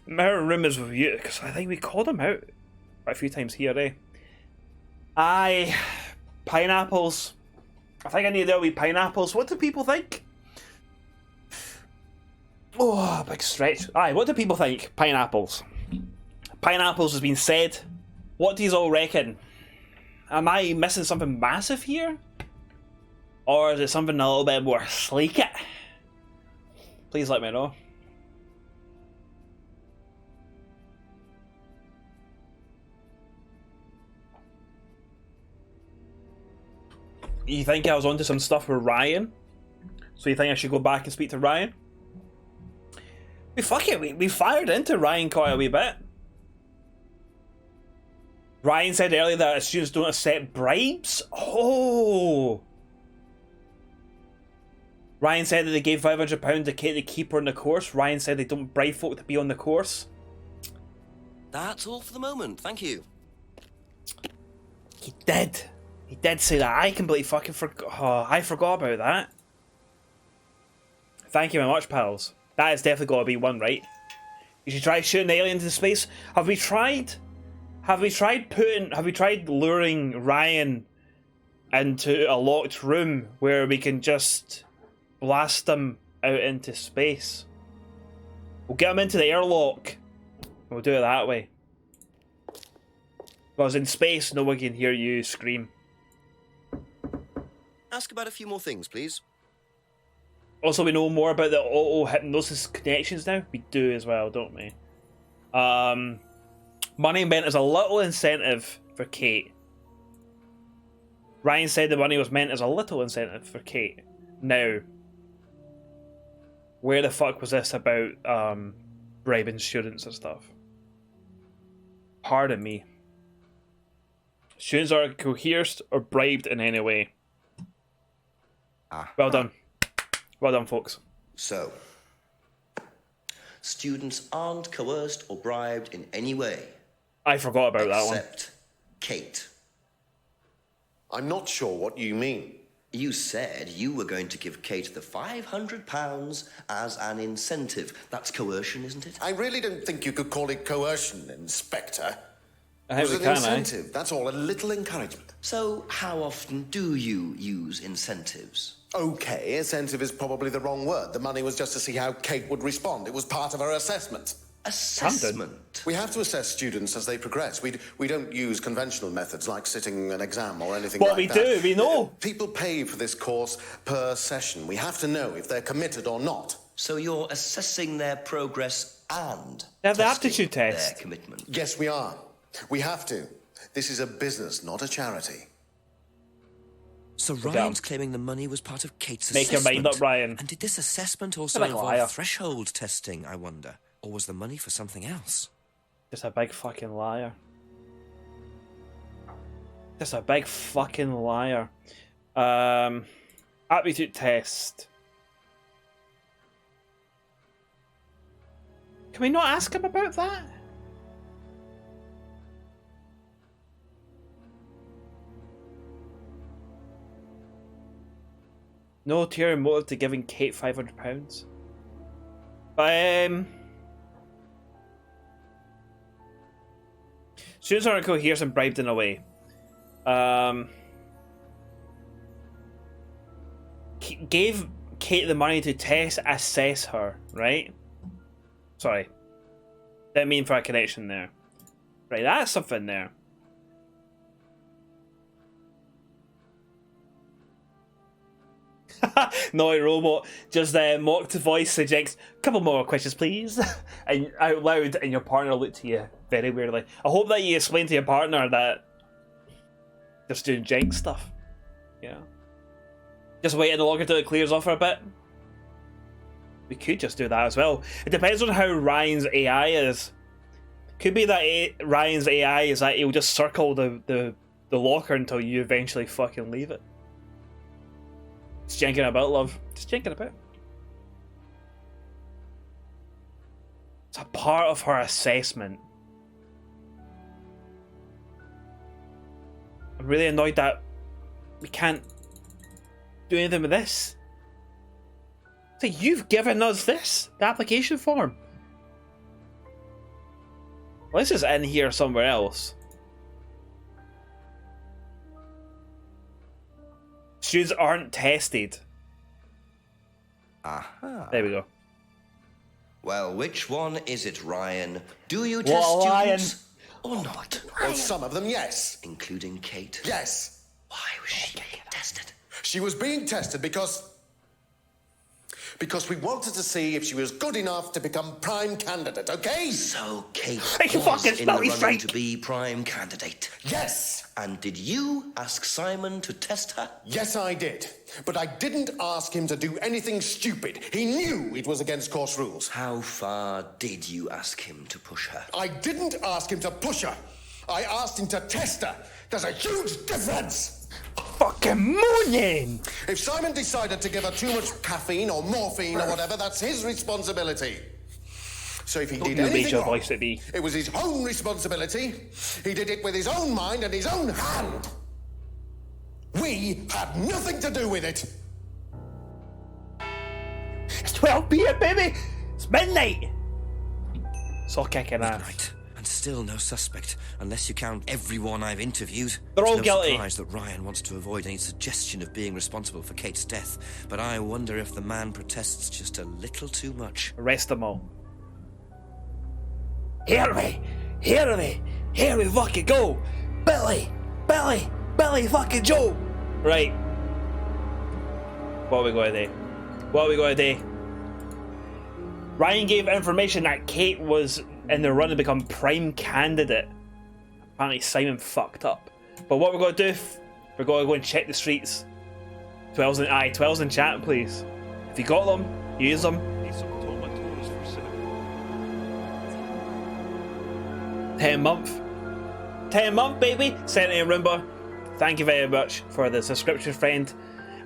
Mirror room is with you, because I think we called him out quite a few times here, eh? Aye. Pineapples. I think I need to wee pineapples. What do people think? Oh, big stretch. Aye, what do people think? Pineapples. Pineapples has been said. What do you all reckon? Am I missing something massive here? Or is it something a little bit more sleek it? Please let me know. You think I was onto some stuff with Ryan? So you think I should go back and speak to Ryan? Fuck it, we fired into Ryan quite a wee bit. Ryan said earlier that students don't accept bribes? Oh! Ryan said that they gave £500 to Kate to keep her on the course. Ryan said they don't bribe folk to be on the course. That's all for the moment, thank you. He did. He did say that. I completely fucking forgot. Oh, I forgot about that. Thank you very much, pals. That has definitely got to be one, right? You should try shooting the alien into space. Have we tried luring Ryan into a locked room where we can just blast him out into space? We'll get him into the airlock. We'll do it that way. Because in space, no one can hear you scream. Ask about a few more things, please. Also, we know more about the auto-hypnosis connections now. We do as well, don't we? Money meant as a little incentive for Kate. Ryan said the money was meant as a little incentive for Kate. Now, where the fuck was this about bribing students and stuff? Pardon me. Students are coerced or bribed in any way. Well done. Well done, folks. So, students aren't coerced or bribed in any way. I forgot about that one. Except Kate. I'm not sure what you mean. You said you were going to give Kate the £500 as an incentive. That's coercion, isn't it? I really don't think you could call it coercion, Inspector. I It was think an we can, incentive, that's all, a little encouragement. So, how often do you use incentives? Okay, incentive is probably the wrong word. The money was just to see how Kate would respond. It was part of her assessment. Assessment? We have to assess students as they progress. We don't use conventional methods like sitting an exam or anything Well, like that. we do, we know. People pay for this course per session. We have to know if they're committed or not. So you're assessing their progress and They have the testing aptitude test. their commitment. Yes, we are. We have to. This is a business, not a charity. So Ryan's claiming the money was part of Kate's Make your assessment. mind up, Ryan. And did this assessment also You're like a involve liar. threshold testing, I wonder? Or was the money for something else? Just a big fucking liar. Just a big fucking liar. Aptitude test. Can we not ask him about that? No ulterior motive to giving Kate £500. Students aren't coerced and bribed in a way. Gave Kate the money to assess her, right? Sorry. Didn't mean for a connection there. Right, that's something there. Naughty robot just mocked voice suggests couple more questions please and out loud, and your partner looked to you very weirdly. I hope that you explain to your partner that just doing jank stuff. Yeah. Just waiting longer until it clears off for a bit. We could just do that as well. It depends on how Ryan's AI is. Could be that Ryan's AI is that he'll just circle the locker until you eventually fucking leave it. Just janking about, love. Just janking about. It's a part of her assessment. I'm really annoyed that we can't do anything with this. So you've given us this, the application form. Well, this is in here somewhere else. Students aren't tested. Aha. There we go. Well, which one is it, Ryan? Do you What test a lion. students or not? Well, some of them, yes. Including Kate? Yes. Why was she being tested? She was being tested because we wanted to see if she was good enough to become prime candidate, okay? So Kate Hey, you was fucking in the smelly running strike. to be prime candidate. Yes. And did you ask Simon to test her? Yes, I did. But I didn't ask him to do anything stupid. He knew it was against course rules. How far did you ask him to push her? I didn't ask him to push her. I asked him to test her. There's a huge difference. Fucking morning! If Simon decided to give her too much caffeine or morphine or whatever, that's his responsibility. So if he did You made anything your wrong, voice to be. it was his own responsibility. He did it with his own mind and his own hand. We had nothing to do with it. It's 12 p.m, baby! It's midnight! It's all kicking ass. Midnight, and still no suspect, unless you count everyone I've interviewed. They're all it's no guilty. surprise that Ryan wants to avoid any suggestion of being responsible for Kate's death, but I wonder if the man protests just a little too much. Arrest them all. Here we fucking go! Billy fucking Joe! Right. What are we going to do? Ryan gave information that Kate was in the run to become prime candidate. Apparently Simon fucked up. But what we're going to do, we're going to go and check the streets. 12's in chat, please. If you got them, use them. Need some tomatoes for cinnamon. 10 month, baby. Sent in Roomba. Thank you very much for the subscription, friend.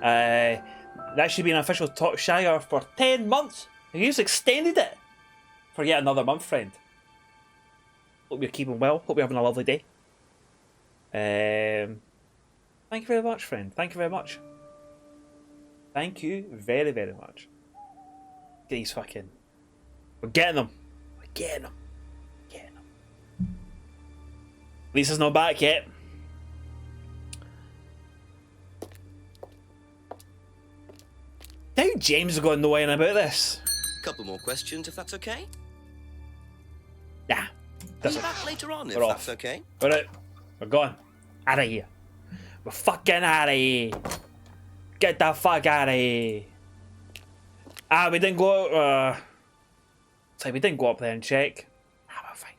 That should be an official talk shire for 10 months. You just extended it for yet another month, friend. Hope you're keeping well. Hope you're having a lovely day. Thank you very much, friend. Thank you very much. Thank you very, very much. Get these fucking... We're getting them. Lisa's not back yet. Now James is going to know anything about this. Couple more questions, if that's okay. Nah. Are you back later on, if We're that's off. okay? We're out. We're gone. Out of here. We're fucking out of here. Get the fuck out of here. We didn't go... So we didn't go up there and check. We're fine.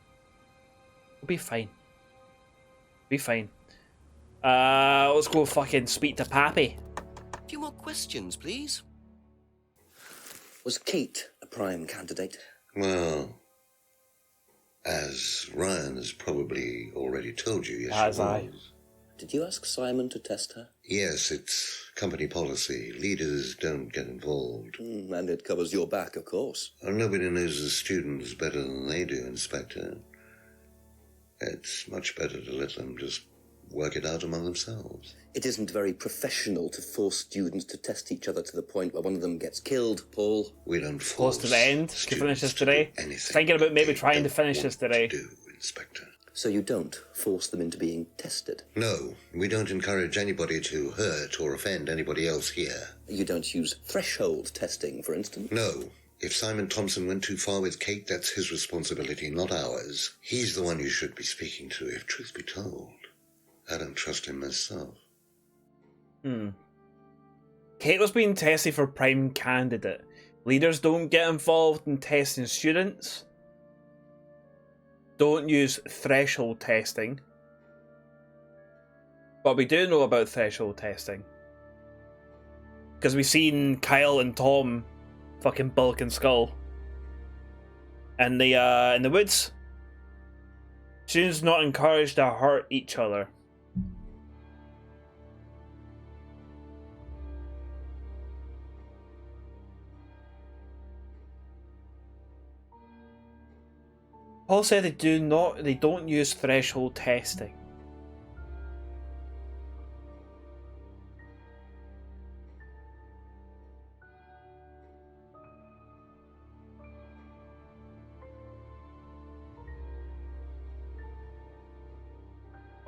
We'll be fine. Be fine. Let's go fucking speak to Pappy. A few more questions, please. Was Kate a prime candidate? Well, as Ryan has probably already told you, yes, As she I. was. Did you ask Simon to test her? Yes, it's company policy. Leaders don't get involved. And it covers your back, of course. Well, nobody knows the students better than they do, Inspector. It's much better to let them just work it out among themselves. It isn't very professional to force students to test each other to the point where one of them gets killed, Paul. We don't Close force to the end. Can finish this today. Thinking about maybe trying to finish this today. Inspector. So you don't force them into being tested? No, we don't encourage anybody to hurt or offend anybody else here. You don't use threshold testing, for instance? No. If Simon Thompson went too far with Kate, that's his responsibility, not ours. He's the one you should be speaking to, if truth be told. I don't trust him myself. Kate was being tested for prime candidate. Leaders don't get involved in testing students. Don't use threshold testing. But we do know about threshold testing. Because we've seen Kyle and Tom fucking bulk and skull. And in the woods. Students not encouraged to hurt each other. Paul said they don't use threshold testing.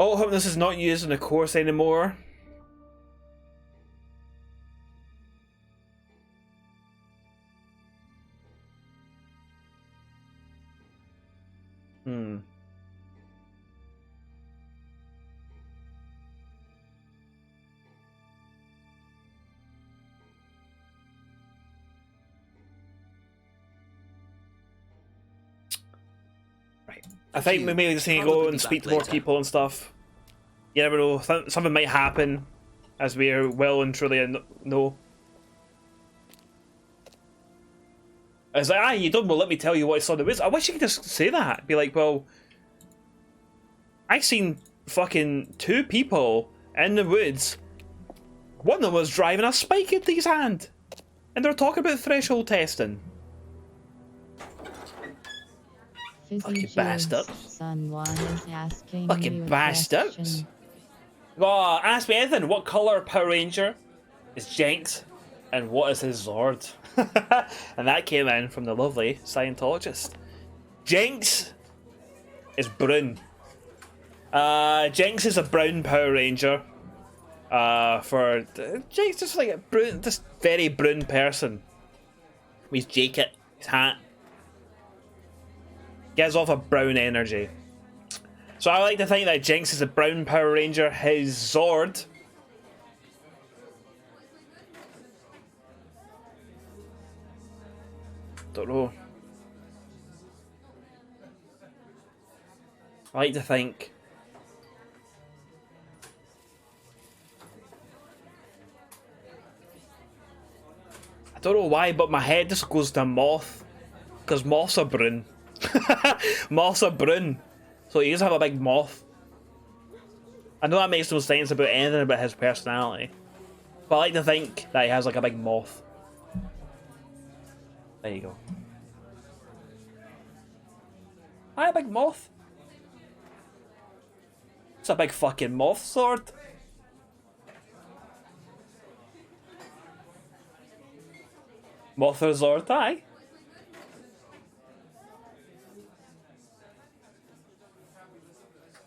Oh, I hope this is not used in the course anymore. I think we maybe just need to go and speak to more people and stuff. You never know, something might happen, as we are well and truly know. I was like, you don't well, let me tell you what I saw in the woods. I wish you could just say that. Be like, well, I seen fucking 2 people in the woods. One of them was driving a spike into his hand. And they're talking about threshold testing. Fizzy Fucking Joose, bastards. Someone is asking Fucking you a bastards. question. Oh, ask me anything. What colour Power Ranger is Jenks, and what is his Zord? And that came in from the lovely Scientologist. Jenks is brown. Jenks is a brown Power Ranger. For Jenks, just like a brown, this very brown person. With his jacket, his hat, gives off a brown energy. So I like to think that Jenks is a brown Power Ranger. His Zord don't know. I like to think I don't know why, but my head just goes to moth. Because moths are brown. Moths are brown. So he doesn't have a big moth. I know that makes no sense about anything about his personality. But I like to think that he has like a big moth. There you go. Hi, a big moth. It's a big fucking moth sword. Mothra Zord, aye.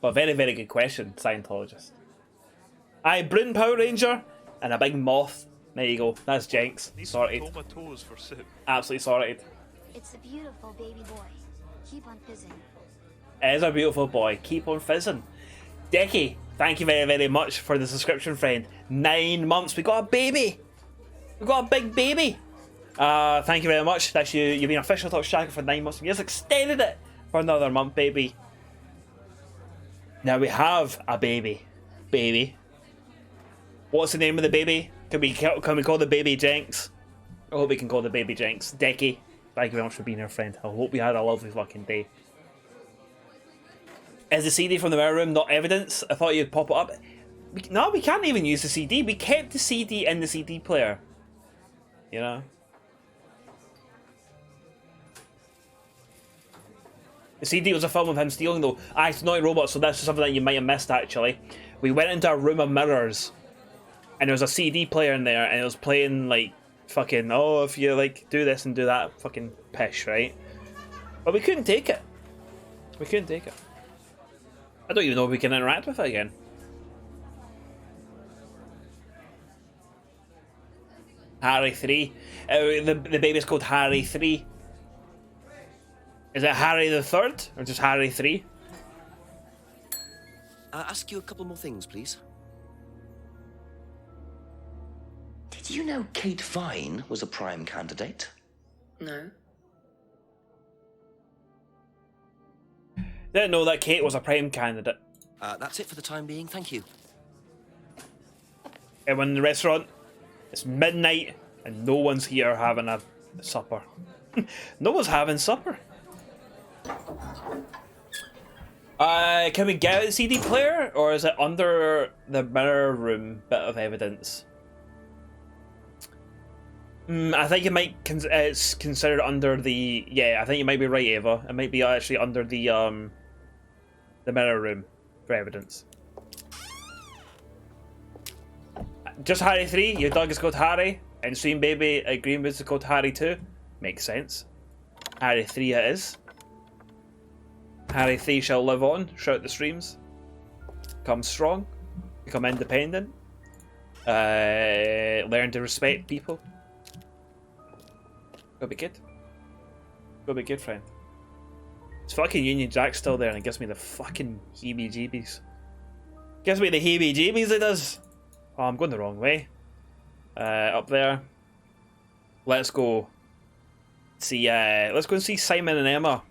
But very, very good question, Scientologist. Aye, brown Power Ranger and a big moth. There you go. That's Jenks. Sorted. Tomatoes for soup. Absolutely sorted. It's a beautiful baby boy. Keep on fizzing. It is a beautiful boy. Keep on fizzing. Decky, thank you very, very much for the subscription, friend. 9 months. We got a baby. We got a big baby. Thank you very much. That's you. You've been official top shacker for 9 months. You just extended it for another month, baby. Now we have a baby. Baby. What's the name of the baby? Can we call the baby Jenks? I hope we can call the baby Jenks. Decky, thank you very much for being our friend. I hope you had a lovely fucking day. Is the CD from the mirror room not evidence? I thought you'd pop it up. No, we can't even use the CD. We kept the CD in the CD player. You know? The CD was a film of him stealing though. Ah, it's not a robot, so that's something that you might have missed actually. We went into a room of mirrors and there was a CD player in there and it was playing like fucking, oh, if you like do this and do that, fucking pish, right? But we couldn't take it. We couldn't take it. I don't even know if we can interact with it again. Harry 3. The baby's called Harry 3. Is it Harry the Third or just Harry 3? Ask you a couple more things, please. Did you know Kate Vine was a prime candidate? No. Didn't know that Kate was a prime candidate. That's it for the time being, thank you. Everyone in the restaurant, it's midnight and no one's here having a supper. No one's having supper. Can we get out the CD player or is it under the mirror room bit of evidence? I think it might it's considered under the, yeah, I think you might be right, Ava. It might be actually under the mirror room for evidence. Just Harry 3, your dog is called Harry, and Stream Baby at Greenwood's is called Harry 2. Makes sense. Harry 3 it is. Harry 3 shall live on, shout the streams. Become strong, become independent, learn to respect people. Go be good. Go be good, friend. It's fucking Union Jack still there and it gives me the fucking heebie-jeebies. Gives me the heebie-jeebies it does. Oh, I'm going the wrong way. Up there. Let's go see, let's go and see Simon and Emma.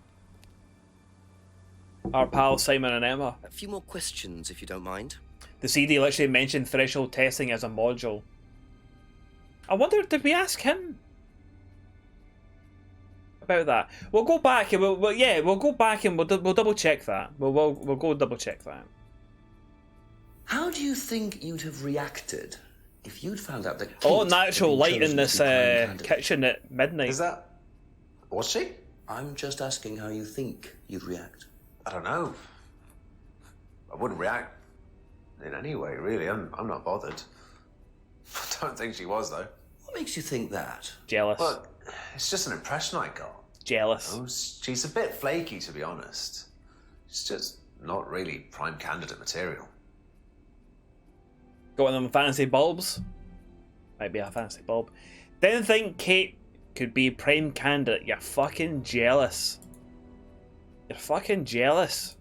Our pal Simon and Emma. A few more questions, if you don't mind. The CD literally mentioned threshold testing as a module. I wonder, did we ask him about that? We'll go back and we'll go back and we'll double check that. We'll go double check that. How do you think you'd have reacted if you'd found out that Kate Oh, natural had been light in chosen this to be prime candidate? kitchen at midnight. Is that... Was she? I'm just asking how you think you'd react. I don't know. I wouldn't react in any way, really. I'm not bothered. I don't think she was, though. What makes you think that? Jealous. Well, it's just an impression I got. Jealous. Oh, she's a bit flaky, to be honest. She's just not really prime candidate material. Got one of them fancy bulbs? Might be a fancy bulb. Didn't think Kate could be prime candidate. You're fucking jealous. You're fucking jealous.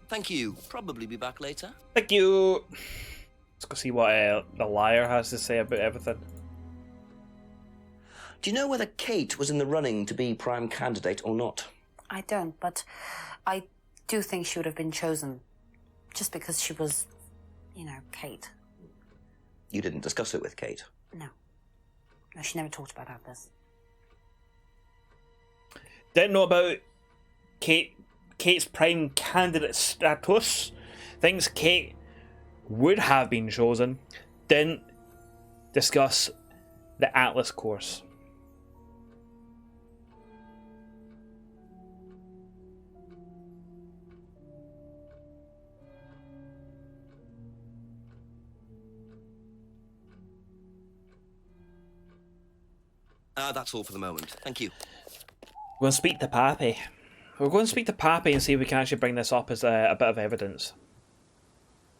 Thank you. Probably be back later. Thank you. Let's go see what the liar has to say about everything. Do you know whether Kate was in the running to be prime candidate or not? I don't, but I do think she would have been chosen just because she was, you know, Kate. You didn't discuss it with Kate? No. No, she never talked about this. Didn't know about Kate's prime candidate status. Thinks Kate would have been chosen. Didn't discuss the Atlas course. That's all for the moment. Thank you. We're going to speak to Pappy. We're going to speak to Pappy and see if we can actually bring this up as a bit of evidence.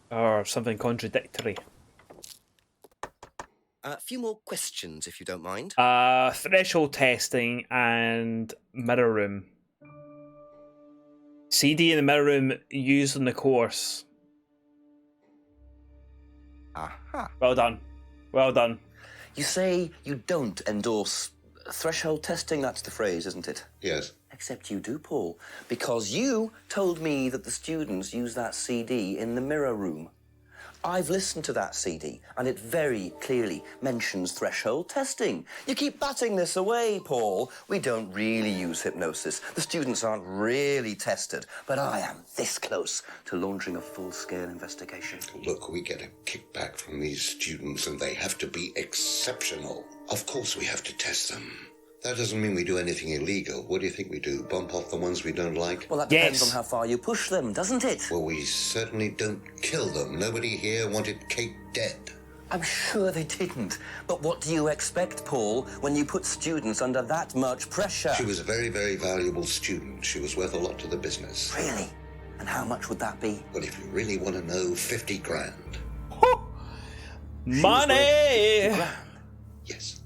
Or something contradictory. A few more questions, if you don't mind. Threshold testing and mirror room. CD in the mirror room used in the course. Aha. Well done. Well done. You say you don't endorse threshold testing, that's the phrase, isn't it? Yes. Except you do, Paul, because you told me that the students use that CD in the mirror room. I've listened to that CD, and it very clearly mentions threshold testing. You keep batting this away, Paul. We don't really use hypnosis. The students aren't really tested, but I am this close to launching a full-scale investigation. Look, we get a kickback from these students, and they have to be exceptional. Of course we have to test them. That doesn't mean we do anything illegal. What do you think we do? Bump off the ones we don't like? Well, that depends on how far you push them, doesn't it? Well, we certainly don't kill them. Nobody here wanted Kate dead. I'm sure they didn't. But what do you expect, Paul, when you put students under that much pressure? She was a very, very valuable student. She was worth a lot to the business. Really? And how much would that be? Well, if you really want to know, 50 grand. Money! Yes.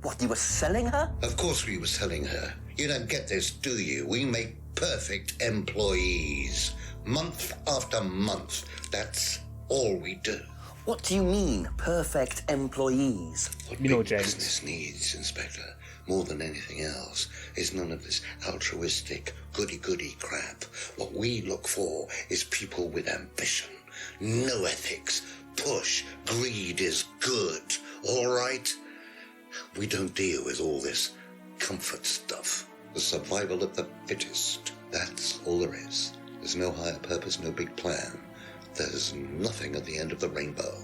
What, you were selling her? Of course we were selling her. You don't get this, do you? We make perfect employees. Month after month. That's all we do. What do you mean, perfect employees? What big business needs, Inspector, more than anything else, is none of this altruistic, goody-goody crap. What we look for is people with ambition, no ethics, push, greed is good, all right? We don't deal with all this comfort stuff. The survival of the fittest. That's all there is. There's no higher purpose, no big plan. There's nothing at the end of the rainbow,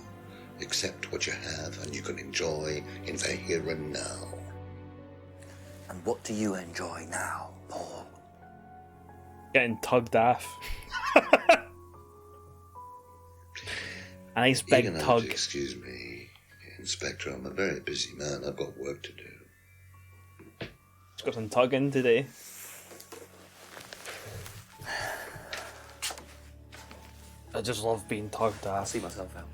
except what you have and you can enjoy in the here and now. And what do you enjoy now, Paul? Getting tugged off. A nice big You're gonna have tug. to excuse me, Inspector. I'm a very busy man. I've got work to do. Just got some tugging today. I just love being tugged off. I'll see myself out.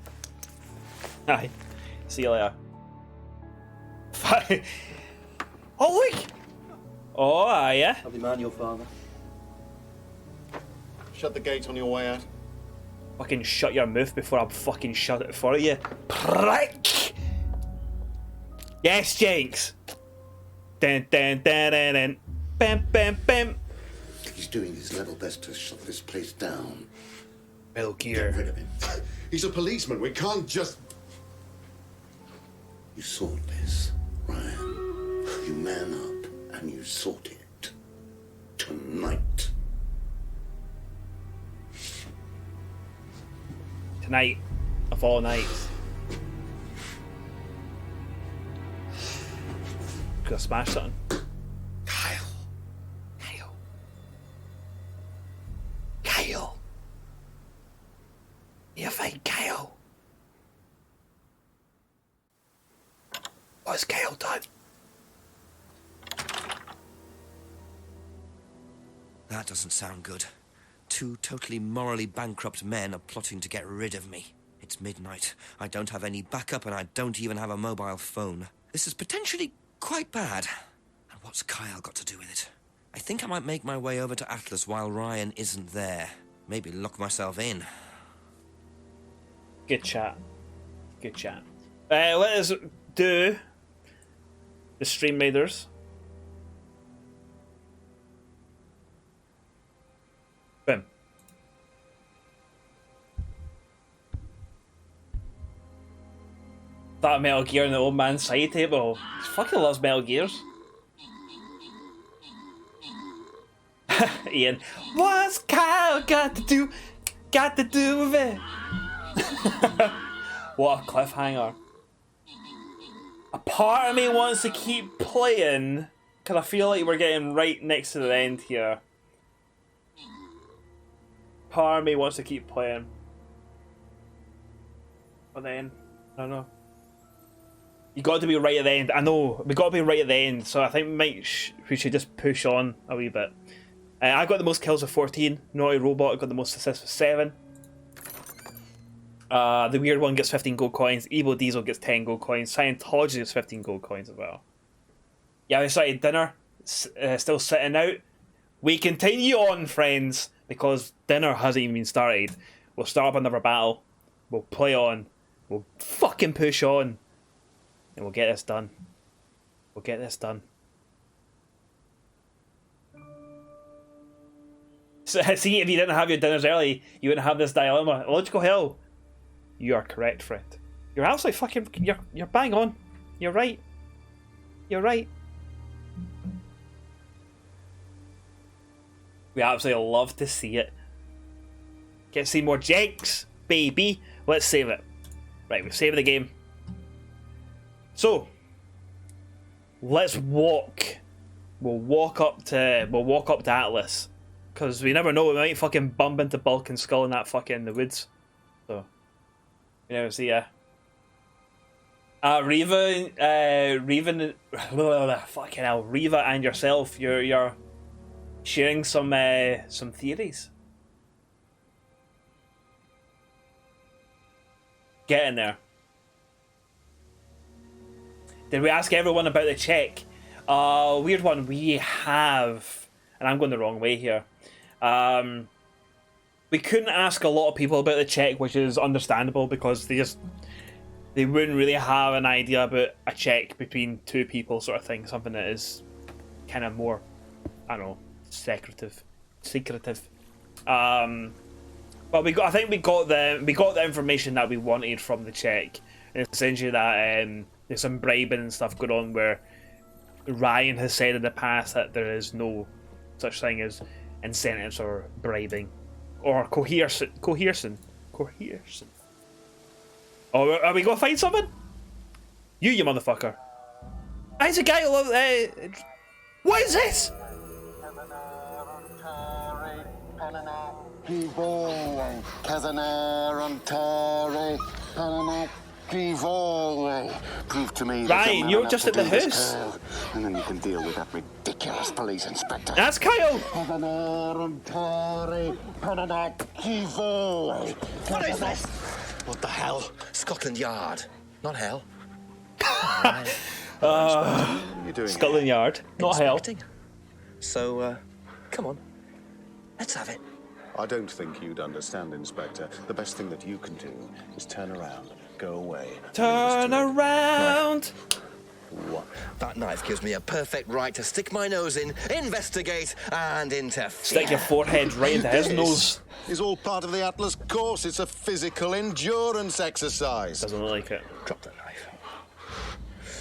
Aye. See you later. Oh, look! Oh, are ya? I'll be man your father. Shut the gate on your way out. Fucking shut your mouth before I fucking shut it for you. Prick! Yes, Jenks! Dun dun dun dun dun. Bam bam bam. He's doing his level best to shut this place down. Bill Gear. Get rid of him. He's a policeman. We can't just... You sort this, Ryan. You man up and you sort it. Tonight. Tonight, of all nights. Gonna smash something. Kyle. What's Kyle done? That doesn't sound good. 2 totally morally bankrupt men are plotting to get rid of me. It's midnight. I don't have any backup, and I don't even have a mobile phone. This is potentially quite bad. And what's Kyle got to do with it? I think I might make my way over to Atlas while Ryan isn't there. Maybe lock myself in. Good chat. Good chat. Let us do the Stream Raiders. Boom. That Metal Gear on the old man's side table. He fucking loves Metal Gears. Ian, what's Kyle got to do with it? What a cliffhanger. A part of me wants to keep playing because I feel like we're getting right next to the end here. Part of me wants to keep playing. But then, I don't know. You got to be right at the end. I know, we got to be right at the end, so I think we should just push on a wee bit. I got the most kills with 14. Naughty Robot got the most assists with 7. The weird one gets 15 gold coins. Evil Diesel gets 10 gold coins. Scientology gets 15 gold coins as well. Yeah, we started dinner. Still sitting out. We continue on, friends, because dinner hasn't even been started. We'll start up another battle. We'll play on. We'll fucking push on. And we'll get this done. We'll get this done. So, see, if you didn't have your dinners early, you wouldn't have this dilemma. Logical hell. You are correct, friend. You're absolutely fucking... You're bang on. You're right. You're right. We absolutely love to see it. Get to see more Jenks, baby. Let's save it. Right, we've saved the game. So, let's walk. We'll walk up to Atlas. Because we never know, we might fucking bump into Bulk and Skull in that fucking the woods. So, you never see ya. Reva, fucking hell, Reva and yourself, you're sharing some theories. Get in there. Did we ask everyone about the check? Weird one. We have, and I'm going the wrong way here. We couldn't ask a lot of people about the check, which is understandable because they wouldn't really have an idea about a check between 2 people, sort of thing. Something that is kind of more, I don't know, secretive. But I think we got the information that we wanted from the check, and essentially that there's some bribing and stuff going on where Ryan has said in the past that there is no such thing as incentives or bribing or coercion. Oh, are we gonna find something? You motherfucker! It's a guy who loves. What is this? Prove to me Ryan, you're just at the house. And then you can deal with that ridiculous police inspector. That's Kyle. What is this? What the hell? Scotland Yard, not hell. Scotland Yard, not hell. So, come on. Let's have it. I don't think you'd understand, Inspector. The best thing that you can do is turn around, go away. Turn around! What? That knife gives me a perfect right to stick my nose in, investigate, and interfere. Stick your forehead right into his nose. It's all part of the Atlas course. It's a physical endurance exercise. Doesn't look like it. Drop the knife.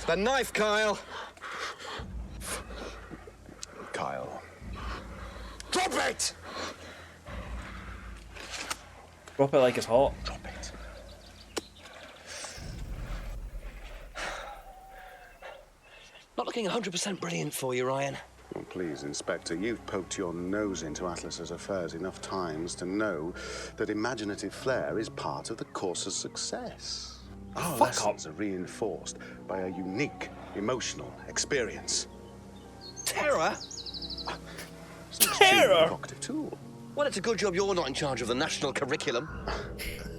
The knife, Kyle! Kyle. Drop it! Drop it like it's hot. Drop it. Not looking 100% brilliant for you, Ryan. Well, please, Inspector, you've poked your nose into Atlas's affairs enough times to know that imaginative flair is part of the course's success. Our lessons are reinforced by a unique emotional experience. Terror? Terror? Provocative tool. Well, it's a good job you're not in charge of the national curriculum.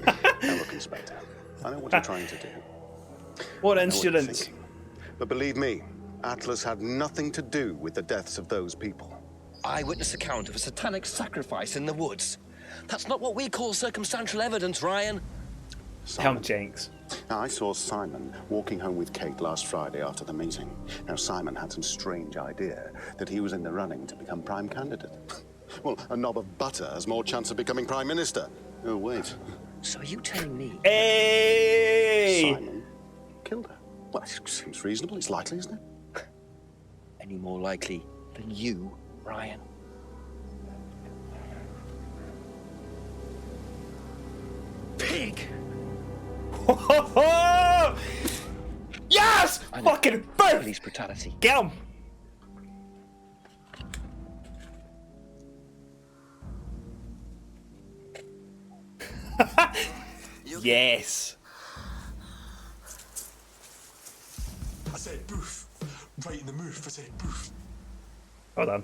Now look, Inspector, I know what you're trying to do. What I know incidents? you're thinking. But believe me, Atlas had nothing to do with the deaths of those people. Eyewitness account of a satanic sacrifice in the woods. That's not what we call circumstantial evidence, Ryan. Tom Jenks. Now, I saw Simon walking home with Kate last Friday after the meeting. Now, Simon had some strange idea that he was in the running to become prime candidate. Well, a knob of butter has more chance of becoming prime minister. Oh, wait. So are you telling me? Hey! Simon killed her. Well, it seems reasonable. It's likely, isn't it? Any more likely than you, Ryan? Pig! Yes! Fucking boom! Police brutality. Get him! Yes. I said boof. Right in the move. I said boof. Hold on.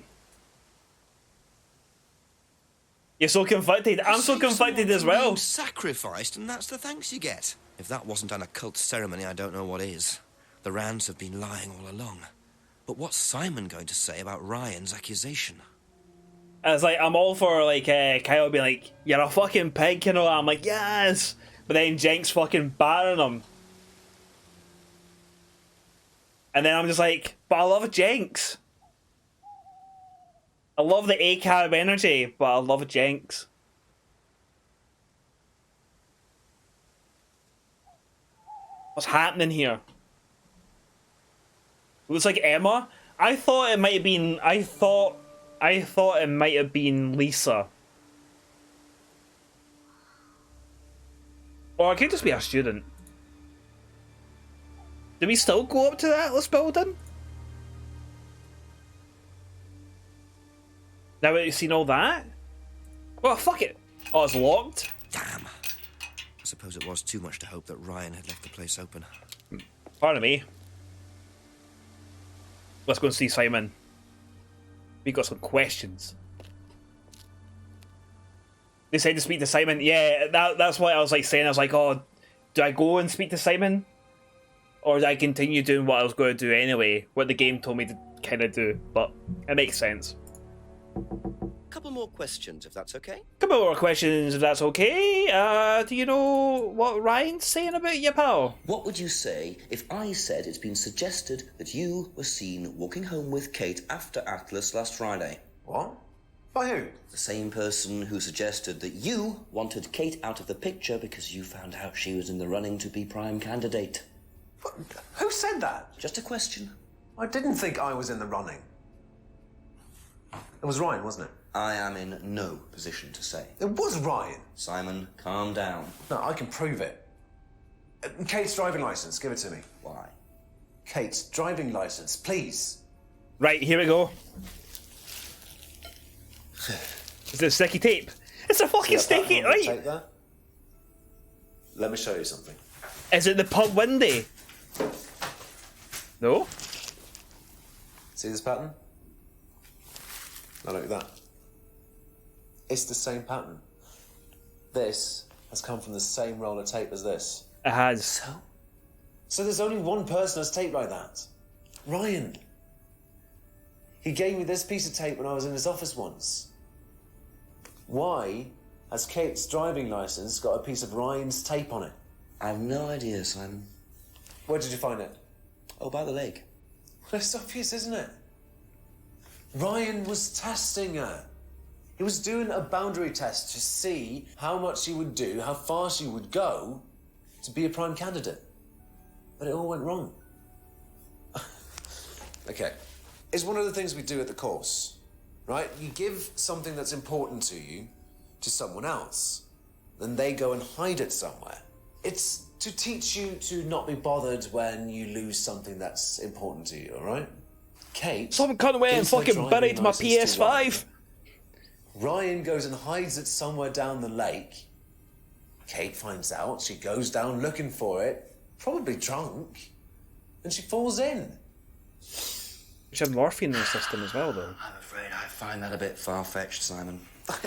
You're so conflicted. I'm so conflicted as well. Sacrificed, and that's the thanks you get. If that wasn't an occult ceremony, I don't know what is. The Rands have been lying all along. But what's Simon going to say about Ryan's accusation? I was like, I'm all for like Kyle being like, "You're a fucking pig," you know. I'm like, yes, but then Jenks fucking battering him, and then I'm just like, but I love Jenks. I love the ACAB energy, but I love Jenks. What's happening here? It looks like Emma. I thought it might have been. I thought it might have been Lisa. Or it could just be a student. Do we still go up to the Atlas building? Now that you've seen all that? Well, fuck it. Oh, it's locked? Damn. I suppose it was too much to hope that Ryan had left the place open. Pardon me. Let's go and see Simon. We got some questions. They said to speak to Simon. Yeah, that's what I was like saying. I was like, oh, do I go and speak to Simon? Or do I continue doing what I was going to do anyway? What the game told me to kind of do. But it makes sense. Couple more questions, if that's okay. Couple more questions, if that's okay. Do you know what Ryan's saying about you, pal? What would you say if I said it's been suggested that you were seen walking home with Kate after Atlas last Friday? What? By who? The same person who suggested that you wanted Kate out of the picture because you found out she was in the running to be prime candidate. What? Who said that? Just a question. I didn't think I was in the running. It was Ryan, wasn't it? I am in no position to say. It was Ryan. Simon, calm down. No, I can prove it. Kate's driving license, give it to me. Why? Kate's driving license, please. Right, here we go. Is it sticky tape? It's a fucking sticky, right? Take that. Let me show you something. Is it the pub windy? No? See this pattern? Now look at that. It's the same pattern. This has come from the same roll of tape as this. It has. So there's only one person who has tape like that. Ryan. He gave me this piece of tape when I was in his office once. Why has Kate's driving license got a piece of Ryan's tape on it? I have no idea, Simon. Where did you find it? Oh, by the lake. Well, it's obvious, isn't it? Ryan was testing her. He was doing a boundary test to see how much she would do, how far she would go to be a prime candidate. But it all went wrong. Okay. It's one of the things we do at the course, right? You give something that's important to you to someone else. Then they go and hide it somewhere. It's to teach you to not be bothered when you lose something that's important to you, all right? Kate... Someone cut away and fucking buried my PS5. Ryan goes and hides it somewhere down the lake. Kate finds out. She goes down looking for it. Probably drunk. and she falls in. You should have morphine in the system as well, though. I'm afraid I find that a bit far-fetched, Simon.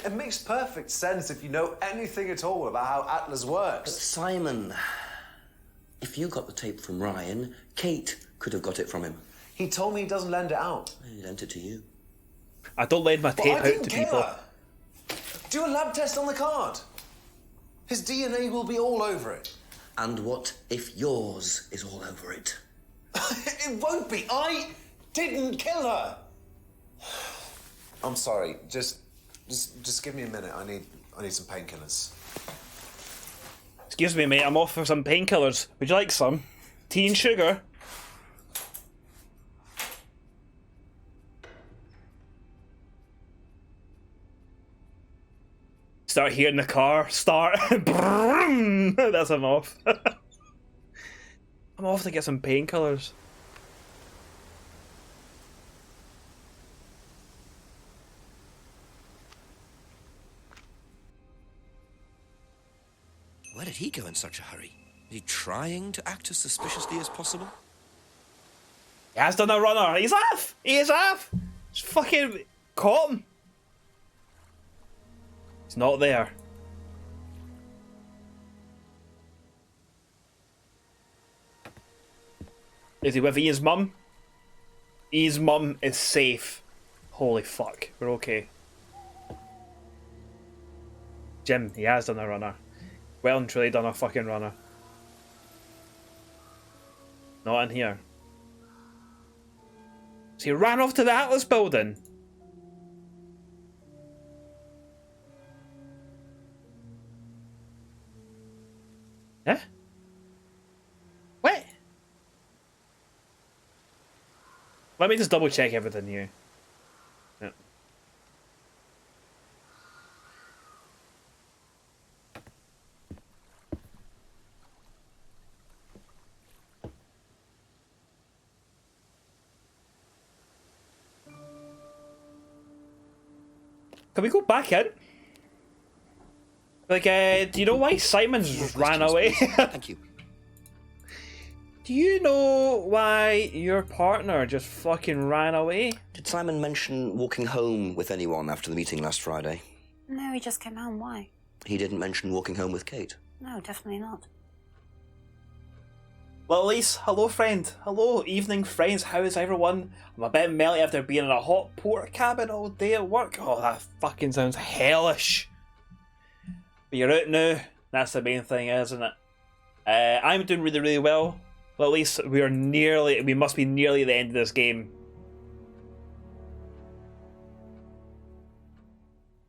It makes perfect sense if you know anything at all about how Atlas works. But Simon, if you got the tape from Ryan, Kate could have got it from him. He told me he doesn't lend it out. He lent it to you. I don't lend my tape out to people. Her. Do a lab test on the card. His DNA will be all over it. And what if yours is all over it? It won't be. I didn't kill her. I'm sorry. Just give me a minute. I need some painkillers. Excuse me, mate. I'm off for some painkillers. Would you like some? Tea and sugar? Start hearing the car start. That's I'm off. I'm off to get some painkillers. Where did he go in such a hurry? Is he trying to act as suspiciously as possible? He has done a runner. He's off. He is off. Just fucking caught him. It's not there. Is he with Ian's mum? Ian's mum is safe. Holy fuck, we're okay. Jim, he has done a runner. Well and truly done a fucking runner. Not in here. So he ran off to the Atlas building. Yeah? What? Let me just double check everything here. Yeah. Can we go back in? Like, do you know why Simon's just ran away? Thank you. Do you know why your partner just fucking ran away? Did Simon mention walking home with anyone after the meeting last Friday? No, he just came home. Why? He didn't mention walking home with Kate. No, definitely not. Well, Elise, hello friend. Hello, evening friends. How is everyone? I'm a bit melty after being in a hot port cabin all day at work. Oh, that fucking sounds hellish. But you're out now. That's the main thing, isn't it? I'm doing really, really well. Well, at least we must be nearly the end of this game.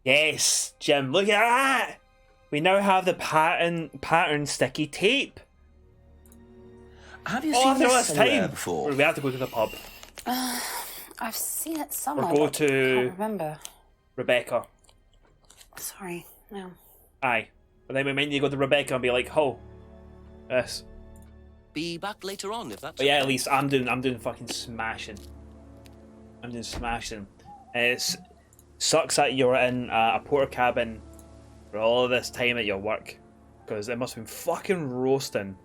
Yes, Jim, look at that! We now have the pattern sticky tape. Have you seen this anywhere before? We have to go to the pub. I've seen it somewhere. Or go but to I can't remember. Rebecca. Sorry, no. Aye. But then we might need to go to Rebecca and be like, oh, yes. Be back later on if that's. But yeah, at least I'm doing fucking smashing. I'm doing smashing. It sucks that you're in a porter cabin for all of this time at your work, because it must have been fucking roasting.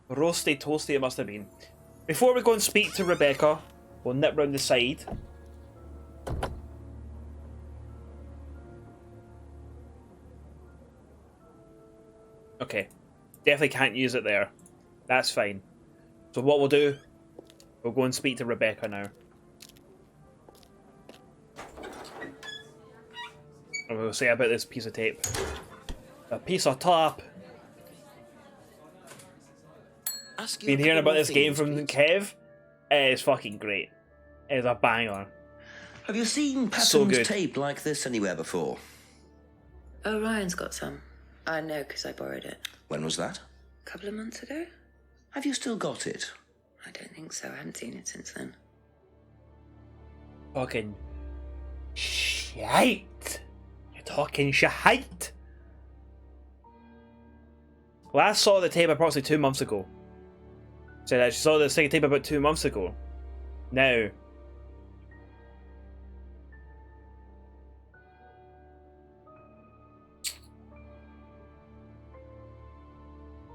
Roasty toasty it must have been. Before we go and speak to Rebecca, we'll nip round the side. Okay, definitely can't use it there. That's fine. So what we'll do, we'll go and speak to Rebecca now. And we'll say about this piece of tape. A piece of tape. Been hearing about this game from Kev? It's fucking great. It's a banger. Have you seen patterns So good. tape like this anywhere before? Oh, Ryan's got some. I know because I borrowed it. When was that? A couple of months ago? Have you still got it? I don't think so. I haven't seen it since then. Fucking shite. You're talking shite. Last saw the tape approximately 2 months ago. Said I saw the second tape about 2 months ago. Now.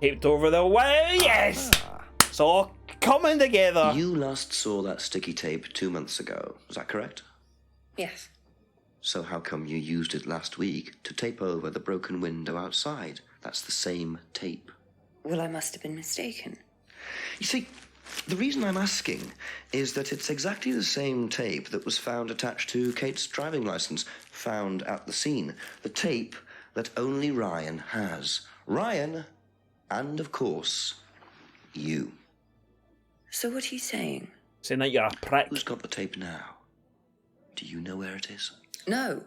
Taped over the way. Yes! So coming together. You last saw that sticky tape 2 months ago. Is that correct? Yes. So how come you used it last week to tape over the broken window outside? That's the same tape. Well, I must have been mistaken. You see, the reason I'm asking is that it's exactly the same tape that was found attached to Kate's driving license, found at the scene. The tape that only Ryan has. Ryan, and of course, you. So what are you saying? Saying that you're a prick. Who's got the tape now? Do you know where it is? No.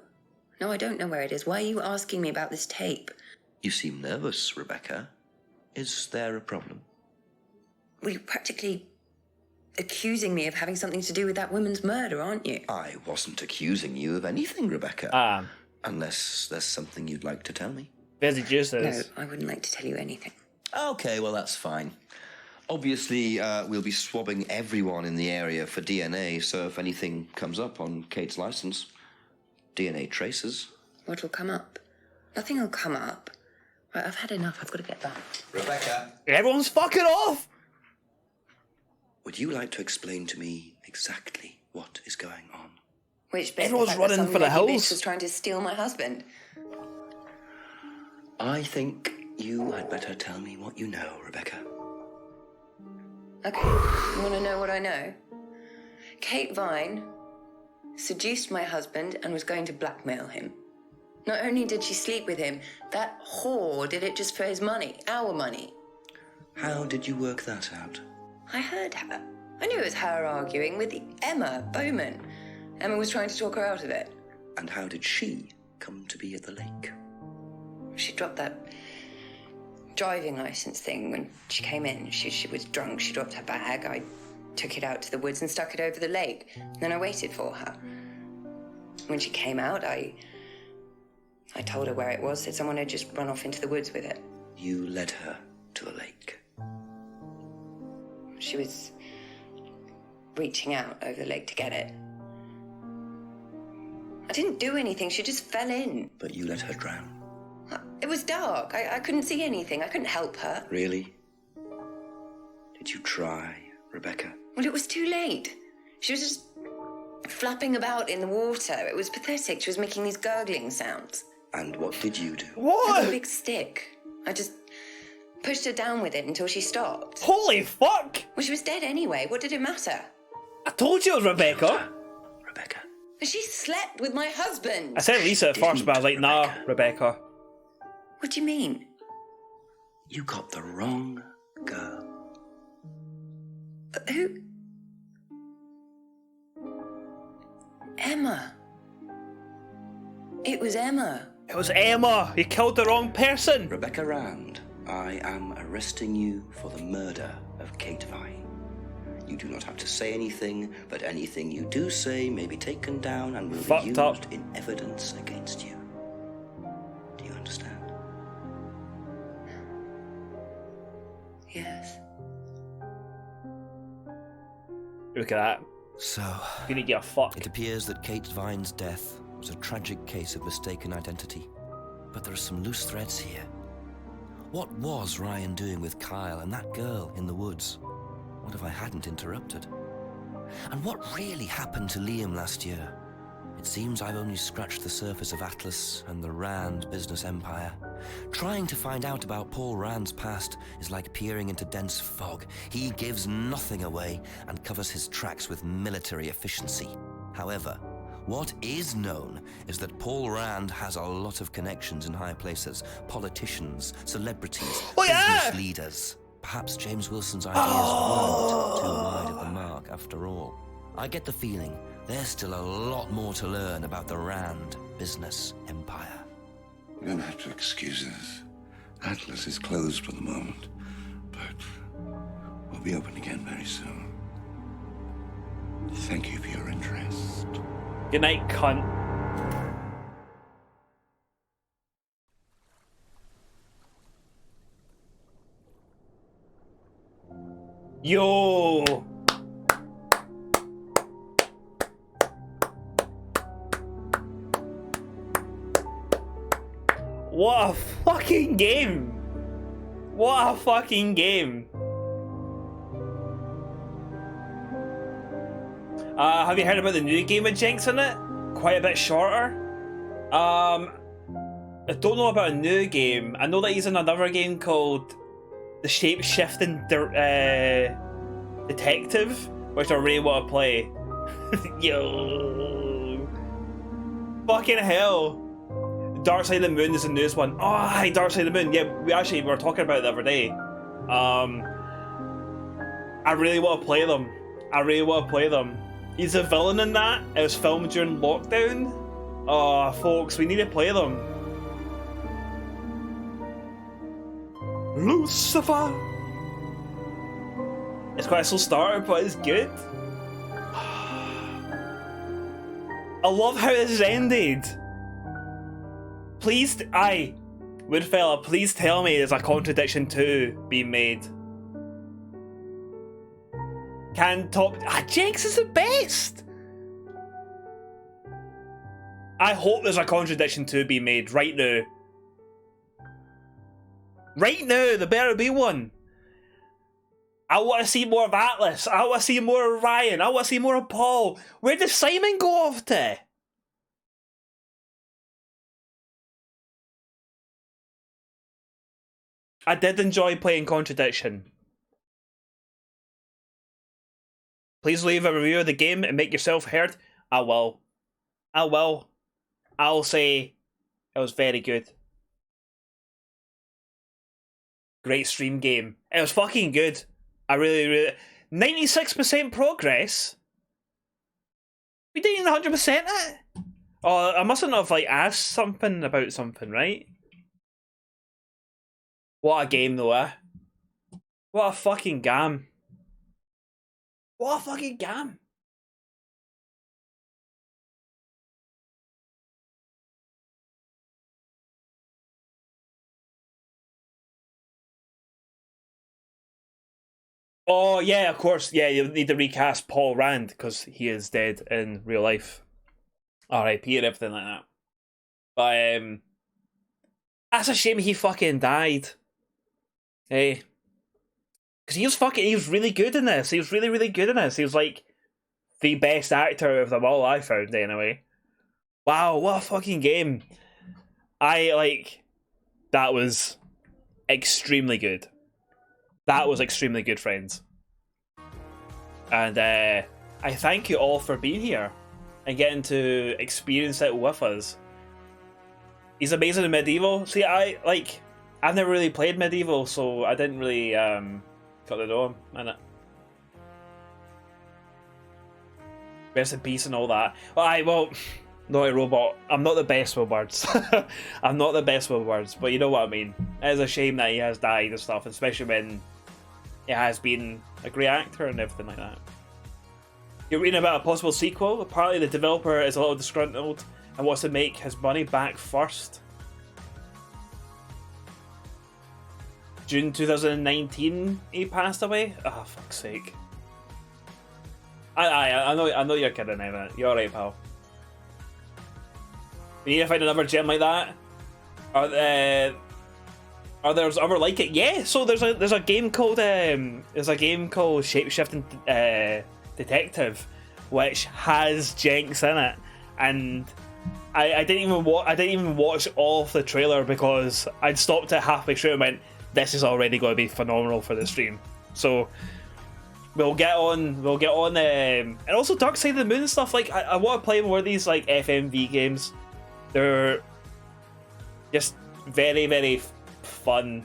No, I don't know where it is. Why are you asking me about this tape? You seem nervous, Rebecca. Is there a problem? Well, you're practically accusing me of having something to do with that woman's murder, aren't you? I wasn't accusing you of anything, Rebecca. Unless there's something you'd like to tell me. Fizzy Joose No, is. I wouldn't like to tell you anything. Okay, well, that's fine. Obviously, we'll be swabbing everyone in the area for DNA, so if anything comes up on Kate's license, DNA traces. What will come up? Nothing will come up. Right, I've had enough. I've got to get back. Rebecca. Everyone's fucking off! Would you like to explain to me exactly what is going on? Which bit? Everyone's The fact that running some for the lady hills. bitch was trying to steal my husband. I think you had better tell me what you know, Rebecca. Okay, you want to know what I know? Kate Vine seduced my husband and was going to blackmail him. Not only did she sleep with him, that whore did it just for his money, our money. How did you work that out? I heard her. I knew it was her arguing with Emma Bowman. Emma was trying to talk her out of it. And how did she come to be at the lake? She dropped that driving license thing when she came in. She was drunk. She dropped her bag. I took it out to the woods and stuck it over the lake. Then I waited for her. When she came out, I told her where it was, that someone had just run off into the woods with it. You led her to the lake. She was reaching out over the lake to get it. I didn't do anything. She just fell in. But you let her drown. It was dark. I couldn't see anything. I couldn't help her. Really? Did you try, Rebecca? Well, it was too late. She was just flapping about in the water. It was pathetic. She was making these gurgling sounds. And what did you do? I had a big stick. I just pushed her down with it until she stopped. Holy fuck! Well, she was dead anyway. What did it matter? I told you it was Rebecca. Rebecca. She slept with my husband. I said Lisa at first, but I was like, nah, Rebecca. What do you mean? You got the wrong girl. Who? Emma. It was Emma. It was Emma. You killed the wrong person. Rebecca Rand, I am arresting you for the murder of Kate Vine. You do not have to say anything, but anything you do say may be taken down and will be used in evidence against you. Do you understand? Yes. Look at that. So, you need to get a fuck. It appears that Kate Vine's death was a tragic case of mistaken identity. But there are some loose threads here. What was Ryan doing with Kyle and that girl in the woods? What if I hadn't interrupted? And what really happened to Liam last year? It seems I've only scratched the surface of Atlas and the Rand business empire. Trying to find out about Paul Rand's past is like peering into dense fog. He gives nothing away and covers his tracks with military efficiency. However, what is known is that Paul Rand has a lot of connections in high places. Politicians, celebrities, business leaders. Perhaps James Wilson's ideas weren't too wide of the mark after all. I get the feeling there's still a lot more to learn about the Rand business empire. You're gonna have to excuse us. Atlas is closed for the moment, but we'll be open again very soon. Thank you for your interest. Good night, cunt. Yo! What a fucking game! What a fucking game! Have you heard about the new game with Jinx in it? Quite a bit shorter. I don't know about a new game. I know that he's in another game called the Shape-Shifting Detective, which I really want to play. Yo, fucking hell! Dark Side of the Moon is the newest one. Oh, hi, Dark Side of the Moon. Yeah, we were talking about it the other day. I really want to play them. I really want to play them. He's a villain in that. It was filmed during lockdown. Oh, folks, we need to play them. Lucifer. It's quite a slow starter, but it's good. I love how this ended. Please, Woodfella, please tell me there's a Contradiction 2 being made. Jinx is the best! I hope there's a Contradiction 2 being made right now. Right now, there better be one. I want to see more of Atlas. I want to see more of Ryan. I want to see more of Paul. Where does Simon go off to? I did enjoy playing Contradiction. Please leave a review of the game and make yourself heard. I will. I will. I'll say it was very good. Great stream game. It was fucking good. I really... 96% progress? We didn't even 100% it? Oh, I mustn't have like asked something about something, right? What a game though, eh? What a fucking game. What a fucking game. Oh yeah, of course. Yeah, you need to recast Paul Rand because he is dead in real life. R.I.P. and everything like that. But that's a shame he fucking died. Hey, because he was really good in this. He was really, really good in this. He was like the best actor of them all I found anyway. Wow, what a fucking game. That was extremely good. That was extremely good, friends. And I thank you all for being here and getting to experience it with us. He's amazing in Medieval. See, I've never really played Medieval, so I didn't really got to know him, innit? Rest in peace and all that. Well, Naughty Robot, I'm not the best with words. I'm not the best with words, but you know what I mean. It is a shame that he has died and stuff, especially when he has been a great actor and everything like that. You're reading about a possible sequel. Apparently the developer is a little disgruntled and wants to make his money back first. June 2019, he passed away? Oh, fuck's sake. I know you're kidding, Emma. You're alright, pal. We need to find another gem like that. Are there other like it? Yeah. So there's a game called Shape-Shifting Detective, which has Jinx in it, and I didn't even watch all of the trailer because I'd stopped it halfway through and went, this is already going to be phenomenal for the stream. So we'll get on, and also Dark Side of the Moon and stuff. Like I want to play more of these like FMV games. They're just very, very fun.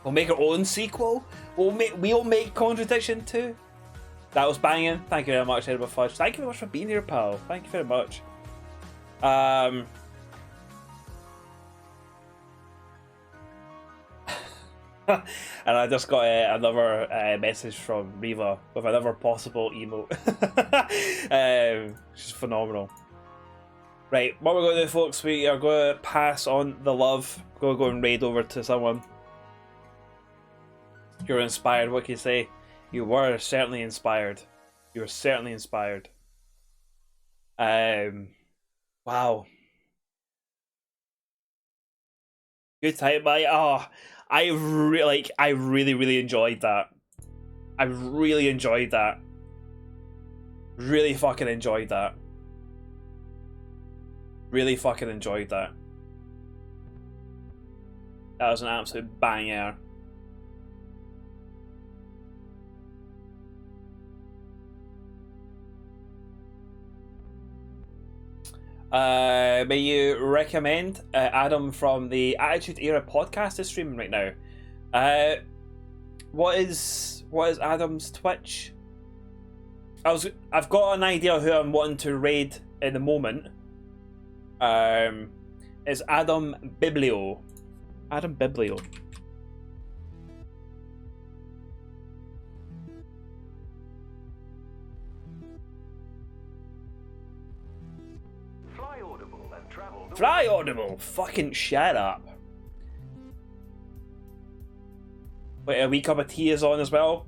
We'll make our own sequel. We'll make Contradiction 2. That was banging. Thank you very much, Edward Fudge. Thank you very much for being here, pal. Thank you very much. And I just got another message from Riva with another possible emote. Which is phenomenal. Right, what we're going to do, folks, we are going to pass on the love. We're going to go and raid over to someone. You're inspired, what can you say? You were certainly inspired. You were certainly inspired. Wow. Good time, I really, really enjoyed that. I really enjoyed that. Really fucking enjoyed that. Really fucking enjoyed that. That was an absolute banger. May you recommend Adam from the Attitude Era podcast is streaming right now? What is Adam's Twitch? I've got an idea who I'm wanting to raid in the moment. It's Adam Biblio. Adam Biblio. Fly Audible! Fucking shut up. Wait, a wee cup of tea is on as well?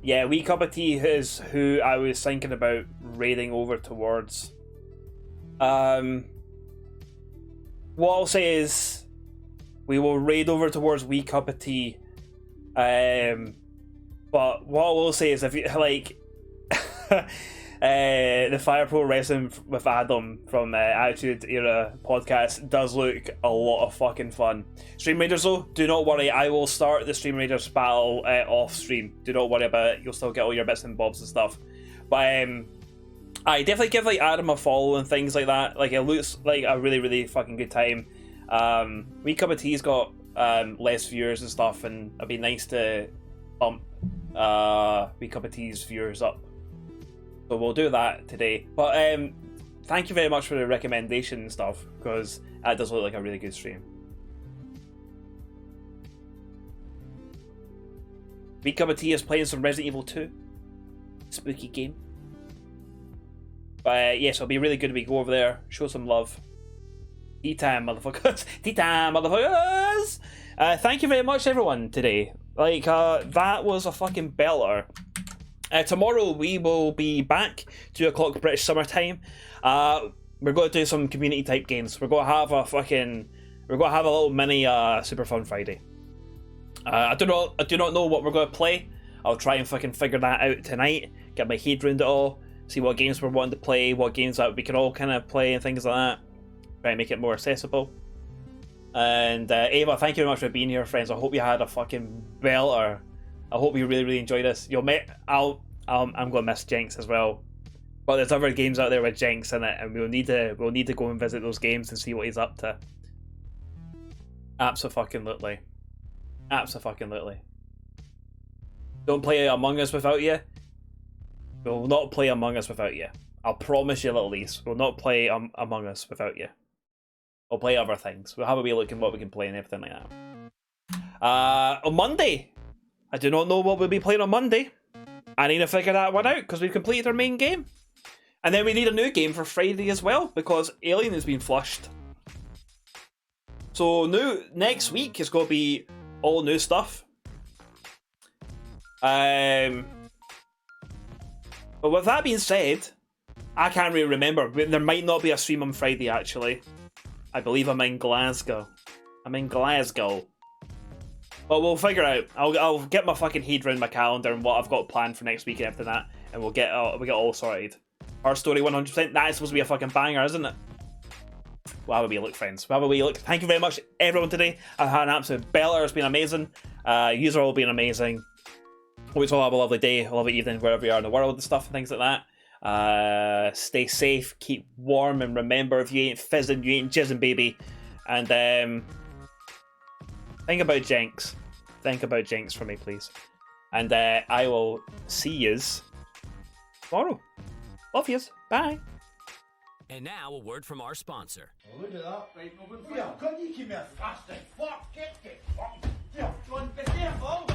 Yeah, wee cup of tea is who I was thinking about raiding over towards. What I'll say is we will raid over towards wee cup of tea. But what I will say is if you like the Fire Pro Wrestling with Adam from Attitude Era podcast does look a lot of fucking fun. Stream Raiders though, do not worry, I will start the Stream Raiders battle off stream. Do not worry about it, you'll still get all your bits and bobs and stuff. But I definitely give like Adam a follow and things like that. Like it looks like a really, really fucking good time. Wee Cup of Tea's got less viewers and stuff, and it'd be nice to bump Wee Cup of Tea's viewers up. So we'll do that today. But thank you very much for the recommendation and stuff, because that does look like a really good stream. Wee Cup of Tea is playing some Resident Evil 2. Spooky game. But yes, it'll be really good if we go over there, show some love. Tea time, motherfuckers. Tea time, motherfuckers. Thank you very much, everyone, today. Like, that was a fucking belter. Tomorrow we will be back, 2 o'clock British summer time. We're going to do some community type games. We're going to have a little mini Super Fun Friday. I do not know what we're going to play. I'll try and fucking figure that out tonight. Get my head around it all. See what games we're wanting to play. What games that we can all kind of play and things like that. Try and make it more accessible. And Ava, thank you very much for being here, friends. I hope you had a fucking belter. I hope you really, really enjoyed this. I'm going to miss Jenks as well. But there's other games out there with Jenks in it, and we'll need to go and visit those games and see what he's up to. Abso-fucking-lutely. Abso-fucking-lutely. Don't play Among Us without you. We'll not play Among Us without you. I'll promise you, little Lise. We'll not play Among Us without you. We'll play other things. We'll have a wee look at what we can play and everything like that. On Monday, I do not know what we'll be playing on Monday. I need to figure that one out because we've completed our main game. And then we need a new game for Friday as well because Alien has been flushed. So next week is going to be all new stuff. But with that being said, I can't really remember. There might not be a stream on Friday actually. I believe I'm in Glasgow. But we'll figure out. I'll get my fucking head around my calendar and what I've got planned for next week and everything that, and we'll get all sorted. Our story 100%. That is supposed to be a fucking banger, isn't it? We'll have a wee look, friends. We'll have a wee look. Thank you very much, everyone, today. I've had an absolute belter. It's been amazing. You've all been amazing. Hope you all have a lovely day, a lovely evening, wherever you are in the world and stuff and things like that. Stay safe, keep warm, and remember, if you ain't fizzing, you ain't jizzing, baby. And think about Jenks. Think about Jenks for me, please. And I will see yous tomorrow. Love yous. Bye. And now a word from our sponsor. Oh, look at that. Right, no, yeah, couldn't you keep me a fast fuck? Get fucking. Yeah, John, be careful.